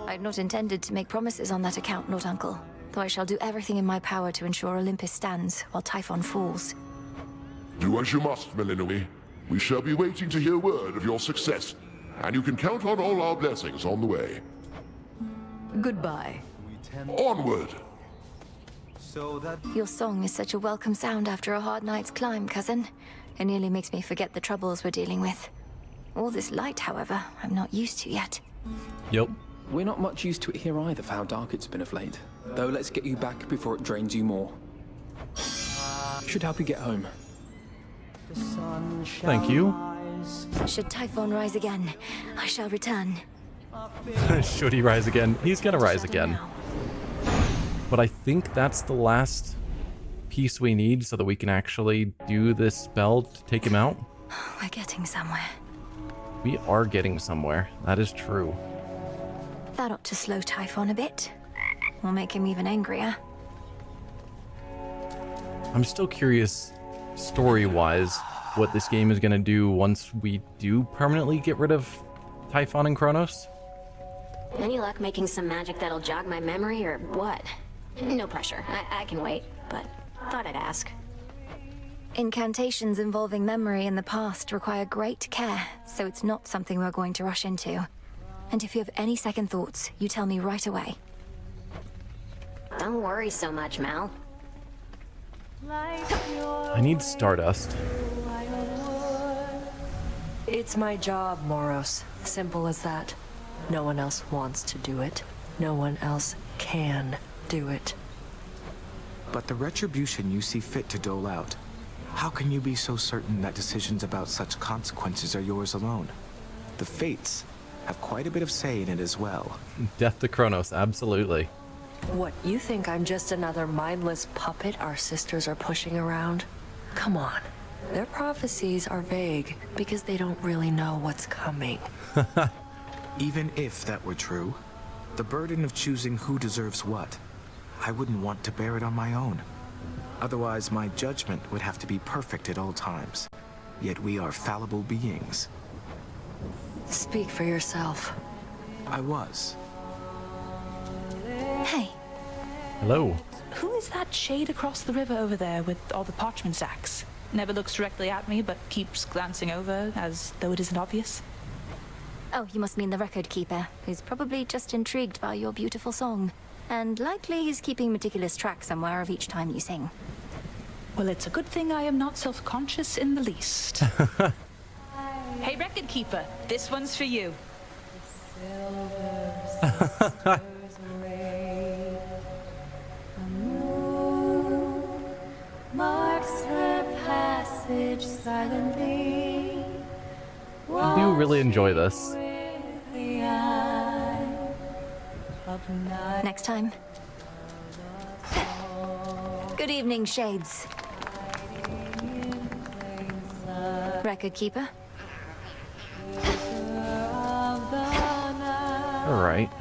I'd not intended to make promises on that account, Lord Uncle. Though I shall do everything in my power to ensure Olympus stands while Typhon falls. Do as you must, Melinoi. We shall be waiting to hear word of your success, and you can count on all our blessings on the way. Goodbye. Onward! Your song is such a welcome sound after a hard night's climb, cousin. It nearly makes me forget the troubles we're dealing with. All this light, however, I'm not used to yet. Yep. We're not much used to it here either for how dark it's been of late. Though let's get you back before it drains you more. Should help you get home. Thank you. Should Typhon rise again, I shall return. Should he rise again? He's gonna rise again. But I think that's the last piece we need so that we can actually do this spell to take him out. We're getting somewhere. We are getting somewhere. That is true. That ought to slow Typhon a bit. Or make him even angrier. I'm still curious, story-wise, what this game is gonna do once we do permanently get rid of Typhon and Kronos. Any luck making some magic that'll jog my memory, or what? No pressure. I can wait, but thought I'd ask. Incantations involving memory in the past require great care, so it's not something we're going to rush into. And if you have any second thoughts, you tell me right away. Don't worry so much, Mal. I need Stardust. It's my job, Moros. Simple as that. No one else wants to do it. No one else can do it. But the retribution you see fit to dole out, how can you be so certain that decisions about such consequences are yours alone? The Fates have quite a bit of say in it as well. Death to Kronos, absolutely. What, you think I'm just another mindless puppet our sisters are pushing around? Come on. Their prophecies are vague because they don't really know what's coming. Even if that were true, the burden of choosing who deserves what, I wouldn't want to bear it on my own. Otherwise, my judgment would have to be perfect at all times. Yet we are fallible beings. Speak for yourself. I was. Hey. Hello. Who is that shade across the river over there with all the parchment sacks? Never looks directly at me, but keeps glancing over as though it isn't obvious. Oh, you must mean the record keeper, who's probably just intrigued by your beautiful song. And likely he's keeping meticulous track somewhere of each time you sing. Well, it's a good thing I am not self-conscious in the least. Hey, record keeper, this one's for you. Marks her passage silently. I do really enjoy this. Next time. Good evening, Shades. Record keeper? Alright.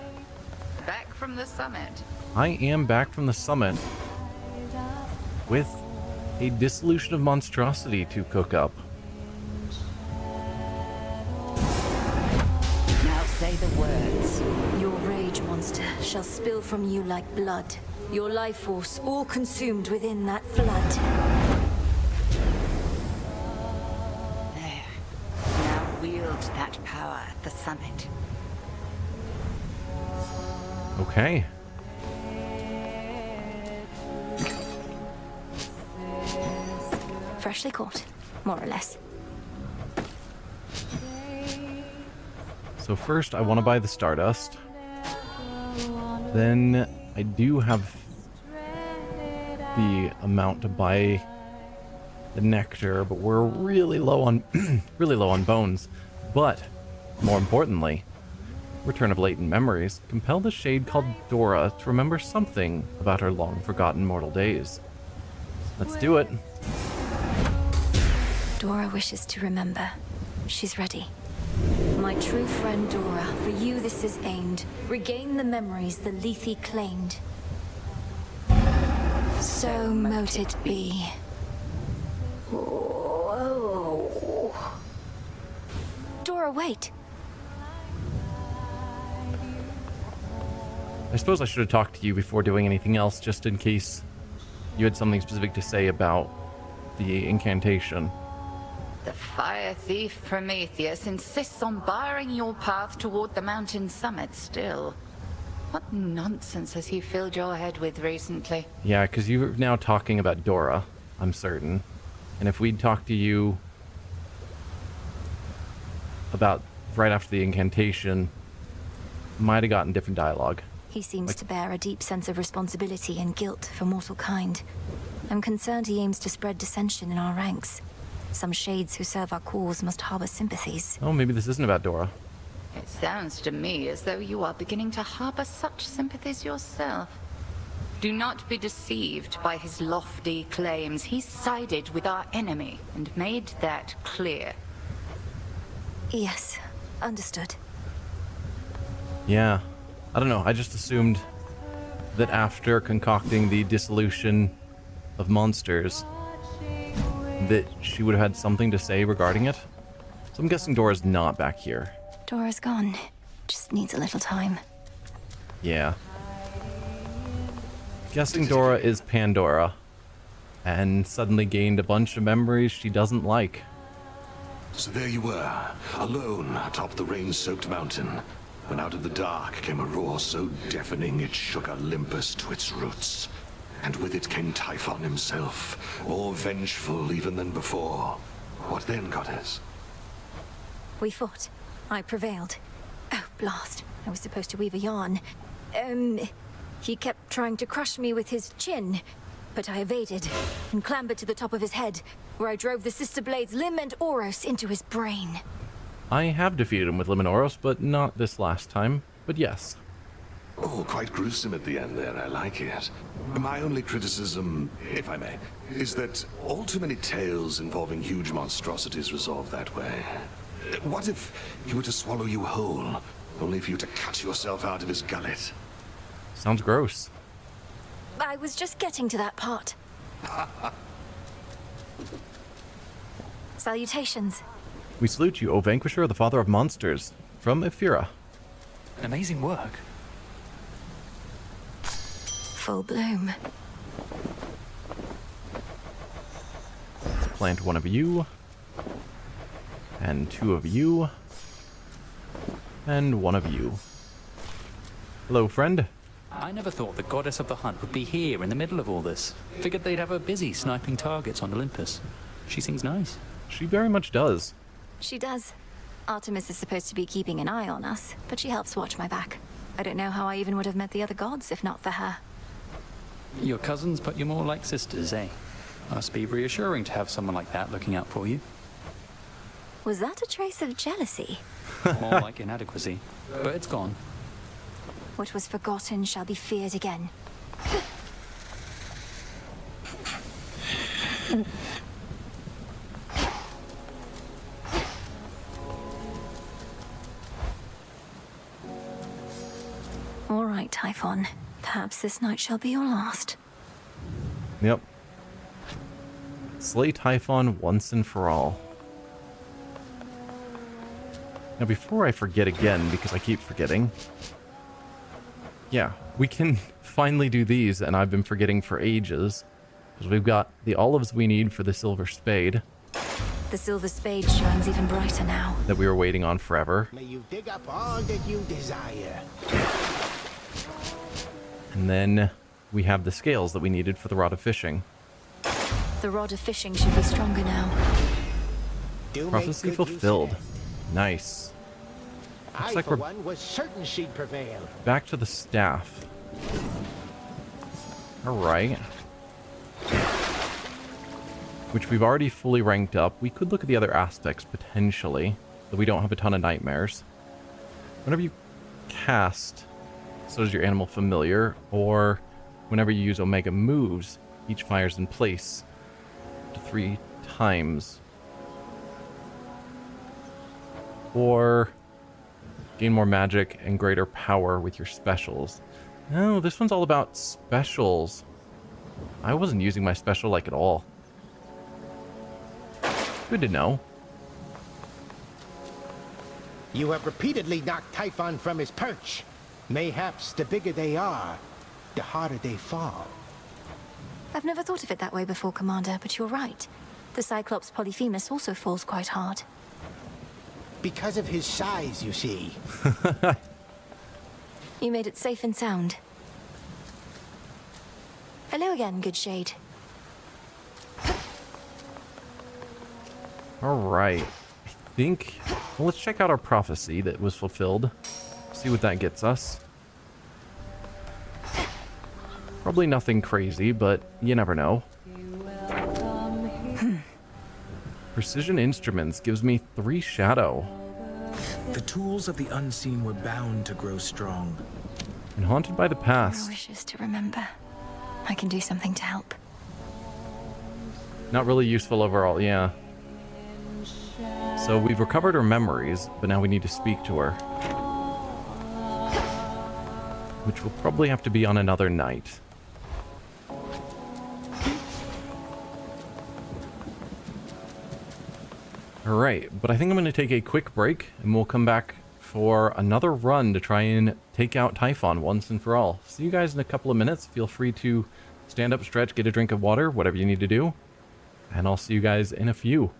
Back from the summit. I am back from the summit with a dissolution of monstrosity to cook up. Now say the words. Your rage monster shall spill from you like blood. Your life force all consumed within that flood. There. Now wield that power at the summit. Okay. Freshly caught. more or less. So first, I want to buy the Stardust. Then I do have the amount to buy the Nectar, but we're really low on really low on bones. But more importantly, Return of Latent Memories. Compel the shade called Dora to remember something about her long-forgotten mortal days. Let's do it. Dora wishes to remember. She's ready. My true friend Dora, for you this is aimed. Regain the memories the Lethe claimed. So mote it be. Whoa. Dora, wait. I suppose I should have talked to you before doing anything else, just in case you had something specific to say about the incantation. The fire thief Prometheus insists on barring your path toward the mountain summit still. What nonsense has he filled your head with recently? Yeah, because you're now talking about Dora, I'm certain. And if we'd talked to you about right after the incantation, might have gotten different dialogue. He seems to bear a deep sense of responsibility and guilt for mortal kind. I'm concerned he aims to spread dissension in our ranks. Some shades who serve our cause must harbor sympathies. Oh, maybe this isn't about Dora. It sounds to me as though you are beginning to harbor such sympathies yourself. Do not be deceived by his lofty claims. He sided with our enemy and made that clear. Yes, understood. Yeah. I don't know, I just assumed that after concocting the dissolution of monsters, that she would have had something to say regarding it. So I'm guessing Dora's not back here. Dora's gone. Just needs a little time. Yeah. Guessing Dora is Pandora, and suddenly gained a bunch of memories she doesn't like. So there you were, alone atop the rain-soaked mountain, when out of the dark came a roar so deafening it shook Olympus to its roots. And with it came Typhon himself, more vengeful even than before. What then, goddess? We fought. I prevailed. Oh, blast. I was supposed to weave a yarn. He kept trying to crush me with his chin, but I evaded and clambered to the top of his head, where I drove the Sister Blades Lim and Oros into his brain. I have defeated him with Lim and Oros, but not this last time. But yes. Oh, quite gruesome at the end there, I like it. My only criticism, if I may, is that all too many tales involving huge monstrosities resolve that way. What if he were to swallow you whole, only for you to cut yourself out of his gullet? Sounds gross. I was just getting to that part. Salutations. We salute you, O Vanquisher, the Father of Monsters, from Ephira. Amazing work. Full bloom. Plant one of you, and two of you, and one of you. Hello, friend. I never thought the goddess of the hunt would be here in the middle of all this. Figured they'd have her busy sniping targets on Olympus. She seems nice. She very much does. She does. Artemis is supposed to be keeping an eye on us, but she helps watch my back. I don't know how I even would have met the other gods if not for her. Your cousins, but you're more like sisters, eh? Must be reassuring to have someone like that looking out for you. Was that a trace of jealousy? More like inadequacy. But it's gone. What was forgotten shall be feared again. All right, Typhon. Perhaps this night shall be your last. Yep. Slay Typhon once and for all. Now, before I forget again, because I keep forgetting... Yeah, we can finally do these, and I've been forgetting for ages. Because we've got the olives we need for the silver spade. The silver spade shines even brighter now. That we were waiting on forever. May you dig up all that you desire. And then we have the scales that we needed for the rod of fishing. The rod of fishing should be stronger now. do Prophecy make good use of fulfilled. that. Nice. Looks I, like for we're one, was certain she'd prevail. back to the staff. Alright. Which we've already fully ranked up. We could look at the other aspects, potentially. Though we don't have a ton of nightmares. Whenever you cast, so does your animal familiar. Or whenever you use Omega moves, each fires in place up to 3 times. Or gain more magic and greater power with your specials. No, this one's all about specials. I wasn't using my special like at all. Good to know. You have repeatedly knocked Typhon from his perch. Mayhaps the bigger they are, the harder they fall. I've never thought of it that way before, Commander, but you're right. The Cyclops Polyphemus also falls quite hard. Because of his size, you see. You made it safe and sound. Hello again, good shade. Alright. I think... Well, let's check out our prophecy that was fulfilled. See what that gets us. Probably nothing crazy, but you never know. Precision Instruments gives me 3 shadow. The tools of the unseen were bound to grow strong. And Haunted by the Past. Wishes to remember. I can do something to help. Not really useful overall, yeah. So we've recovered her memories, but now we need to speak to her. Which will probably have to be on another night. Alright, but I think I'm going to take a quick break, and we'll come back for another run to try and take out Typhon once and for all. See you guys in a couple of minutes. Feel free to stand up, stretch, get a drink of water, whatever you need to do. And I'll see you guys in a few.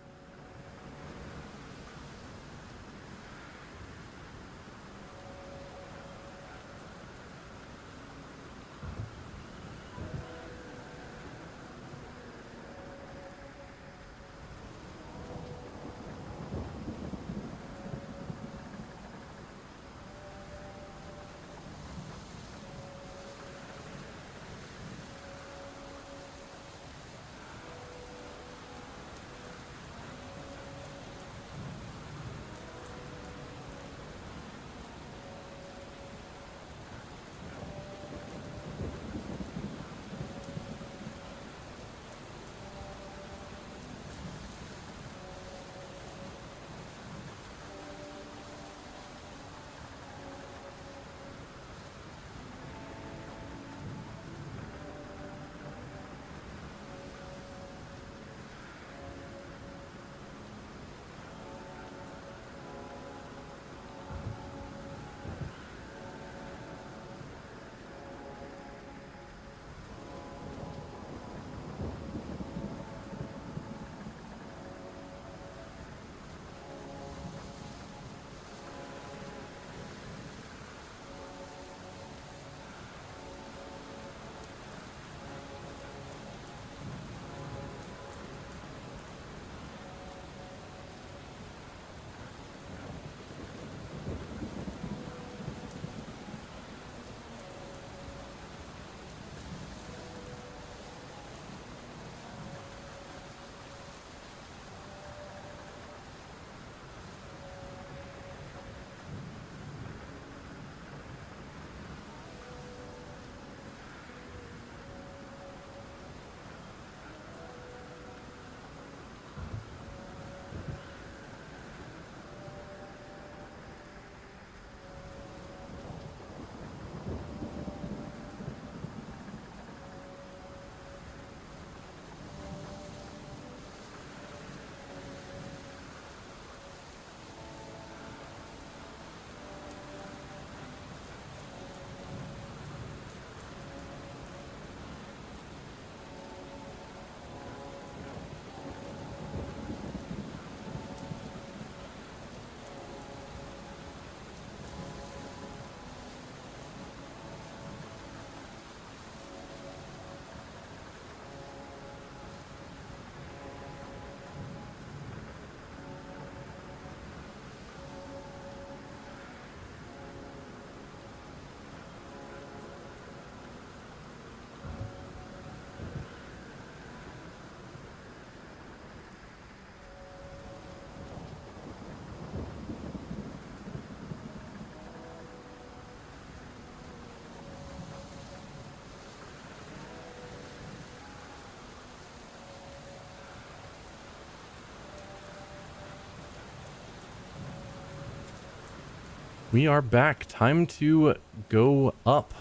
We are back. Time to go up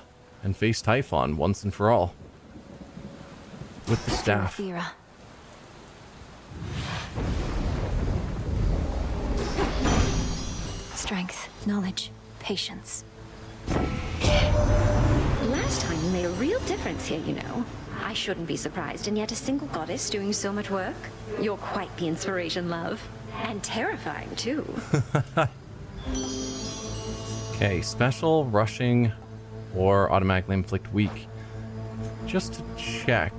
and face Typhon once and for all. With the staff. Strength, knowledge, patience. Last time you made a real difference here, you know. I shouldn't be surprised, and yet a single goddess doing so much work? You're quite the inspiration, love. And terrifying, too. Okay, special, rushing, or automatically inflict weak. Just to check.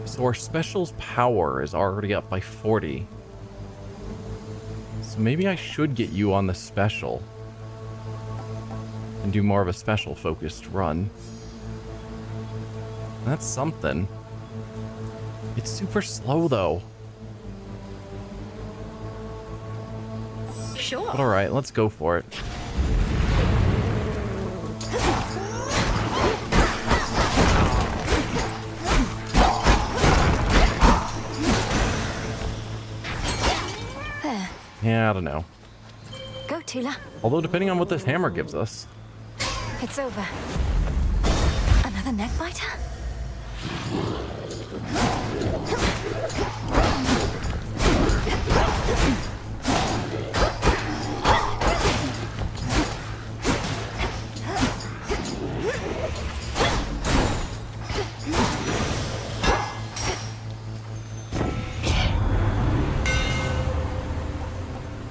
So our special's power is already up by 40. So maybe I should get you on the special. And do more of a special focused run. That's something. It's super slow though. Sure. But alright, let's go for it. There. Yeah, I don't know. Go, Tila. Although depending on what this hammer gives us. It's over. Another neck biter?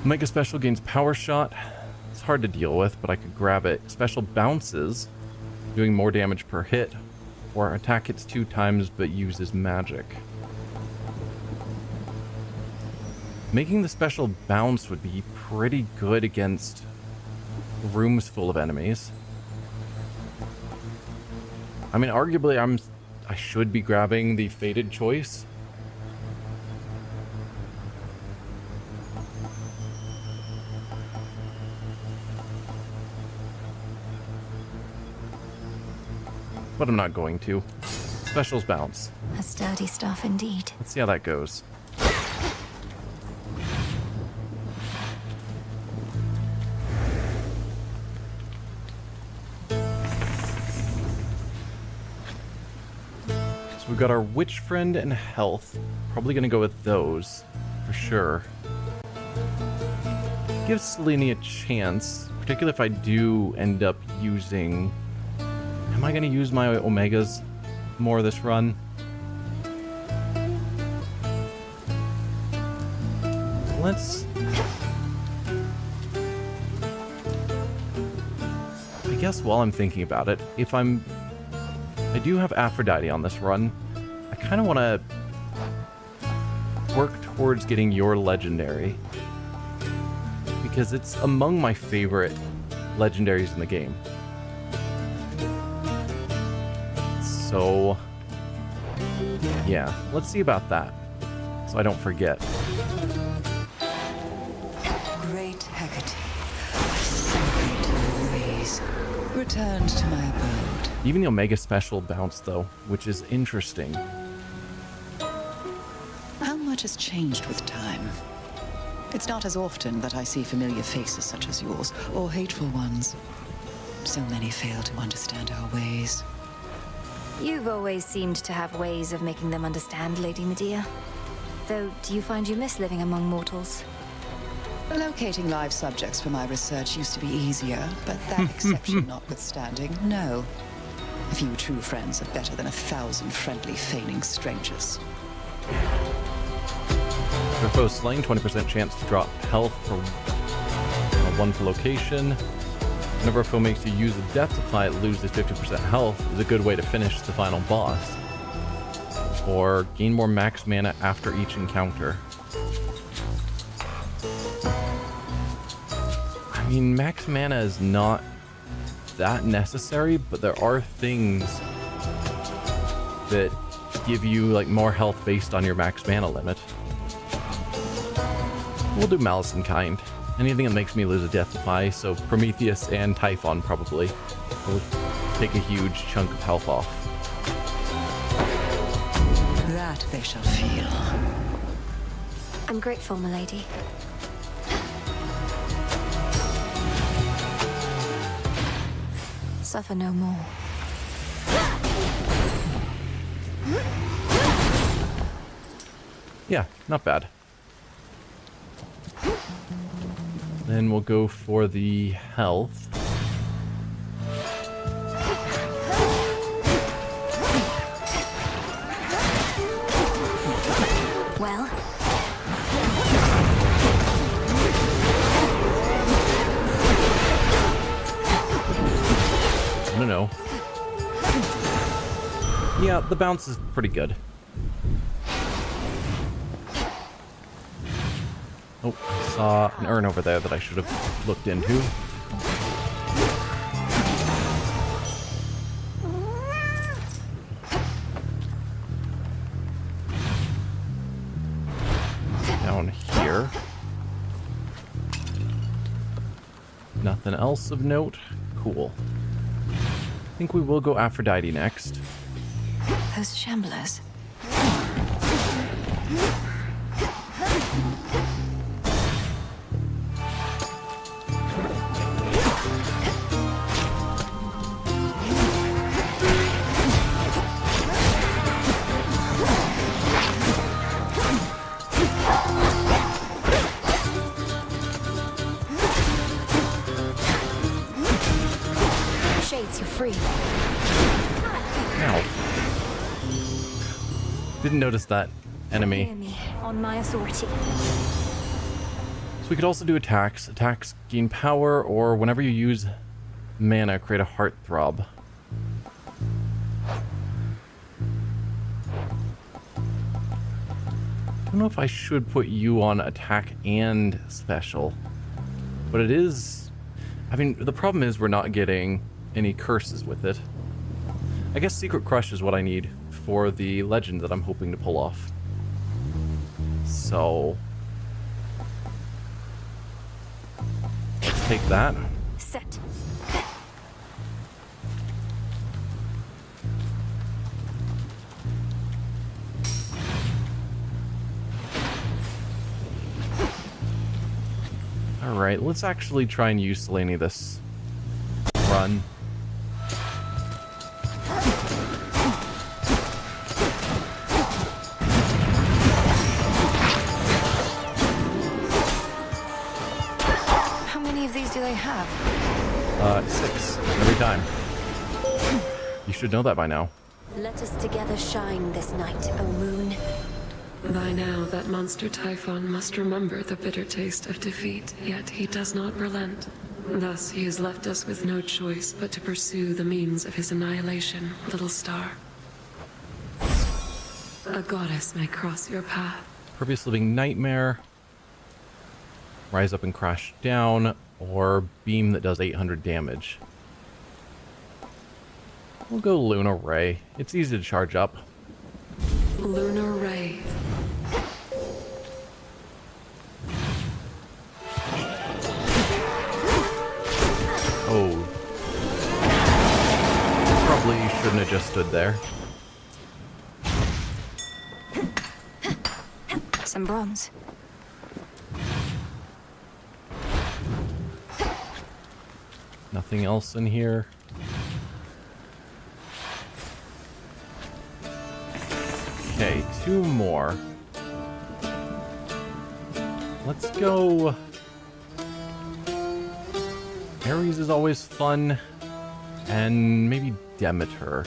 Mega Special gains Power Shot. It's hard to deal with, but I could grab it. Special bounces, doing more damage per hit, or attack hits 2 times but uses magic. Making the special bounce would be pretty good against rooms full of enemies. I mean, arguably I should be grabbing the fated choice. But I'm not going to. Specials bounce. A sturdy stuff indeed. Let's see how that goes. So we've got our witch friend and health. Probably gonna go with those for sure. Give Selene a chance, particularly if I do end up using. Am I going to use my Omegas more this run? Let's... I guess while I'm thinking about it, if I do have Aphrodite on this run, I kind of want to work towards getting your legendary. Because it's among my favorite legendaries in the game. So, yeah, let's see about that, so I don't forget. Great Hecate, I celebrate your ways. Returned to my abode. Even the Omega Special bounced, though, which is interesting. How much has changed with time? It's not as often that I see familiar faces such as yours, or hateful ones. So many fail to understand our ways. You've always seemed to have ways of making them understand, Lady Medea. Though, do you find you miss living among mortals? Locating live subjects for my research used to be easier, but that exception notwithstanding, no. A few true friends are better than 1,000 friendly, feigning strangers. If foe slain, 20% chance to drop health for 1 per location. Whenever a foe makes you use a death supply, it loses 50% health, is a good way to finish the final boss. Or gain more max mana after each encounter. I mean, max mana is not that necessary, but there are things that give you like more health based on your max mana limit. We'll do Malice in Kind. Anything that makes me lose a death defy, so Prometheus and Typhon probably will take a huge chunk of health off. That they shall feel. I'm grateful, milady. suffer no more. Yeah, not bad. Then we'll go for the health. Well? I don't know. Yeah, the bounce is pretty good. Oh, I saw an urn over there that I should have looked into. Down here. Nothing else of note. Cool. I think we will go Aphrodite next. Those shamblers. Shades, you're free. Ow. Didn't notice that enemy. Hear me, on my authority. So we could also do attacks. Attacks gain power, or whenever you use mana, create a heartthrob. I don't know if I should put you on attack and special. But it is... I mean, the problem is we're not getting any curses with it. I guess Secret Crush is what I need for the legend that I'm hoping to pull off. So... let's take that. Set. Alright, let's actually try and use Selene this run. How many of these do they have? 6 every time. You should know that by now. Let us together shine this night, O moon. By now, that monster Typhon must remember the bitter taste of defeat, yet he does not relent. Thus, he has left us with no choice but to pursue the means of his annihilation, little star. A goddess may cross your path. Pervious Living Nightmare. Rise Up and Crash Down. Or Beam that does 800 damage. We'll go Luna Ray. It's easy to charge up. Lunar Ray. Oh. Probably shouldn't have just stood there. Some bronze. Nothing else in here. Okay, 2 more. Let's go... Ares is always fun. And maybe Demeter.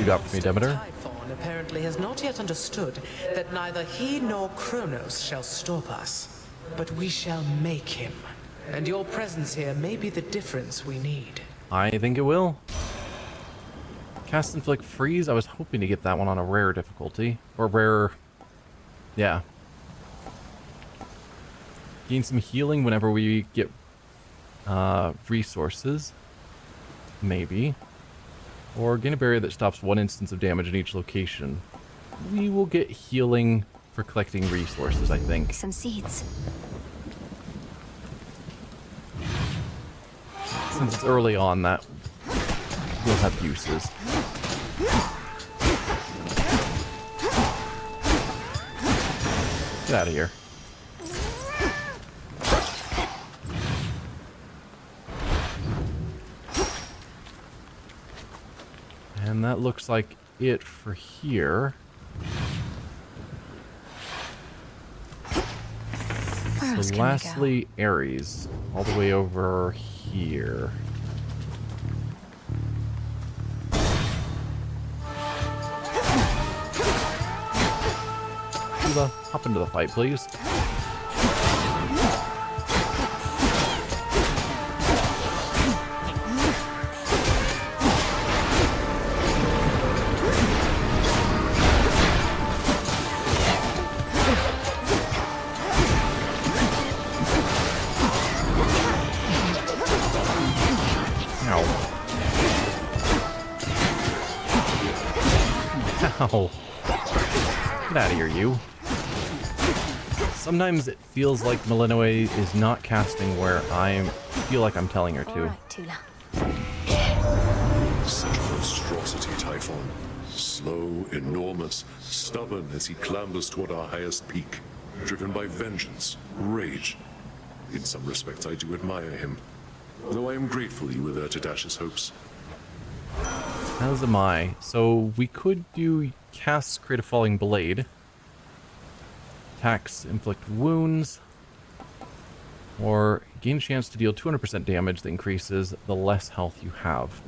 Got for me, Demeter. Typhon apparently has not yet understood that neither he nor Kronos shall stop us. But we shall make him. And your presence here may be the difference we need. I think it will. Cast and Flick Freeze. I was hoping to get that one on a rare difficulty. Or rare... yeah. Gain some healing whenever we get resources. maybe. Or gain a barrier that stops 1 instance of damage in each location. We will get healing for collecting resources, I think. Some seeds. Since it's early on, that will have uses. Get out of here. And that looks like it for here. So lastly, Ares, all the way over here. Sheila, hop into the fight, please. Ow. Get out of here, you. Sometimes it feels like Malinois is not casting where I feel like I'm telling her to. Right, Tula. Such a monstrosity, Typhon. Slow, enormous, stubborn as he clambers toward our highest peak. Driven by vengeance, rage. In some respects, I do admire him. Though I am grateful you were there to dash his hopes. As am I. So we could do casts create a falling blade. Attacks inflict wounds. Or gain a chance to deal 200% damage that increases the less health you have.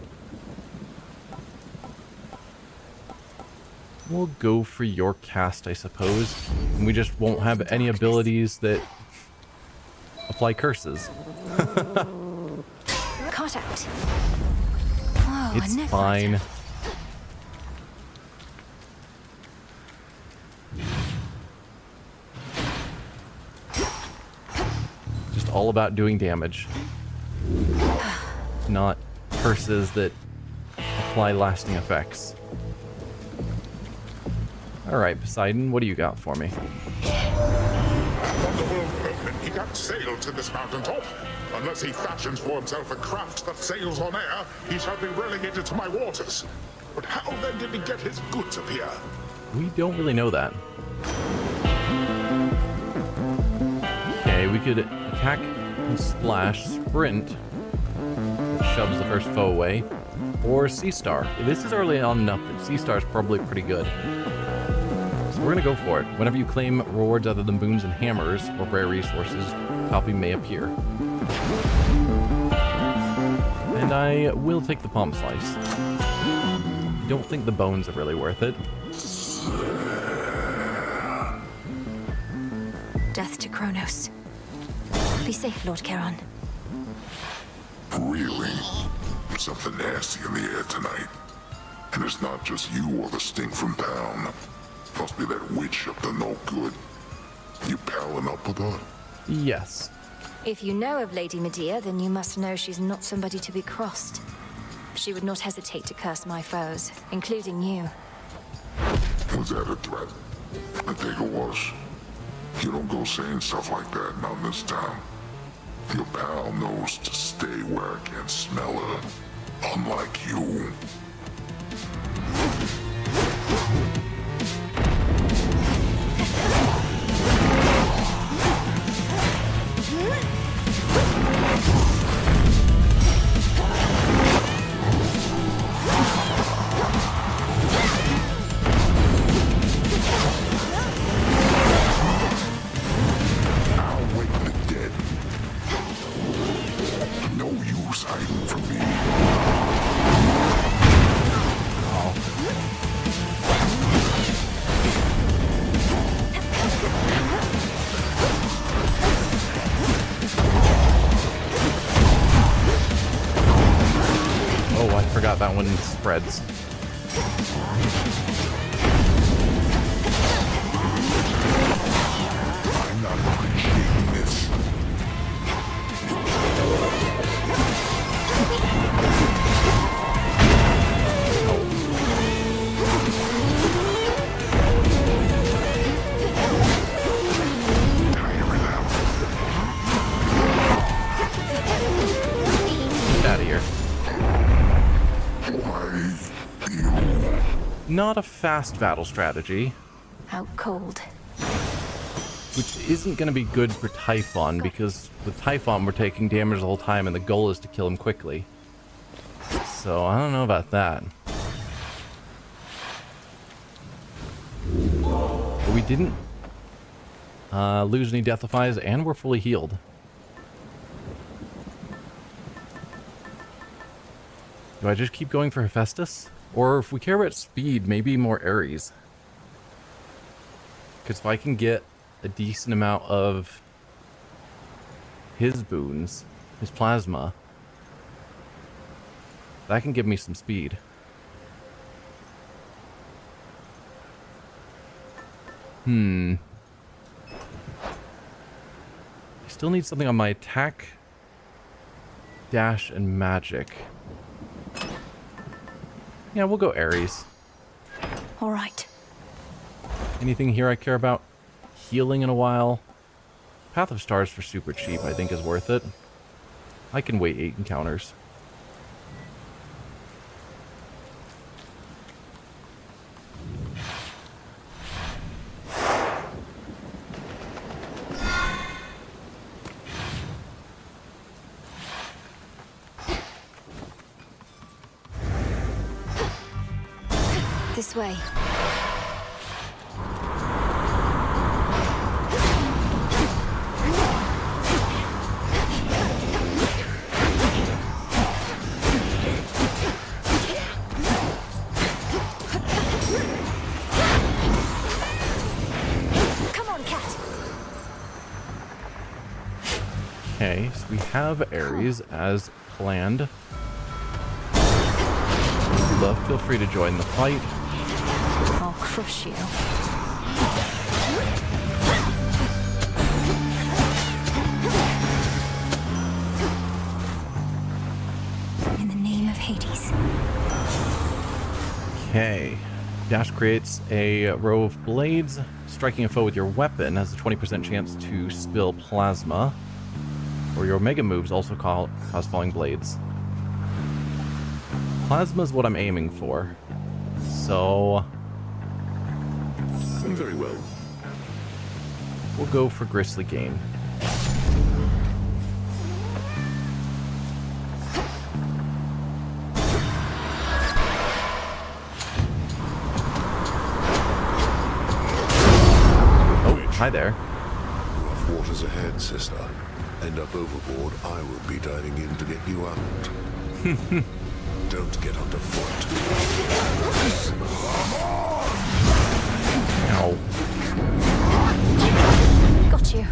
We'll go for your cast, I suppose. And we just won't have any abilities that apply curses. Caught out. Whoa, It's fine. Just all about doing damage. Not curses that apply lasting effects. Alright, Poseidon, what do you got for me? Underworld vermin, he got sail to this mountaintop. Unless he fashions for himself a craft that sails on air, he shall be relegated to my waters. But how then did he get his goods up here? We don't really know that. Okay, we could attack and splash, sprint, which shoves the first foe away, or Sea Star. This is early on enough that Sea Star is probably pretty good. So we're gonna go for it. Whenever you claim rewards other than boons and hammers or rare resources, a copy may appear. And I will take the palm slice. Don't think the bones are really worth it. Death to Kronos. Be safe, Lord Charon. Really? Something nasty in the air tonight. And it's not just you or the stink from town. Must be that witch up to no good. You palling up with her? Yes. If you know of Lady Medea, then you must know she's not somebody to be crossed. She would not hesitate to curse my foes, including you. Was that a threat? I think it was. You don't go saying stuff like that, not in this town. Your pal knows to stay where I can't smell her. Unlike you. That one spreads. I'm not appreciating this. not a fast battle strategy. Out cold. Which isn't going to be good for Typhon, because with Typhon we're taking damage the whole time and the goal is to kill him quickly. So I don't know about that. But we didn't lose any Deathifies, and we're fully healed. Do I just keep going for Hephaestus? Or if we care about speed, maybe more Ares. Because if I can get a decent amount of his boons, his plasma, that can give me some speed. I still need something on my attack, dash, and magic. Yeah, we'll go Ares. All right. Anything here I care about healing in a while? Path of Stars for super cheap, I think, is worth it. I can wait 8 encounters. This way. Okay, so we have Ares as planned. Love, feel free to join the fight. I'll crush you. In the name of Hades. Okay. Dash creates a row of blades. Striking a foe with your weapon has a 20% chance to spill plasma. Or your mega moves also cause falling blades. Plasma is what I'm aiming for. So... very well. We'll go for Grisly Gain. Oh, hi there. Rough waters ahead, sister. End up overboard, I will be diving in to get you out. Don't get underfoot. Ow. Got you.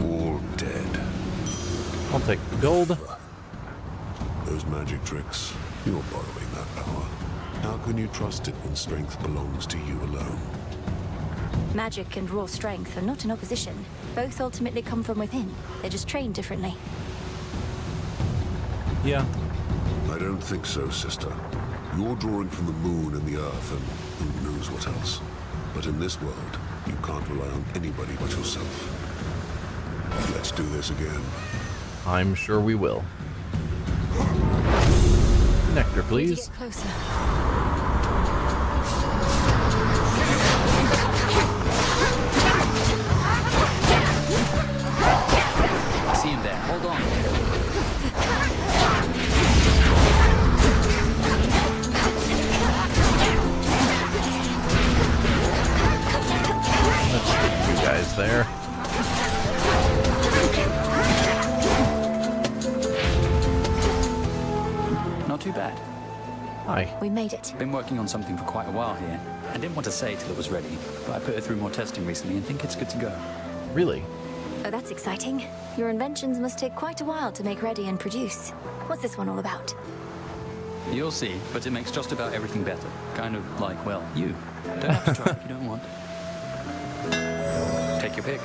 All dead. I'll take the gold. Those magic tricks, you're borrowing that power. How can you trust it when strength belongs to you alone? Magic and raw strength are not in opposition. Both ultimately come from within. They're just trained differently. Yeah. I don't think so, sister. You're drawing from the moon and the earth and who knows what else. But in this world, you can't rely on anybody but yourself. Let's do this again. I'm sure we will. Nectar, please. Get closer. See him there. Hold on. Let's get you guys there. Not too bad. Hi. We made it. Been working on something for quite a while here. I didn't want to say till it was ready, but I put it through more testing recently and think it's good to go. Really? Oh, that's exciting. Your inventions must take quite a while to make ready and produce. What's this one all about? You'll see, but it makes just about everything better. Kind of like, well, you. Don't have to try if you don't want. Take your pick.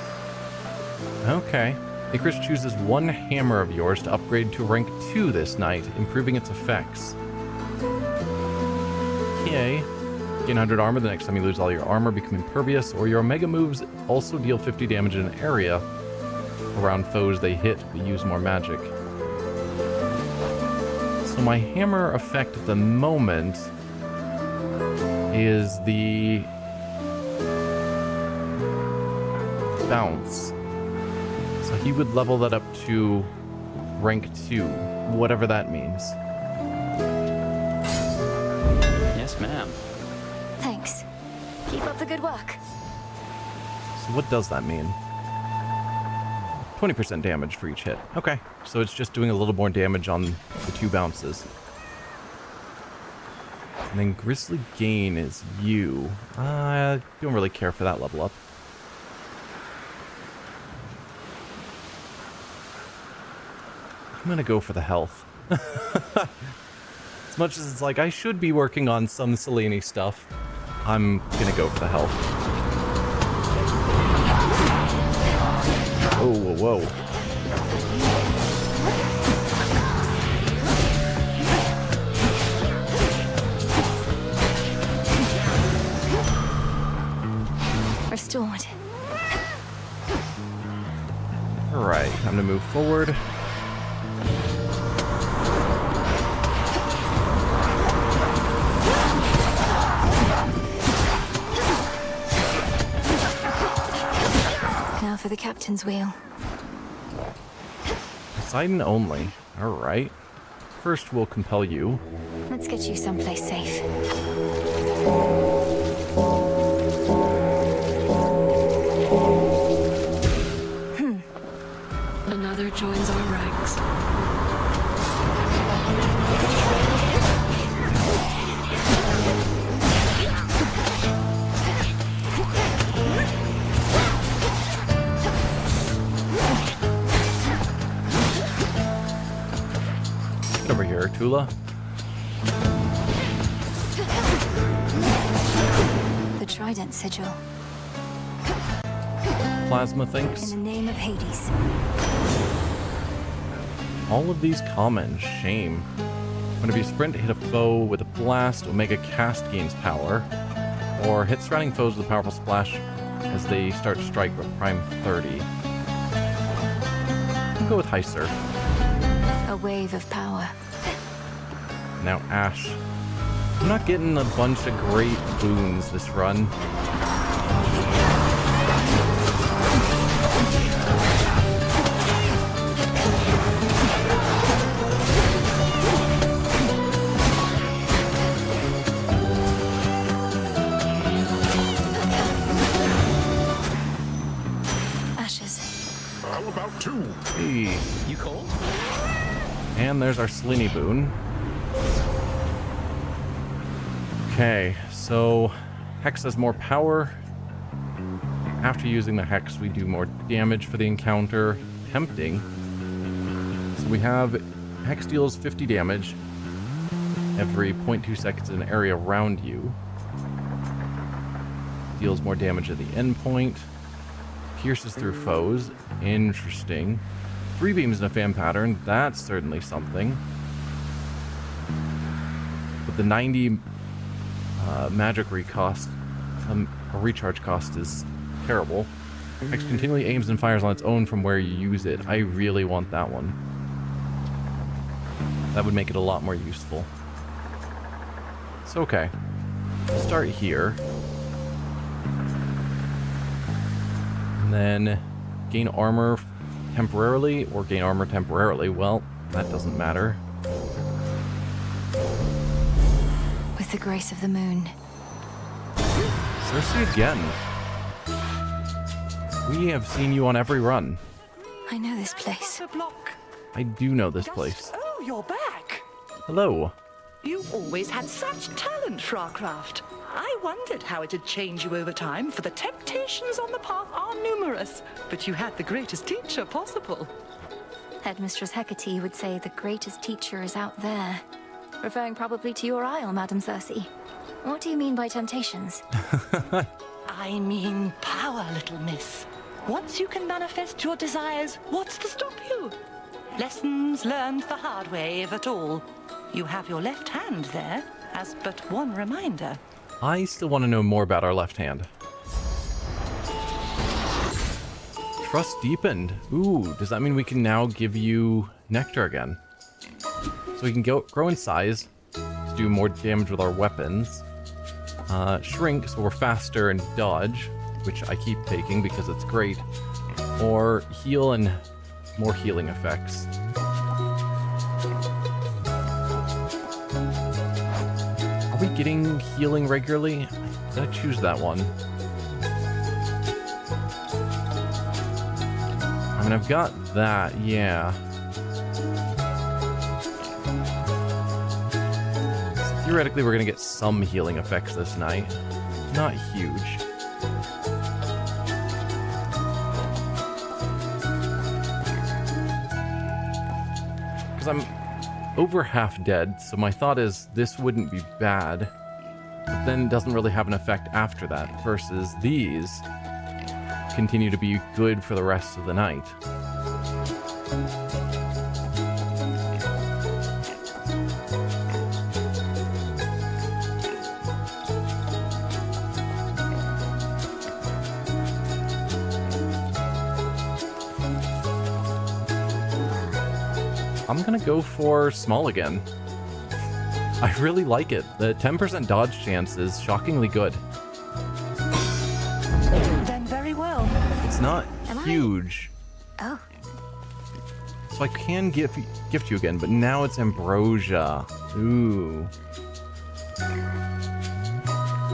Okay. Icarus chooses one hammer of yours to upgrade to rank 2 this night, improving its effects. Okay. Gain 100 armor the next time you lose all your armor, become impervious, or your Omega moves also deal 50 damage in an area around foes they hit, but use more magic. So my hammer effect at the moment is the bounce. So he would level that up to rank 2, whatever that means. Yes, ma'am. Thanks. Keep up the good work. So what does that mean? 20% damage for each hit. Okay, so it's just doing a little more damage on the 2 bounces. And then Grizzly Gain is you. I don't really care for that level up. I'm gonna go for the health. As much as it's like I should be working on some Selene stuff, I'm gonna go for the health. Oh, whoa, whoa. Restored. Alright, time to move forward. Now for the captain's wheel. Poseidon only. Alright. First we'll compel you. Let's get you someplace safe. Another joins our ranks. Get over here, Tula. The Trident Sigil. Plasma thinks. In the name of Hades. All of these common. Shame. Whenever you sprint, hit a foe with a blast, Omega Cast gains power. Or hit surrounding foes with a powerful splash as they start to strike with Prime 30. I'll go with High Surf. A wave of power. Now Ash. I'm not getting a bunch of great boons this run. How about 2? Hey. You cold? And there's our Selene boon. Okay, so Hex has more power. After using the Hex, we do more damage for the encounter. Tempting. So we have Hex deals 50 damage every 0.2 seconds in an area around you. Deals more damage at the endpoint. Pierces through foes. Interesting. 3 beams in a fan pattern. That's certainly something. But the 90 magic recost, recharge cost is terrible. Hex continually aims and fires on its own from where you use it. I really want that one. That would make it a lot more useful. So okay. We'll start here. And then gain armor temporarily or gain armor temporarily. Well, that doesn't matter. With the grace of the moon. Cersei again. We have seen you on every run. I know this place. I do know this place. Oh, you're back. Hello. You always had such talent for our craft. I wondered how it had changed you over time, for the temptations on the path are numerous. But you had the greatest teacher possible. Headmistress Hecate would say the greatest teacher is out there. Referring probably to your isle, Madam Cersei. What do you mean by temptations? I mean power, little miss. Once you can manifest your desires, what's to stop you? Lessons learned the hard way, if at all. You have your left hand there as but one reminder. I still want to know more about our left hand. Trust deepened. Ooh, does that mean we can now give you nectar again? So we can grow in size to do more damage with our weapons. Shrink, so we're faster, and dodge, which I keep taking because it's great. Or heal and more healing effects. Are we getting healing regularly? I gotta choose that one. I mean, I've got that, yeah. So theoretically, we're gonna get some healing effects this night. Not huge. Because I'm over half dead, so my thought is this wouldn't be bad, but then doesn't really have an effect after that, versus these continue to be good for the rest of the night. I'm gonna go for small again. I really like it. The 10% dodge chance is shockingly good. Then very well. It's not huge. Oh. So I can gift you again, but now it's ambrosia. Ooh.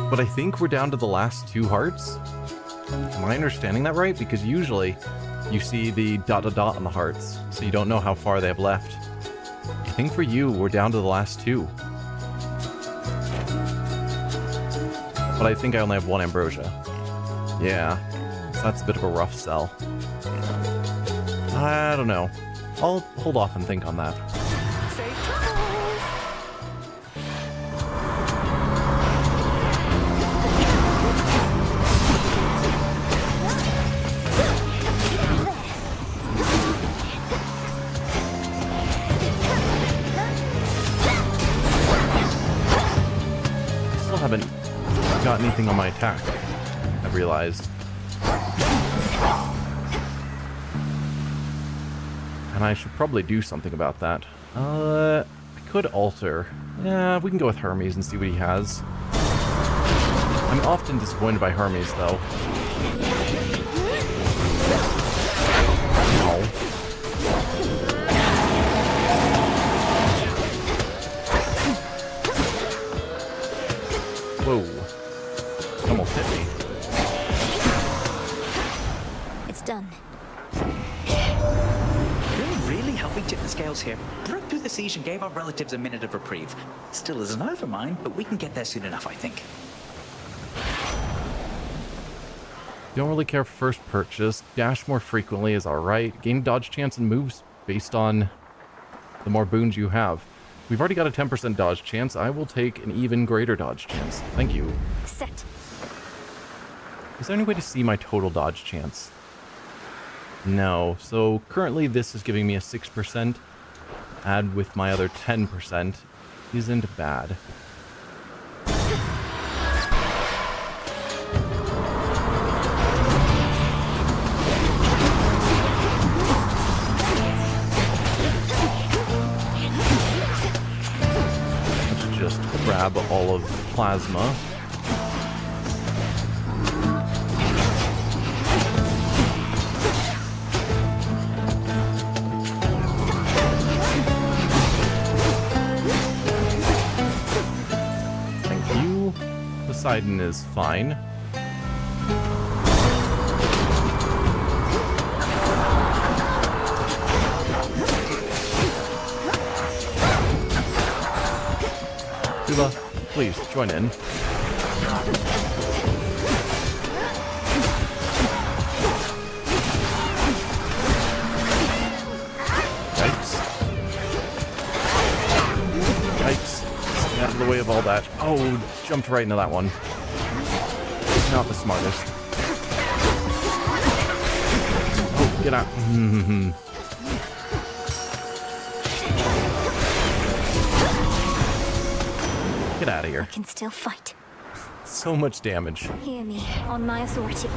But I think we're down to the last 2 hearts. Am I understanding that right? Because usually you see the ... on the hearts, so you don't know how far they have left. I think for you, we're down to the last 2. But I think I only have 1 ambrosia. Yeah, so that's a bit of a rough sell. I don't know. I'll hold off and think on that. Haven't got anything on my attack, I've realized. And I should probably do something about that. I could alter. Yeah, we can go with Hermes and see what he has. I'm often disappointed by Hermes, though. No. Whoa. Almost hit me. It's done. You're really helping tip the scales here. Broke through the siege and gave our relatives a minute of reprieve. Still isn't over mine, but we can get there soon enough, I think. Don't really care for first purchase. Dash more frequently is alright. Gain dodge chance and moves based on the more boons you have. We've already got a 10% dodge chance. I will take an even greater dodge chance. Thank you. Set. Is there any way to see my total dodge chance? No. So currently this is giving me a 6%. Add with my other 10% isn't bad. Grab all of plasma. Thank you. Poseidon is fine. Please, join in. Yikes. Yikes. Get out of the way of all that. Oh, jumped right into that one. Not the smartest. Oh, get out. Get out of here. I can still fight. So much damage. Hear me, on my authority.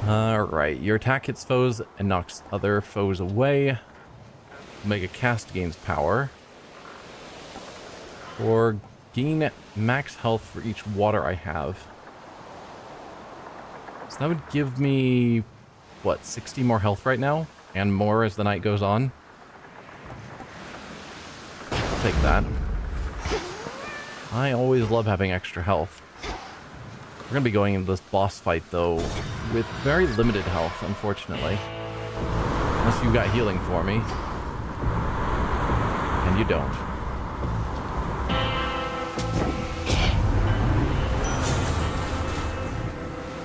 Alright, your attack hits foes and knocks other foes away. Mega cast gains power. Or gain max health for each water I have. So that would give me, what, 60 more health right now? And more as the night goes on. I'll take that. I always love having extra health. We're going to be going into this boss fight, though, with very limited health, unfortunately. Unless you've got healing for me. And you don't.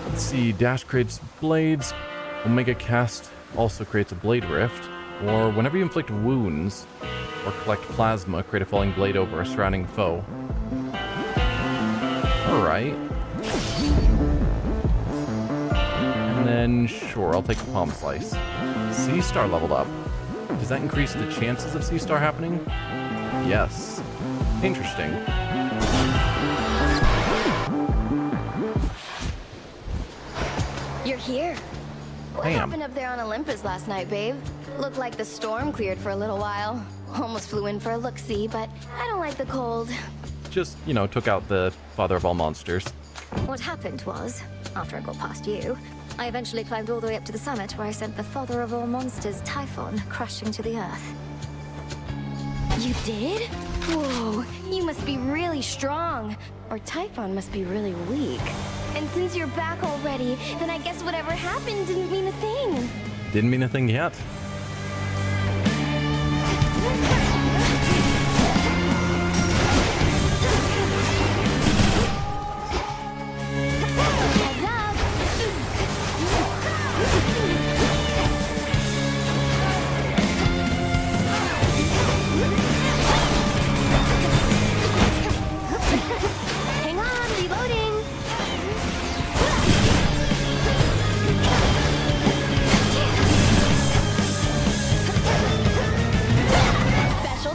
Let's see, dash creates blades. Omega cast also creates a blade rift. Or whenever you inflict wounds or collect plasma, create a falling blade over a surrounding foe. Alright. And then, sure, I'll take the palm slice. Sea Star leveled up. Does that increase the chances of Sea Star happening? Yes. Interesting. You're here. What Bam. happened up there on Olympus last night, babe? Looked like the storm cleared for a little while. Almost flew in for a look-see, but I don't like the cold. Just, you know, took out the father of all monsters. What happened was, after I got past you, I eventually climbed all the way up to the summit where I sent the father of all monsters, Typhon, crashing to the earth. You did? Whoa, you must be really strong. Or Typhon must be really weak. And since you're back already, then I guess whatever happened didn't mean a thing. Didn't mean a thing yet. Hang on, reloading.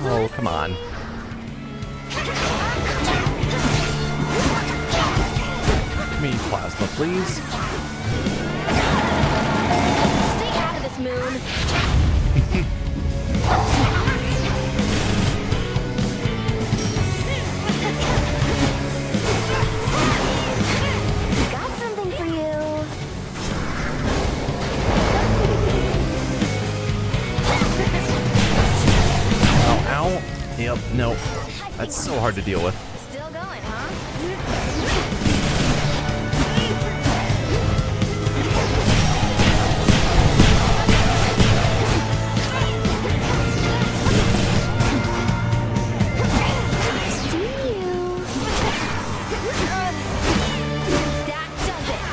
Oh, come on. Give me plasma, please. Stay out of this, Moon. Got something for you. Oh, ow. Yep, no. That's so hard to deal with. Still going, huh? See you. That does it.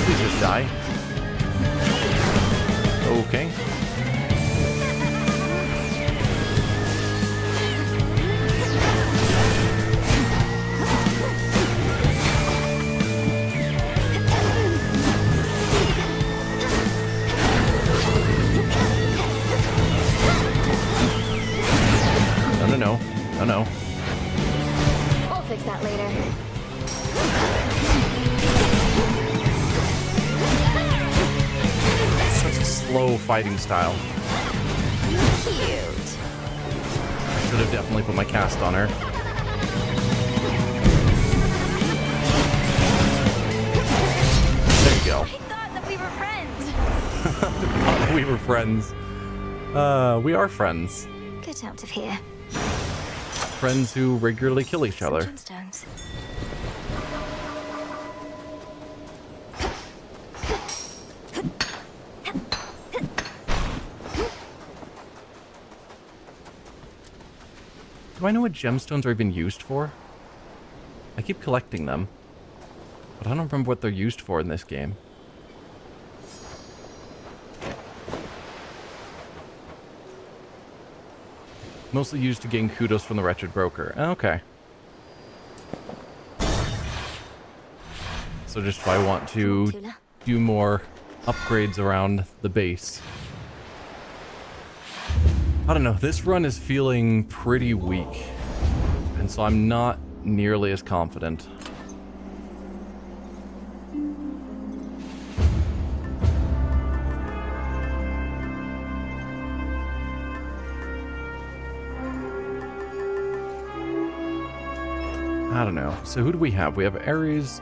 Please just die. Okay. No, no, no. No, no. We'll fix that later. Such a slow fighting style. Cute. I should have definitely put my cast on her. There you go. I thought that we were friends. Thought we were friends. We are friends. Get out of here. Friends who regularly kill each other. Gemstones. Do I know what gemstones are even used for? I keep collecting them, but I don't remember what they're used for in this game. Mostly used to gain kudos from the Wretched Broker. Okay. So just if I want to do more upgrades around the base. I don't know, this run is feeling pretty weak. And so I'm not nearly as confident. I don't know. So who do we have? We have Ares.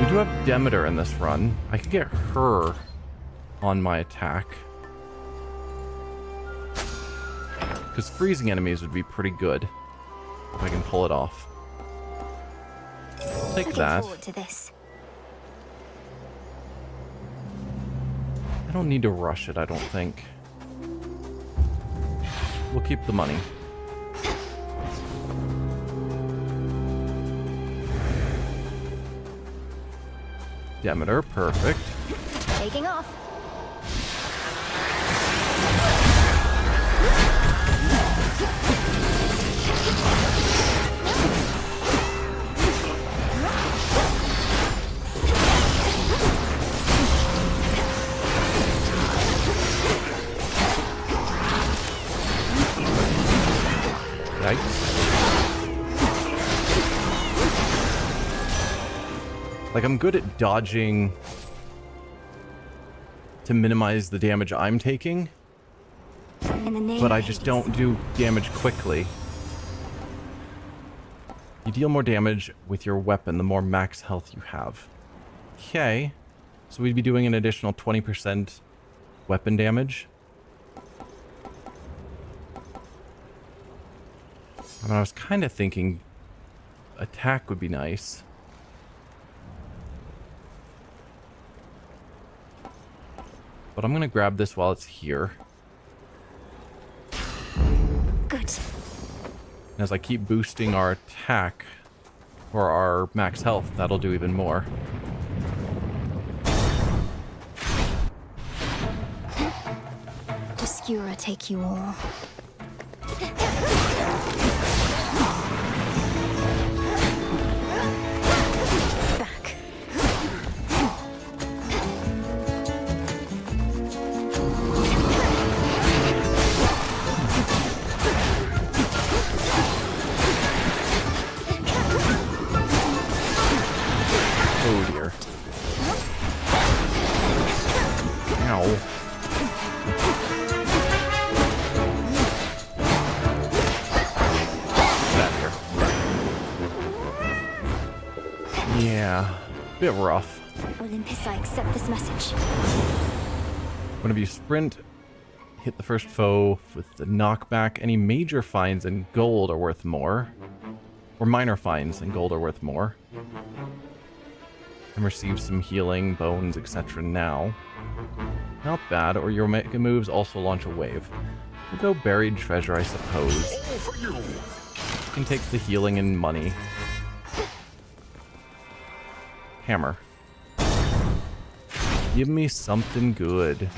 We do have Demeter in this run. I could get her on my attack. Because freezing enemies would be pretty good. If I can pull it off. I'll take that. Forward to this. I don't need to rush it, I don't think. We'll keep the money. Demeter, perfect. Taking off. Yikes. Like, I'm good at dodging to minimize the damage I'm taking, but I just don't do damage quickly. You deal more damage with your weapon the more max health you have. Okay, so we'd be doing an additional 20% weapon damage. I mean, I was kind of thinking attack would be nice. But I'm going to grab this while it's here. Good. And as I keep boosting our attack or our max health, that'll do even more. Obscura take you all. Oh dear. Ow. Get out of here. Yeah, bit rough. Olympus, I accept this message. Whenever you sprint, hit the first foe with the knockback. Any major finds and gold are worth more. Or minor finds and gold are worth more. And receive some healing, bones, etc. now. Not bad, or your mega moves also launch a wave. We'll go buried treasure, I suppose. You can take the healing and money. Hammer. Give me something good.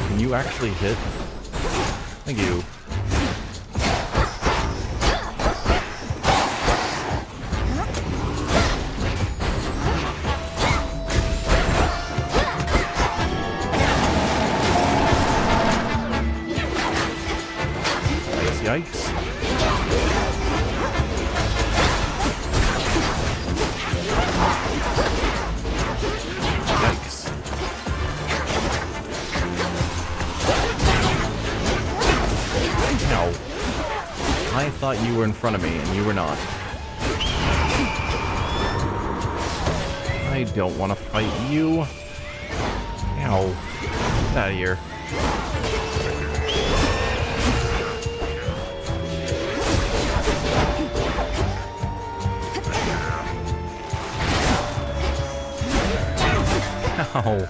Can you actually hit? Thank you. Yikes. Yikes. Ow. I thought you were in front of me, and you were not. I don't want to fight you. Ow. Get out of here. Ow.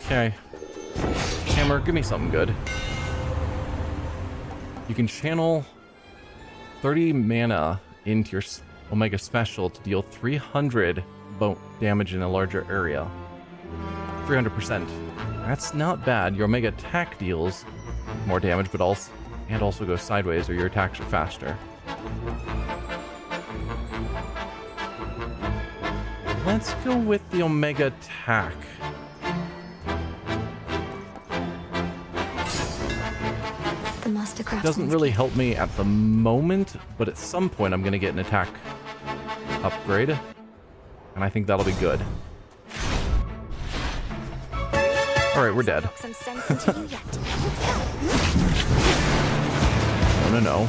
Okay. Hammer, give me something good. You can channel 30 mana into your Omega Special to deal 300 damage in a larger area. 300%. That's not bad. Your Omega attack deals more damage, but also goes sideways, or your attacks are faster. Let's go with the Omega attack. Doesn't really help me at the moment, but at some point I'm going to get an attack upgrade, and I think that'll be good. Alright, we're dead. No, no, no.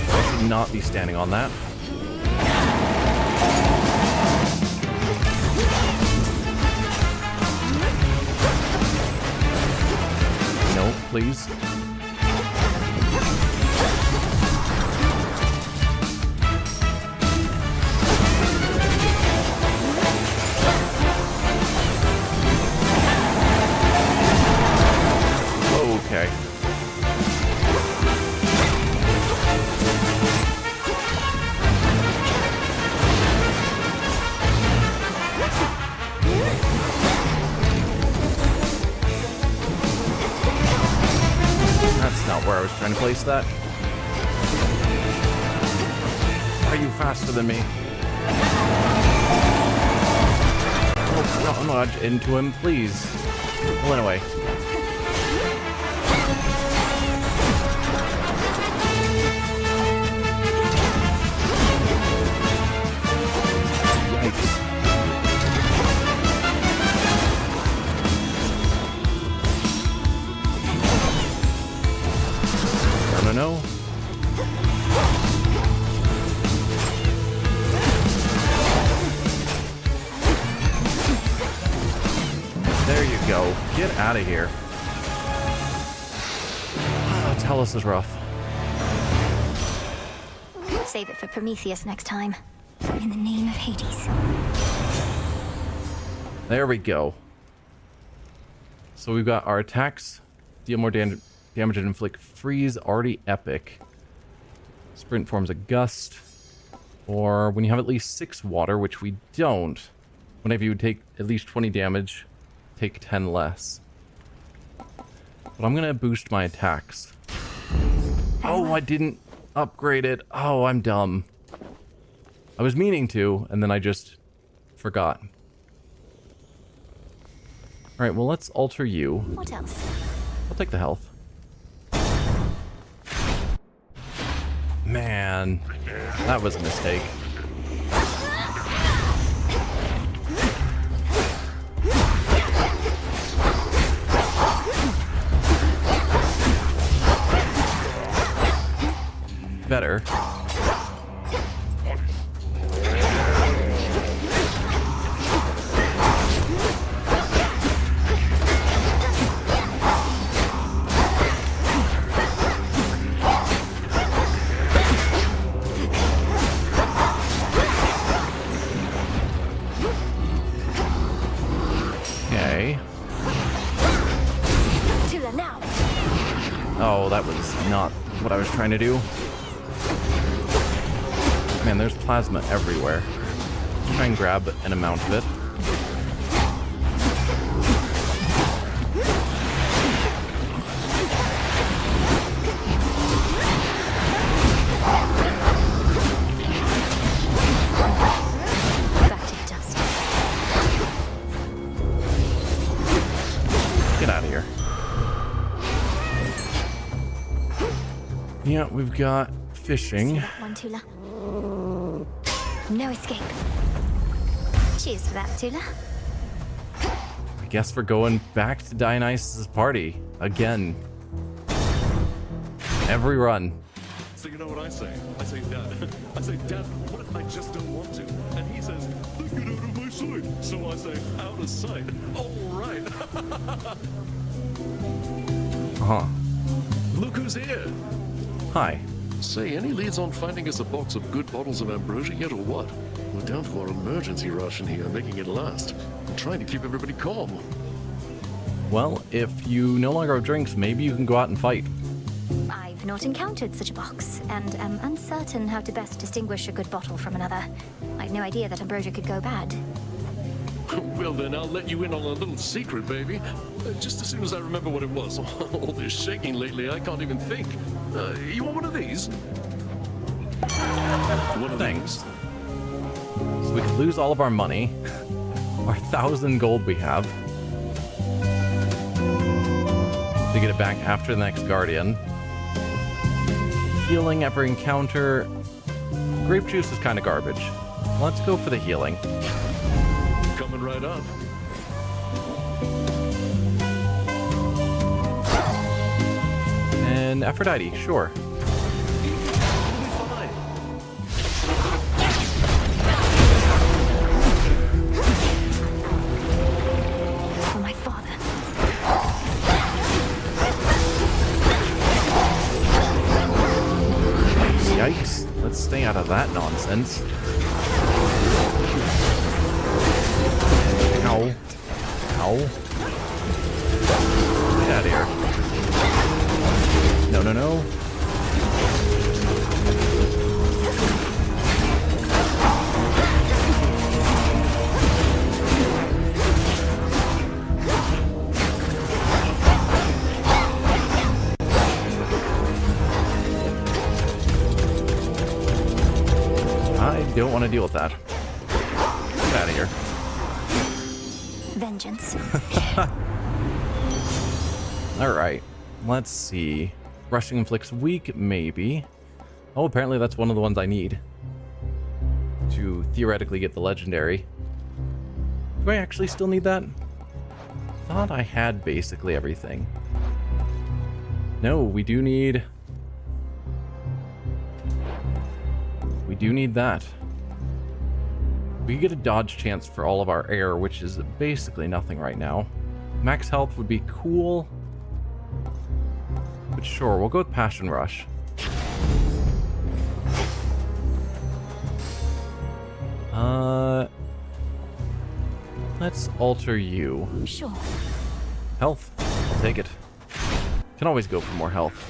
I should not be standing on that. No, please. Okay. That's not where I was trying to place that. Are you faster than me? Oh, nudge into him, please. Well, anyway. No. There you go. Get out of here. Oh, Talos is rough. Save it for Prometheus next time. In the name of Hades. There we go. So we've got our attacks. Deal more damage and inflict freeze, already epic. Sprint forms a gust. Or when you have at least 6 water, which we don't, whenever you would take at least 20 damage, take 10 less. But I'm gonna boost my attacks. Oh, I didn't upgrade it. Oh, I'm dumb. I was meaning to, and then I just forgot. Alright, well, let's alter you. What else? I'll take the health. Man, that was a mistake. Better. Oh, that was not what I was trying to do. Man, there's plasma everywhere. Let's try and grab an amount of it. Get out of here. Yeah, we've got fishing. One, Tula. No escape. Cheers for that, Tula. I guess we're going back to Dionysus' party again. Every run. So you know what I say? I say, Dad, what if I just don't want to? And he says, then get out of my sight. So I say, out of sight. All right. Uh-huh. Look who's here. Hi. Say, any leads on finding us a box of good bottles of ambrosia yet, or what? We're down to our emergency ration here, making it last. I'm trying to keep everybody calm. Well, if you no longer have drinks, maybe you can go out and fight. I've not encountered such a box, and am uncertain how to best distinguish a good bottle from another. I'd no idea that ambrosia could go bad. Well then, I'll let you in on a little secret, baby. Just as soon as I remember what it was. All this shaking lately, I can't even think. You want one of these? One of these. So we could lose all of our money. Our 1,000 gold we have. To get it back after the next Guardian. Healing every encounter. Grape juice is kind of garbage. Let's go for the healing. Coming right up. And Aphrodite, sure. For my father. Yikes. Let's stay out of that nonsense. Ow. Ow. Get out of here. No, no, no. I don't want to deal with that. Get out of here. Vengeance. Alright. Let's see. Rushing inflicts weak, maybe. Oh, apparently that's one of the ones I need. To theoretically get the legendary. Do I actually still need that? Thought I had basically everything. No, we do need... We do need that. We get a dodge chance for all of our air, which is basically nothing right now. Max health would be cool. But sure, we'll go with Passion Rush. Let's alter you. Sure. Health. I'll take it. Can always go for more health.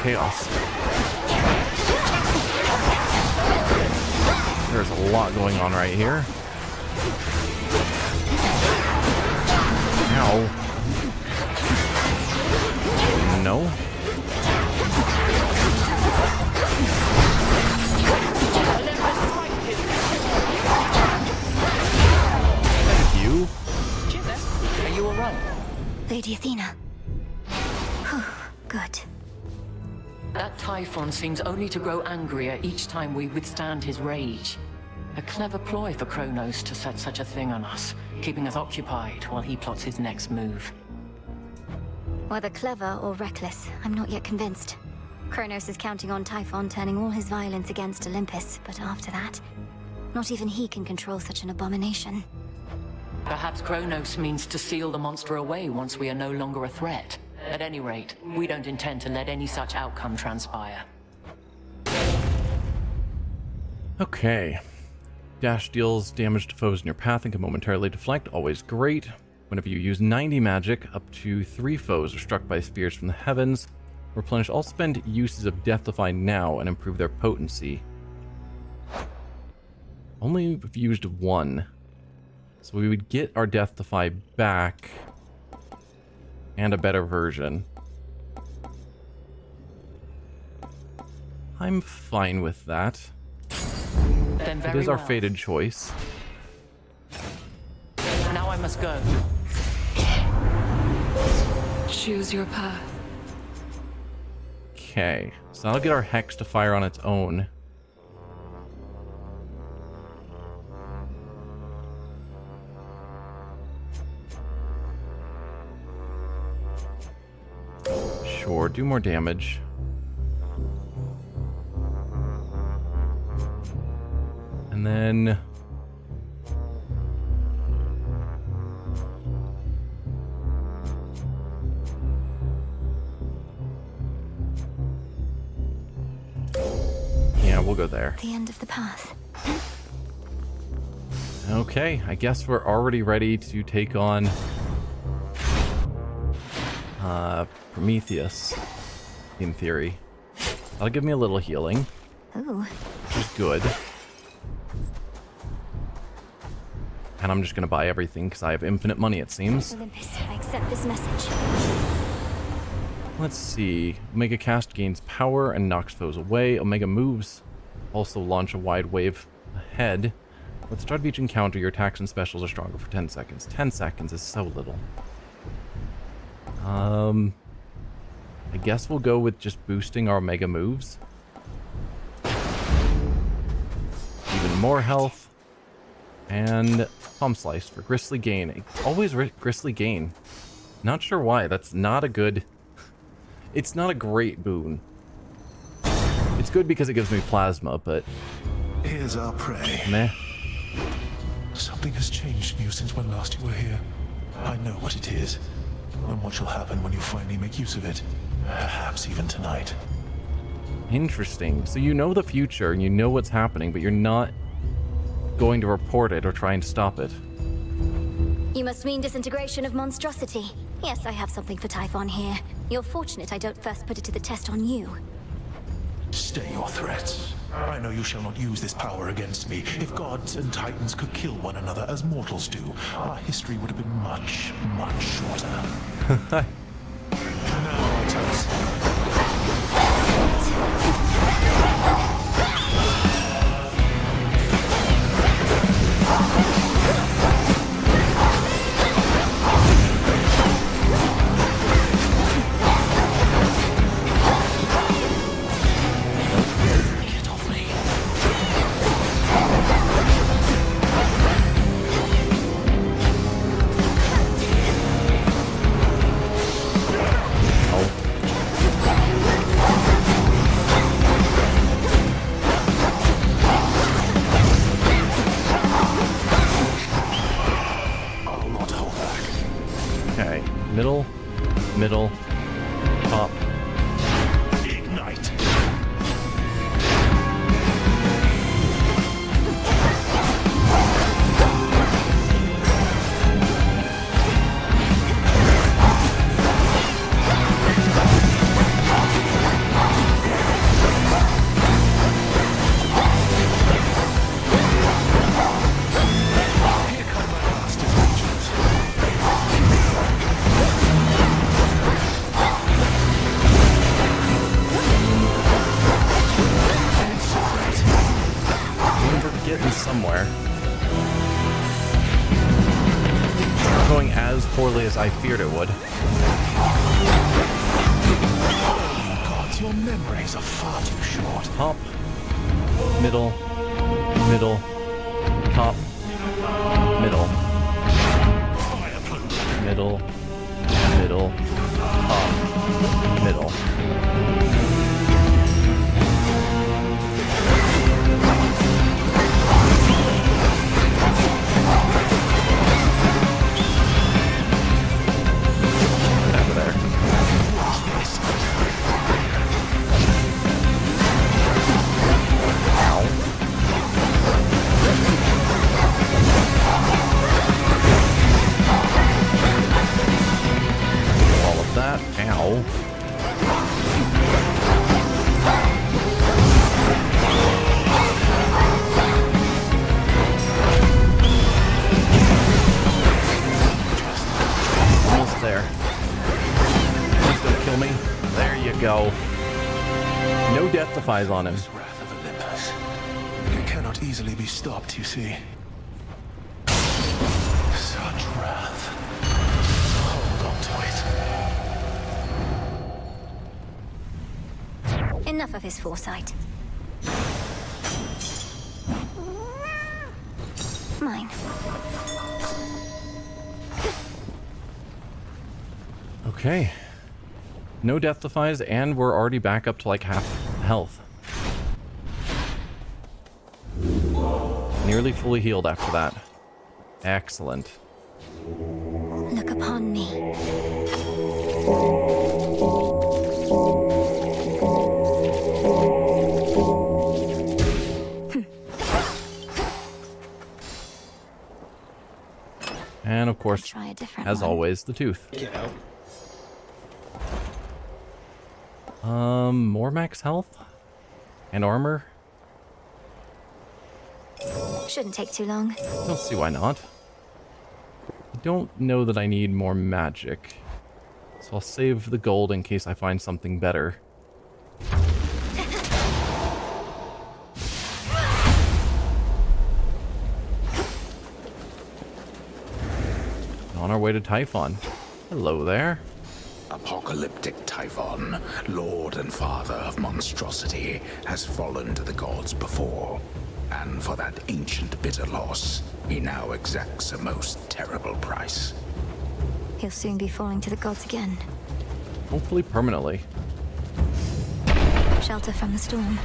Chaos. There's a lot going on right here. Ow. No. Thank you. Are you alright? Lady Athena. Good. That Typhon seems only to grow angrier each time we withstand his rage. A clever ploy for Kronos to set such a thing on us, keeping us occupied while he plots his next move. Whether clever or reckless, I'm not yet convinced. Kronos is counting on Typhon turning all his violence against Olympus, but after that, not even he can control such an abomination. Perhaps Kronos means to seal the monster away once we are no longer a threat. At any rate, we don't intend to let any such outcome transpire. Okay. Dash deals damage to foes in your path and can momentarily deflect. Always great. Whenever you use 90 magic, up to 3 foes are struck by spears from the heavens. Replenish all spent uses of Death Defy now and improve their potency. Only if used 1. So we would get our Death Defy back. And a better version. I'm fine with that. Then It is our fated choice. Now I must go. Choose your path. Okay, so that'll get our hex to fire on its own. Sure, do more damage. And then... yeah, we'll go there. The end of the path. Okay, I guess we're already ready to take on Prometheus, in theory. That'll give me a little healing. Ooh. Which is good. And I'm just gonna buy everything because I have infinite money, it seems. Olympus, I accept this message. Let's see. Omega cast gains power and knocks foes away. Omega moves also launch a wide wave ahead. With start of each encounter, your attacks and specials are stronger for 10 seconds. 10 seconds is so little. I guess we'll go with just boosting our Omega moves. Even more health. And Palm Slice for Gristly Gain. Always Gristly Gain. Not sure why. That's not a good... It's not a great boon. It's good because it gives me plasma, but... Here's our prey. Meh. Something has changed in you since when last you were here. I know what it is, and what shall happen when you finally make use of it. Perhaps even tonight. Interesting. So you know the future, and you know what's happening, but you're not going to report it or try and stop it. You must mean disintegration of monstrosity. Yes, I have something for Typhon here. You're fortunate I don't first put it to the test on you. Stay your threats. I know you shall not use this power against me. If gods and titans could kill one another as mortals do, our history would have been much, much shorter. Now, Titus. Middle, top. Ignite. Somewhere. It's going as poorly as I feared it would. Oh gods, your memories are far too short. Top, middle, middle, top, middle, middle, middle, top, middle. Death-defies on him. Wrath of Olympus. It cannot easily be stopped, you see. Such wrath. Hold on to Enough of his foresight. Mine. Okay. No death defies, and we're already back up to like half health. Nearly fully healed after that. Excellent. Look upon me. And of course, as always, the tooth. More max health and armor. Shouldn't take too long. Don't see why not. I don't know that I need more magic, so I'll save the gold in case I find something better. On our way to Typhon. Hello there. Apocalyptic Typhon, lord and father of monstrosity, has fallen to the gods before. And for that ancient bitter loss, he now exacts a most terrible price. He'll soon be falling to the gods again. Hopefully permanently. Shelter from the storm.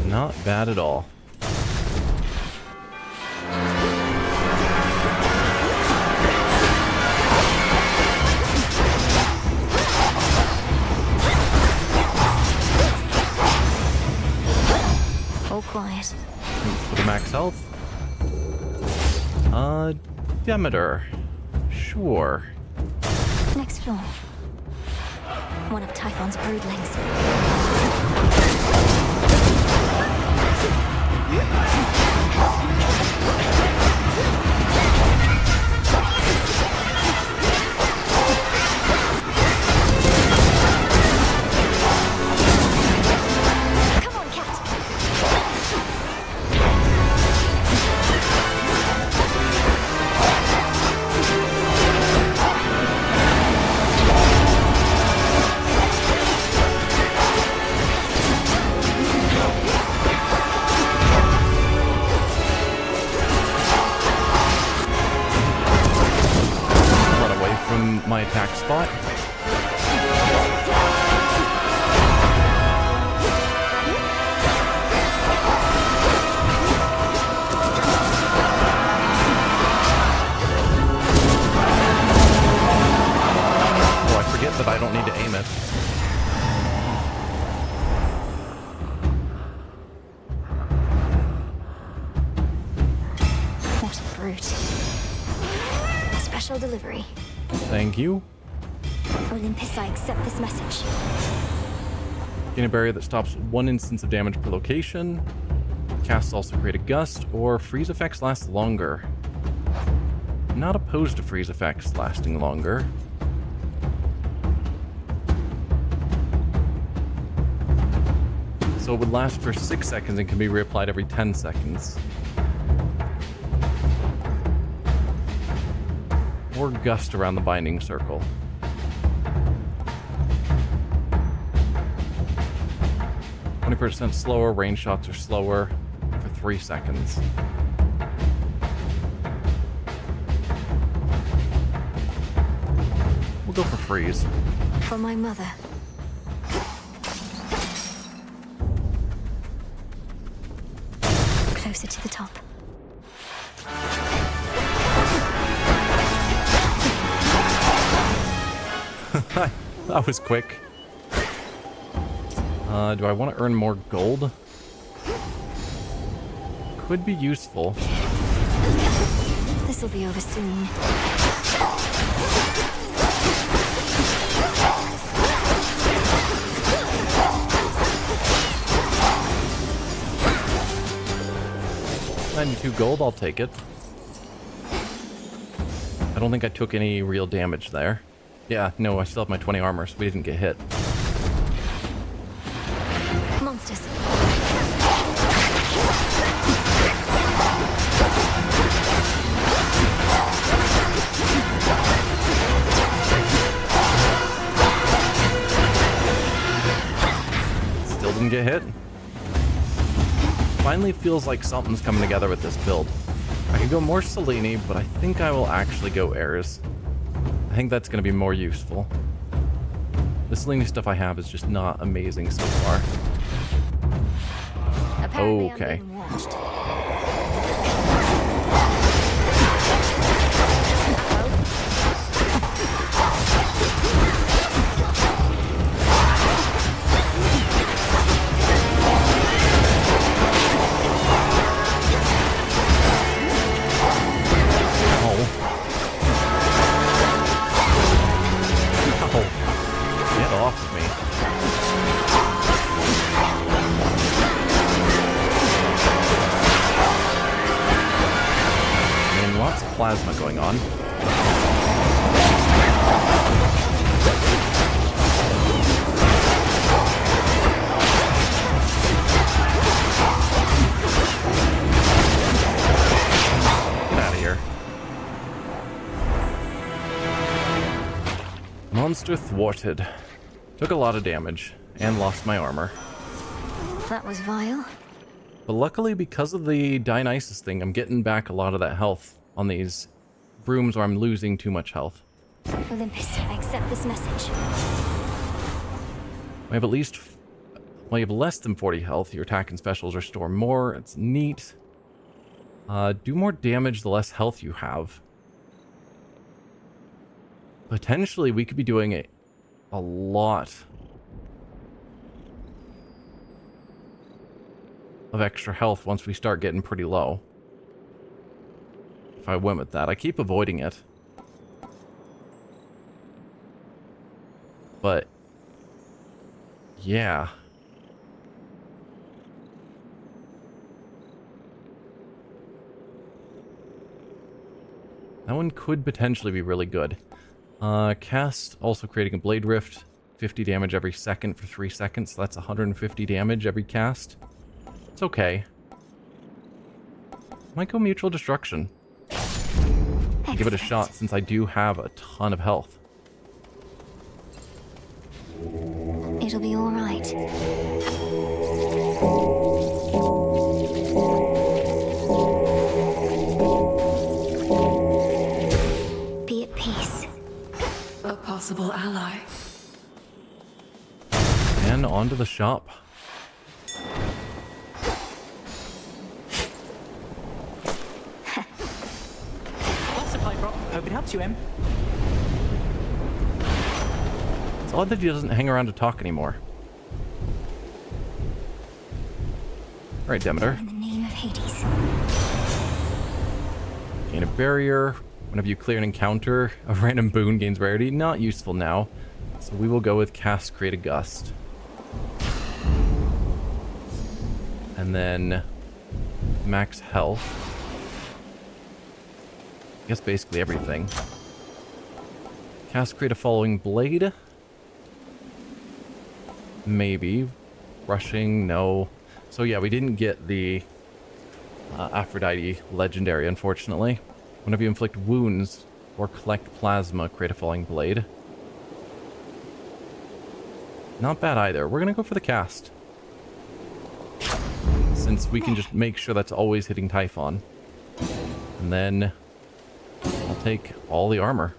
Not bad at all. All quiet. For the max health. Demeter. Sure. Next floor. One of Typhon's broodlings. Come on, cat. My attack spot. Oh, I forget that I don't need to aim it. What a brute. Special delivery. Thank you. Olympus, I accept this message. Gain a barrier that stops 1 instance of damage per location. Casts also create a gust, or freeze effects last longer. Not opposed to freeze effects lasting longer. So it would last for 6 seconds and can be reapplied every 10 seconds. Or gust around the binding circle. %, slower, range shots are slower for 3 seconds. We'll go for freeze. For my mother. Closer to the top. That was quick. Do I want to earn more gold? Could be useful. This'll be over soon. $92 gold, I'll take it. I don't think I took any real damage there. Yeah, no, I still have my 20 armor, so we didn't get hit. Monsters. Still didn't get hit. Finally feels like something's coming together with this build. I can go more Selene, but I think I will actually go Airs. I think that's going to be more useful. The Selene stuff I have is just not amazing so far. Apparently okay. I'm being watched. Plasma going on. Get out of here. Monster thwarted. Took a lot of damage and lost my armor. That was vile. But luckily, because of the Dionysus thing, I'm getting back a lot of that health on these brooms where I'm losing too much health. Olympus, I accept this message. We have at least... Well, you have less than 40 health. Your attack and specials restore more. It's neat. Do more damage the less health you have. Potentially, we could be doing a lot of extra health once we start getting pretty low. If I went with that. I keep avoiding it. But yeah. That one could potentially be really good. Cast, also creating a Blade Rift. 50 damage every second for 3 seconds. So that's 150 damage every cast. It's okay. Might go Mutual Destruction. Give it a shot since I do have a ton of health. It'll be all right. Be at peace. A possible ally. And on to the shop. Hope it helps you, Em. It's odd that he doesn't hang around to talk anymore. Alright, Demeter. In the name of Hades. Gain a barrier. Whenever you clear an encounter, a random boon gains rarity. Not useful now. So we will go with Cast Create a Gust. And then max health. I guess basically everything. Cast Create a Following Blade. Maybe. Rushing, no. So yeah, we didn't get the Aphrodite Legendary, unfortunately. Whenever you inflict wounds or collect plasma, create a Falling Blade. Not bad either. We're gonna go for the cast. Since we can just make sure that's always hitting Typhon. And then I'll take all the armor.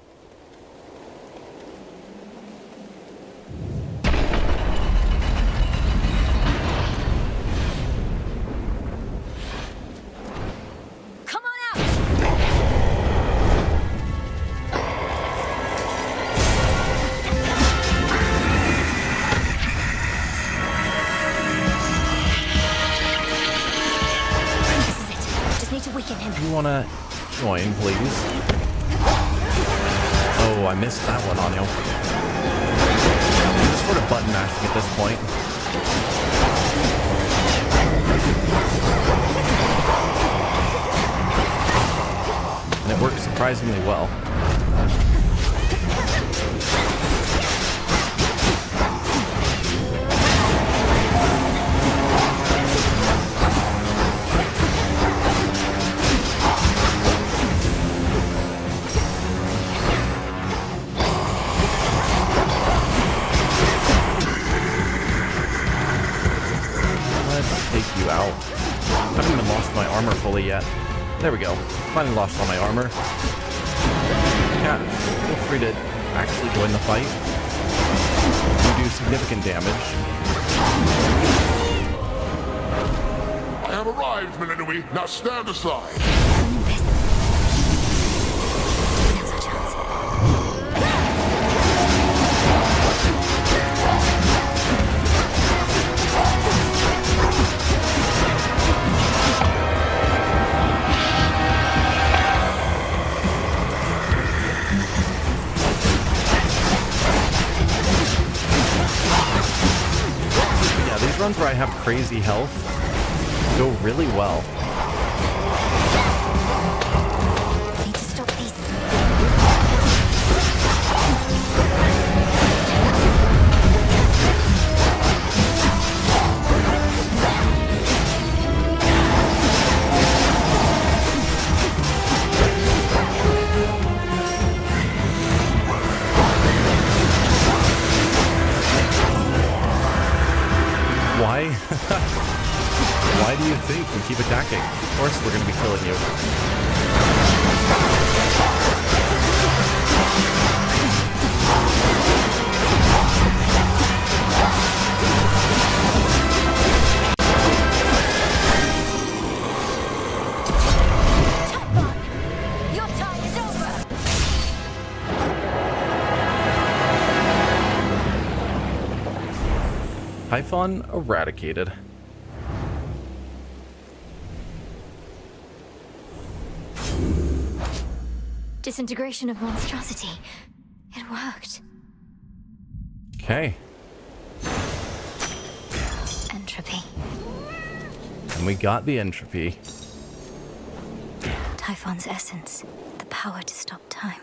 Come on out! This is it. Just need to weaken him. You wanna join, please? Oh, I missed that one on you. Just sort of button mashing at this point. And it works surprisingly well. my armor fully yet. There we go. Finally lost all my armor. Cat, feel free to actually join the fight. You do significant damage. I have arrived, Melinui. Now stand aside. Yeah, these runs where I have crazy health go really well. Need to stop these. Why? Why do you think we keep attacking? Of course we're gonna be killing you. Your time is over. Typhon eradicated. Disintegration of monstrosity. It worked. Okay. Entropy. And we got the entropy. Typhon's essence. The power to stop time.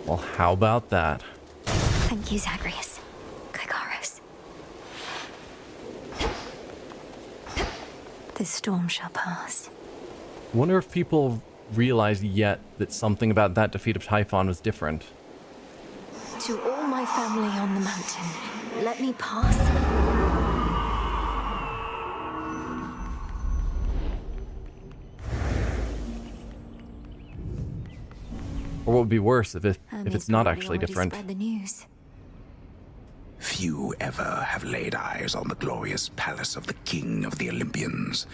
Well, how about that? Thank you, Zagreus. Gygaros. This storm shall pass. Wonder if people realize yet that something about that defeat of Typhon was different. To all my family on the mountain, let me pass. Or what would be worse if it's not actually different? Spread the news. Few ever have laid eyes on the glorious palace of the King of the Olympians,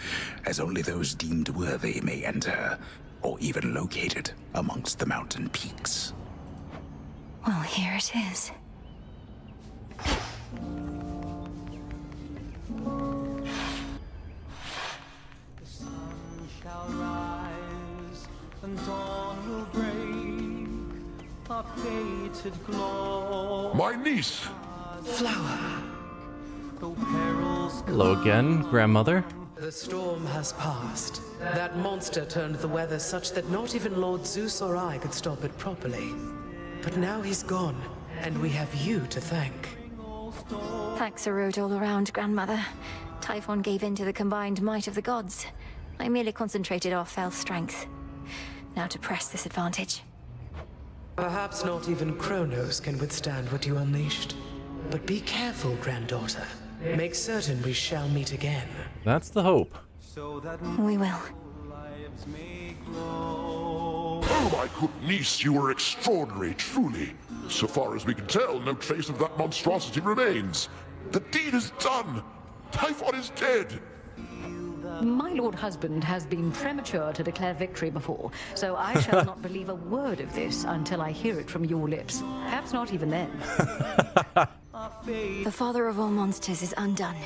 as only those deemed worthy may enter, or even located amongst the mountain peaks. Well, here it is. The sun shall rise and dawn will break. Our fated glory. My niece! Flower. Hello again, grandmother. The storm has passed. That monster turned the weather such that not even Lord Zeus or I could stop it properly. But now he's gone, and we have you to thank. Thanks are owed all around, grandmother. Typhon gave in to the combined might of the gods. I merely concentrated our fell strength. Now to press this advantage. Perhaps not even Kronos can withstand what you unleashed. But be careful, granddaughter. Make certain we shall meet again. That's the hope. We will. Oh, my good niece, you are extraordinary, truly. So far as we can tell, no trace of that monstrosity remains. The deed is done. Typhon is dead. My lord husband has been premature to declare victory before, so I shall not believe a word of this until I hear it from your lips. Perhaps not even then. The father of all monsters is undone.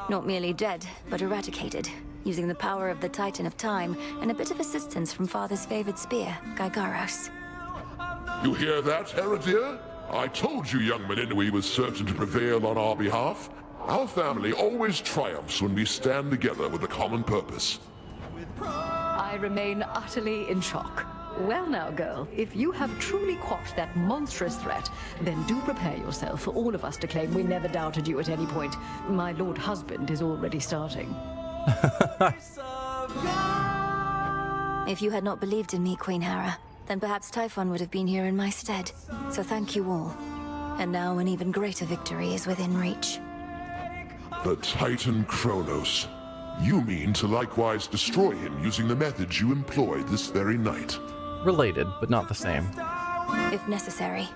Not merely dead, but eradicated, using the power of the Titan of Time and a bit of assistance from father's favored spear, Gygaros. You hear that, Heredia? I told you young Meninui was certain to prevail on our behalf. Our family always triumphs when we stand together with a common purpose. I remain utterly in shock. Well now, girl, if you have truly quashed that monstrous threat, then do prepare yourself for all of us to claim we never doubted you at any point. My lord husband is already starting. If you had not believed in me, Queen Hera, then perhaps Typhon would have been here in my stead. So thank you all. And now an even greater victory is within reach. The Titan Kronos. You mean to likewise destroy him using the methods you employed this very night? Related, but not the same. If necessary.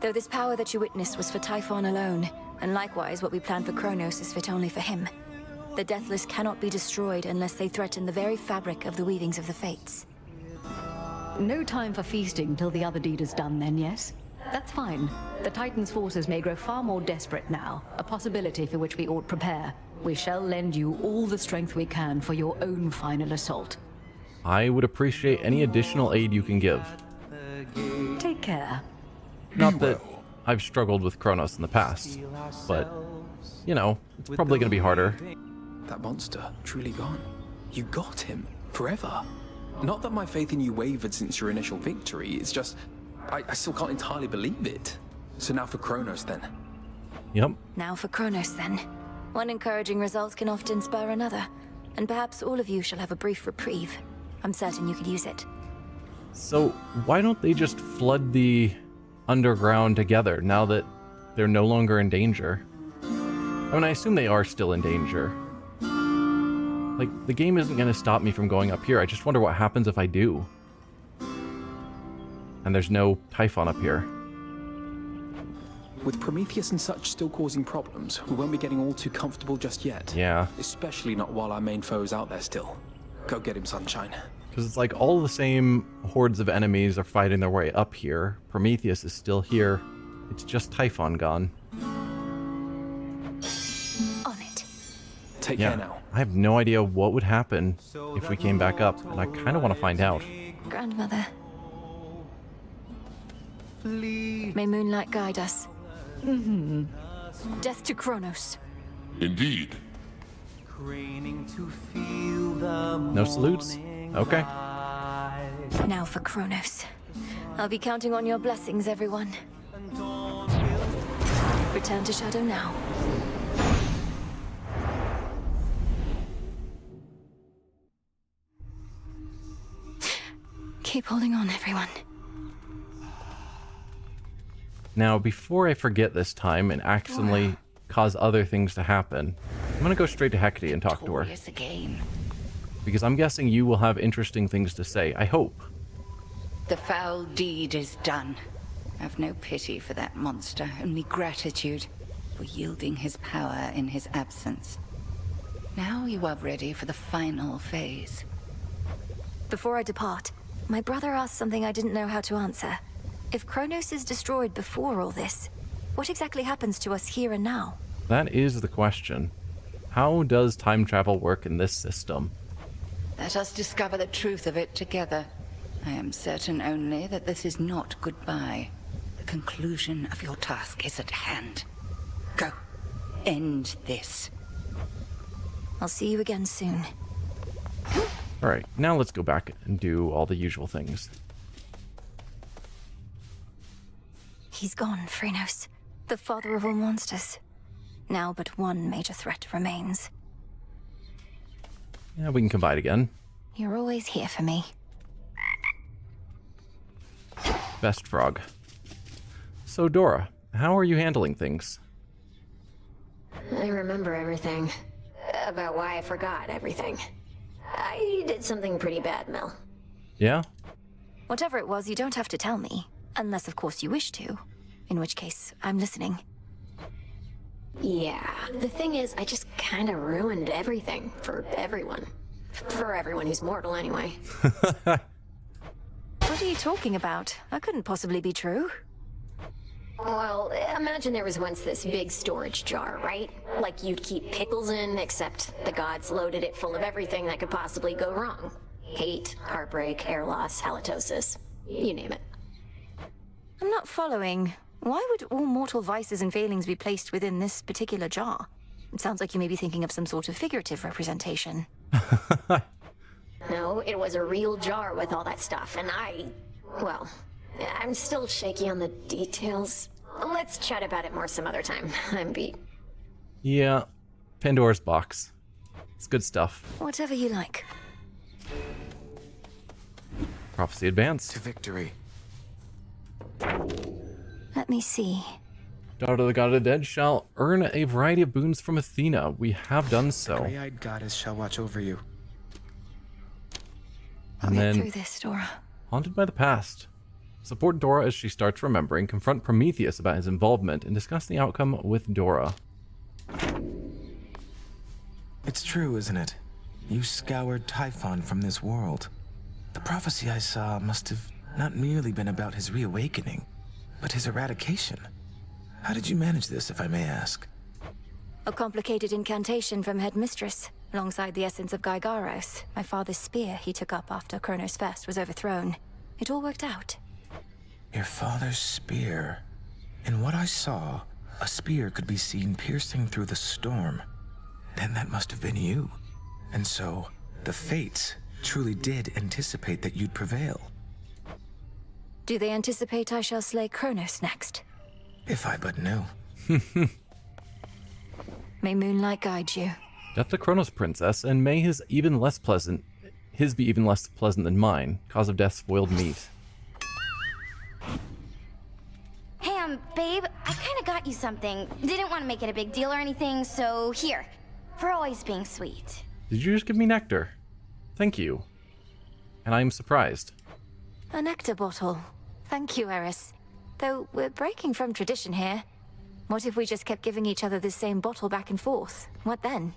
Though this power that you witnessed was for Typhon alone, and likewise what we planned for Kronos is fit only for him. The Deathless cannot be destroyed unless they threaten the very fabric of the weavings of the Fates. No time for feasting till the other deed is done then, yes? That's fine. The Titan's forces may grow far more desperate now, a possibility for which we ought prepare. We shall lend you all the strength we can for your own final assault. I would appreciate any additional aid you can give. Take care. Not that I've struggled with Kronos in the past, but, you know, it's probably going to be harder. That monster, truly gone. You got him, forever. Not that my faith in you wavered since your initial victory, it's just, I still can't entirely believe it. So now for Kronos then. Yep. Now for Kronos then. One encouraging result can often spur another, and perhaps all of you shall have a brief reprieve. I'm certain you could use it. So why don't they just flood the underground together now that they're no longer in danger? I mean, I assume they are still in danger. Like, the game isn't going to stop me from going up here. I just wonder what happens if I do. And there's no Typhon up here. With Prometheus and such still causing problems, we won't be getting all too comfortable just yet. Yeah. Especially not while our main foe is out there still. Go get him, Sunshine. Because it's like all the same hordes of enemies are fighting their way up here. Prometheus is still here. It's just Typhon gone. On it. Take care now. I have no idea what would happen if we came back up, and I kind of want to find out. Grandmother. May moonlight guide us. Death to Kronos. Indeed. No salutes? Okay. Now for Kronos. I'll be counting on your blessings, everyone. Return to Shadow now. Keep holding on, everyone. Now, before I forget this time and accidentally cause other things to happen, I'm going to go straight to Hecate and talk to her. Again. Because I'm guessing you will have interesting things to say. I hope. The foul deed is done. Have no pity for that monster, only gratitude for yielding his power in his absence. Now you are ready for the final phase. Before I depart, my brother asked something I didn't know how to answer. If Kronos is destroyed before all this, what exactly happens to us here and now? That is the question. How does time travel work in this system? Let us discover the truth of it together. I am certain only that this is not goodbye. The conclusion of your task is at hand. Go. End this. I'll see you again soon. Alright, now let's go back and do all the usual things. He's gone, Phrenos. The father of all monsters. Now but one major threat remains. Yeah, we can combine again. You're always here for me. Best frog. So, Dora, how are you handling things? I remember everything. About why I forgot everything. I did something pretty bad, Mel. Yeah? Whatever it was, you don't have to tell me. Unless, of course, you wish to. In which case, I'm listening. Yeah, the thing is, I just kinda ruined everything for everyone. For everyone who's mortal, anyway. What are you talking about? That couldn't possibly be true. Well, imagine there was once this big storage jar, right? Like you'd keep pickles in, except the gods loaded it full of everything that could possibly go wrong. Hate, heartbreak, air loss, halitosis. You name it. I'm not following. Why would all mortal vices and failings be placed within this particular jar? It sounds like you may be thinking of some sort of figurative representation. No, it was a real jar with all that stuff, and well, I'm still shaky on the details. Let's chat about it more some other time. I'm beat. Yeah, Pandora's box. It's good stuff. Whatever you like. Prophecy advanced. To victory. Let me see. Daughter of the God of the Dead shall earn a variety of boons from Athena. We have done so. The gray-eyed goddess shall watch over you. And then, through this, Dora. Haunted by the past. Support Dora as she starts remembering, confront Prometheus about his involvement, and discuss the outcome with Dora. It's true, isn't it? You scoured Typhon from this world. The prophecy I saw must have not merely been about his reawakening, but his eradication. How did you manage this, if I may ask? A complicated incantation from Headmistress, alongside the essence of Gygaros, my father's spear he took up after Kronos Fest was overthrown. It all worked out. Your father's spear. In what I saw, a spear could be seen piercing through the storm. Then that must have been you. And so, the Fates truly did anticipate that you'd prevail. Do they anticipate I shall slay Kronos next? If I but knew. May moonlight guide you. Death to Kronos, princess, and may his be even less pleasant than mine. Cause of death, spoiled meat. Hey, babe, I kinda got you something. Didn't want to make it a big deal or anything, so here. For always being sweet. Did you just give me nectar? Thank you. And I am surprised. A nectar bottle. Thank you, Eris. Though we're breaking from tradition here. What if we just kept giving each other the same bottle back and forth? What then?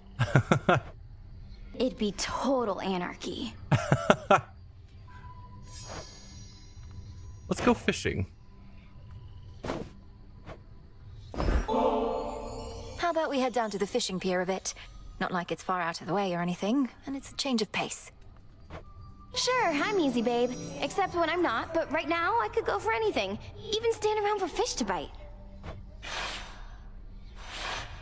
It'd be total anarchy. Let's go fishing. How about we head down to the fishing pier a bit? Not like it's far out of the way or anything, and it's a change of pace. Sure, I'm easy, babe. Except when I'm not, but right now I could go for anything. Even stand around for fish to bite.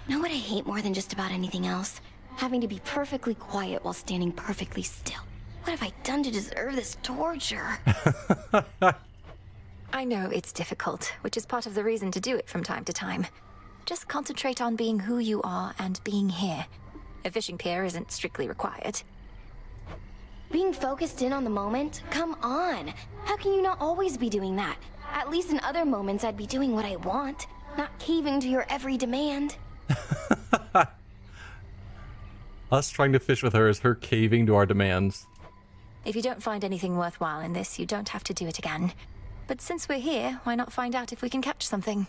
Know what I hate more than just about anything else? Having to be perfectly quiet while standing perfectly still. What have I done to deserve this torture? I know it's difficult, which is part of the reason to do it from time to time. Just concentrate on being who you are and being here. A fishing pier isn't strictly required. Being focused in on the moment? Come on! How can you not always be doing that? At least in other moments I'd be doing what I want, not caving to your every demand. Us trying to fish with her is her caving to our demands. If you don't find anything worthwhile in this, you don't have to do it again. But since we're here, why not find out if we can catch something?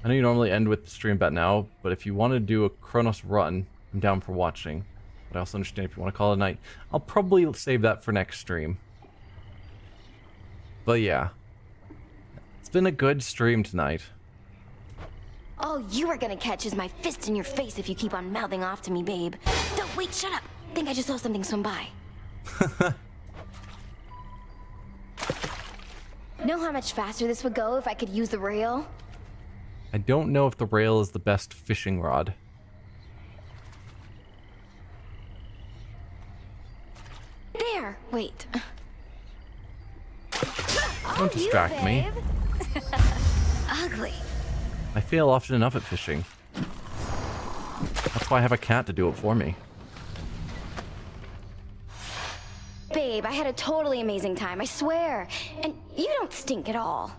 I know you normally end with the stream bet now, but if you want to do a Kronos run, I'm down for watching. But I also understand if you want to call it a night. I'll probably save that for next stream. But yeah. It's been a good stream tonight. All you are gonna catch is my fist in your face if you keep on mouthing off to me, babe. Don't wait, shut up. Think I just saw something swim by. Know how much faster this would go if I could use the rail? I don't know if the rail is the best fishing rod. There! Wait. Don't distract me. Ugly. I fail often enough at fishing. That's why I have a cat to do it for me. Babe, I had a totally amazing time, I swear. And you don't stink at all.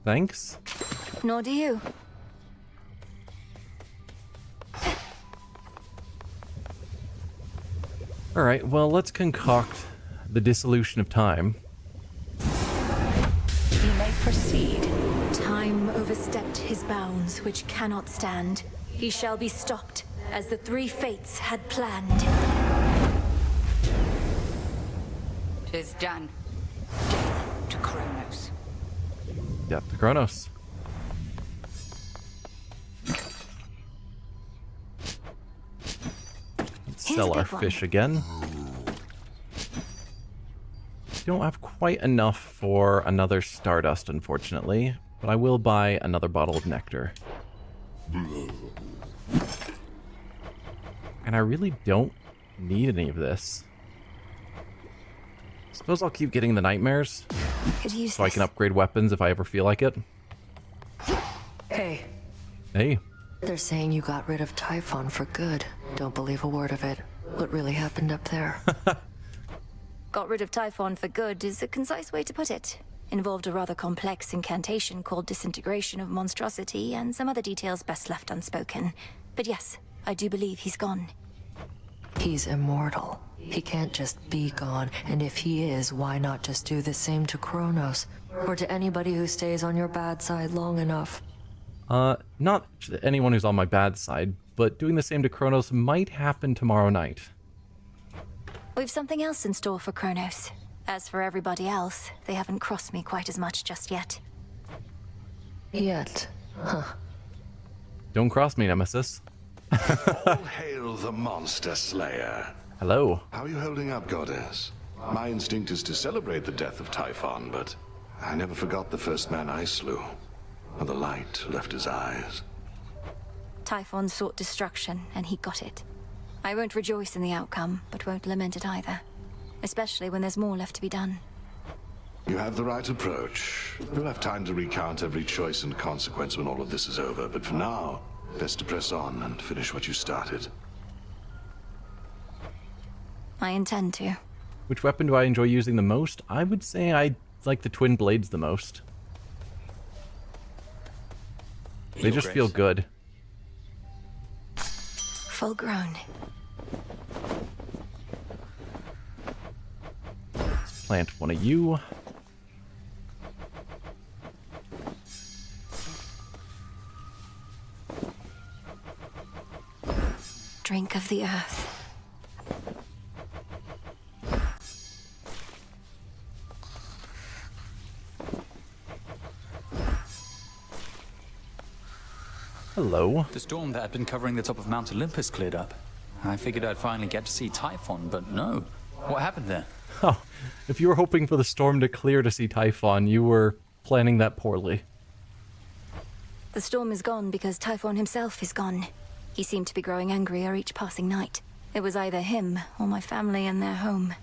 Thanks. Nor do you. Alright, well, let's concoct the dissolution of time. You may proceed. Time overstepped his bounds, which cannot stand. He shall be stopped, as the three fates had planned. 'Tis done. Death to Kronos. Death to Kronos. Let's sell our fish again. Don't have quite enough for another Stardust, unfortunately, but I will buy another bottle of nectar. And I really don't need any of this. Suppose I'll keep getting the nightmares, so I can upgrade weapons if I ever feel like it. Hey. Hey. They're saying you got rid of Typhon for good. Don't believe a word of it. What really happened up there? Got rid of Typhon for good is a concise way to put it. Involved a rather complex incantation called Disintegration of Monstrosity, and some other details best left unspoken. But yes, I do believe he's gone. He's immortal. He can't just be gone, and if he is, why not just do the same to Kronos? Or to anybody who stays on your bad side long enough? Not anyone who's on my bad side, but doing the same to Kronos might happen tomorrow night. We've something else in store for Kronos. As for everybody else, they haven't crossed me quite as much just yet. Yet? Huh. Don't cross me, Nemesis. All hail the Monster Slayer. Hello. How are you holding up, Goddess? My instinct is to celebrate the death of Typhon, but I never forgot the first man I slew. Or the light left his eyes. Typhon sought destruction, and he got it. I won't rejoice in the outcome, but won't lament it either. Especially when there's more left to be done. You have the right approach. You'll have time to recount every choice and consequence when all of this is over, but for now, best to press on and finish what you started. I intend to. Which weapon do I enjoy using the most? I would say I like the twin blades the most. They just feel good. Full grown. Let's plant one of you. Drink of the earth. Hello. The storm that had been covering the top of Mount Olympus cleared up. I figured I'd finally get to see Typhon, but no. What happened there? Oh, if you were hoping for the storm to clear to see Typhon, you were planning that poorly. The storm is gone because Typhon himself is gone. He seemed to be growing angrier each passing night. It was either him or my family and their home.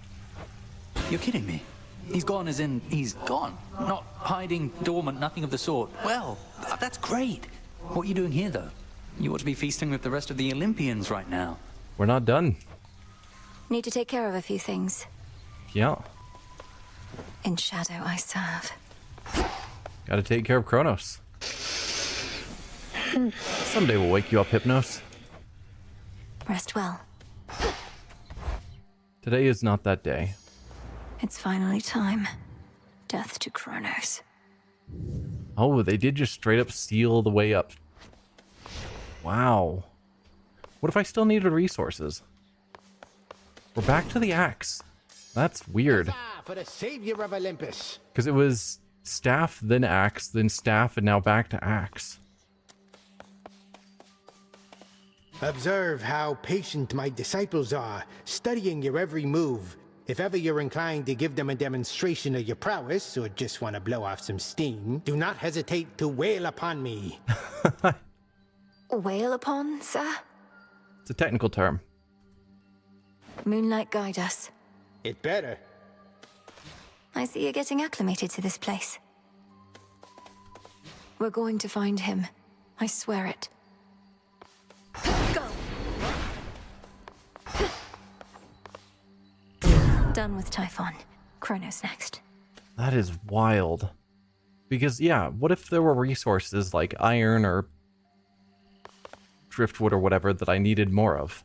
You're kidding me. He's gone as in he's gone. Not hiding, dormant, nothing of the sort. Well, that's great. What are you doing here, though? You ought to be feasting with the rest of the Olympians right now. We're not done. Need to take care of a few things. Yeah. In shadow I serve. Gotta take care of Kronos. Someday we'll wake you up, Hypnos. Rest well. Today is not that day. It's finally time. Death to Kronos. Oh, they did just straight up steal the way up. Wow. What if I still needed resources? We're back to the axe. That's weird. For the savior of Olympus. Because it was staff, then axe, then staff, and now back to axe. Observe how patient my disciples are, studying your every move. If ever you're inclined to give them a demonstration of your prowess, or just want to blow off some steam, do not hesitate to wail upon me. Wail upon, sir? It's a technical term. Moonlight guide us. It better. I see you're getting acclimated to this place. We're going to find him. I swear it. Go! Done with Typhon. Kronos next. That is wild. Because, yeah, what if there were resources like iron or driftwood or whatever that I needed more of?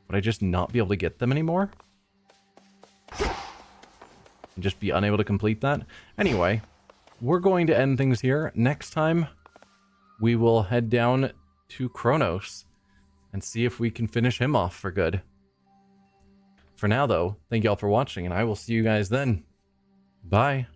Would I just not be able to get them anymore? And just be unable to complete that? Anyway, we're going to end things here. Next time, we will head down to Kronos and see if we can finish him off for good. For now, though, thank you all for watching, and I will see you guys then. Bye.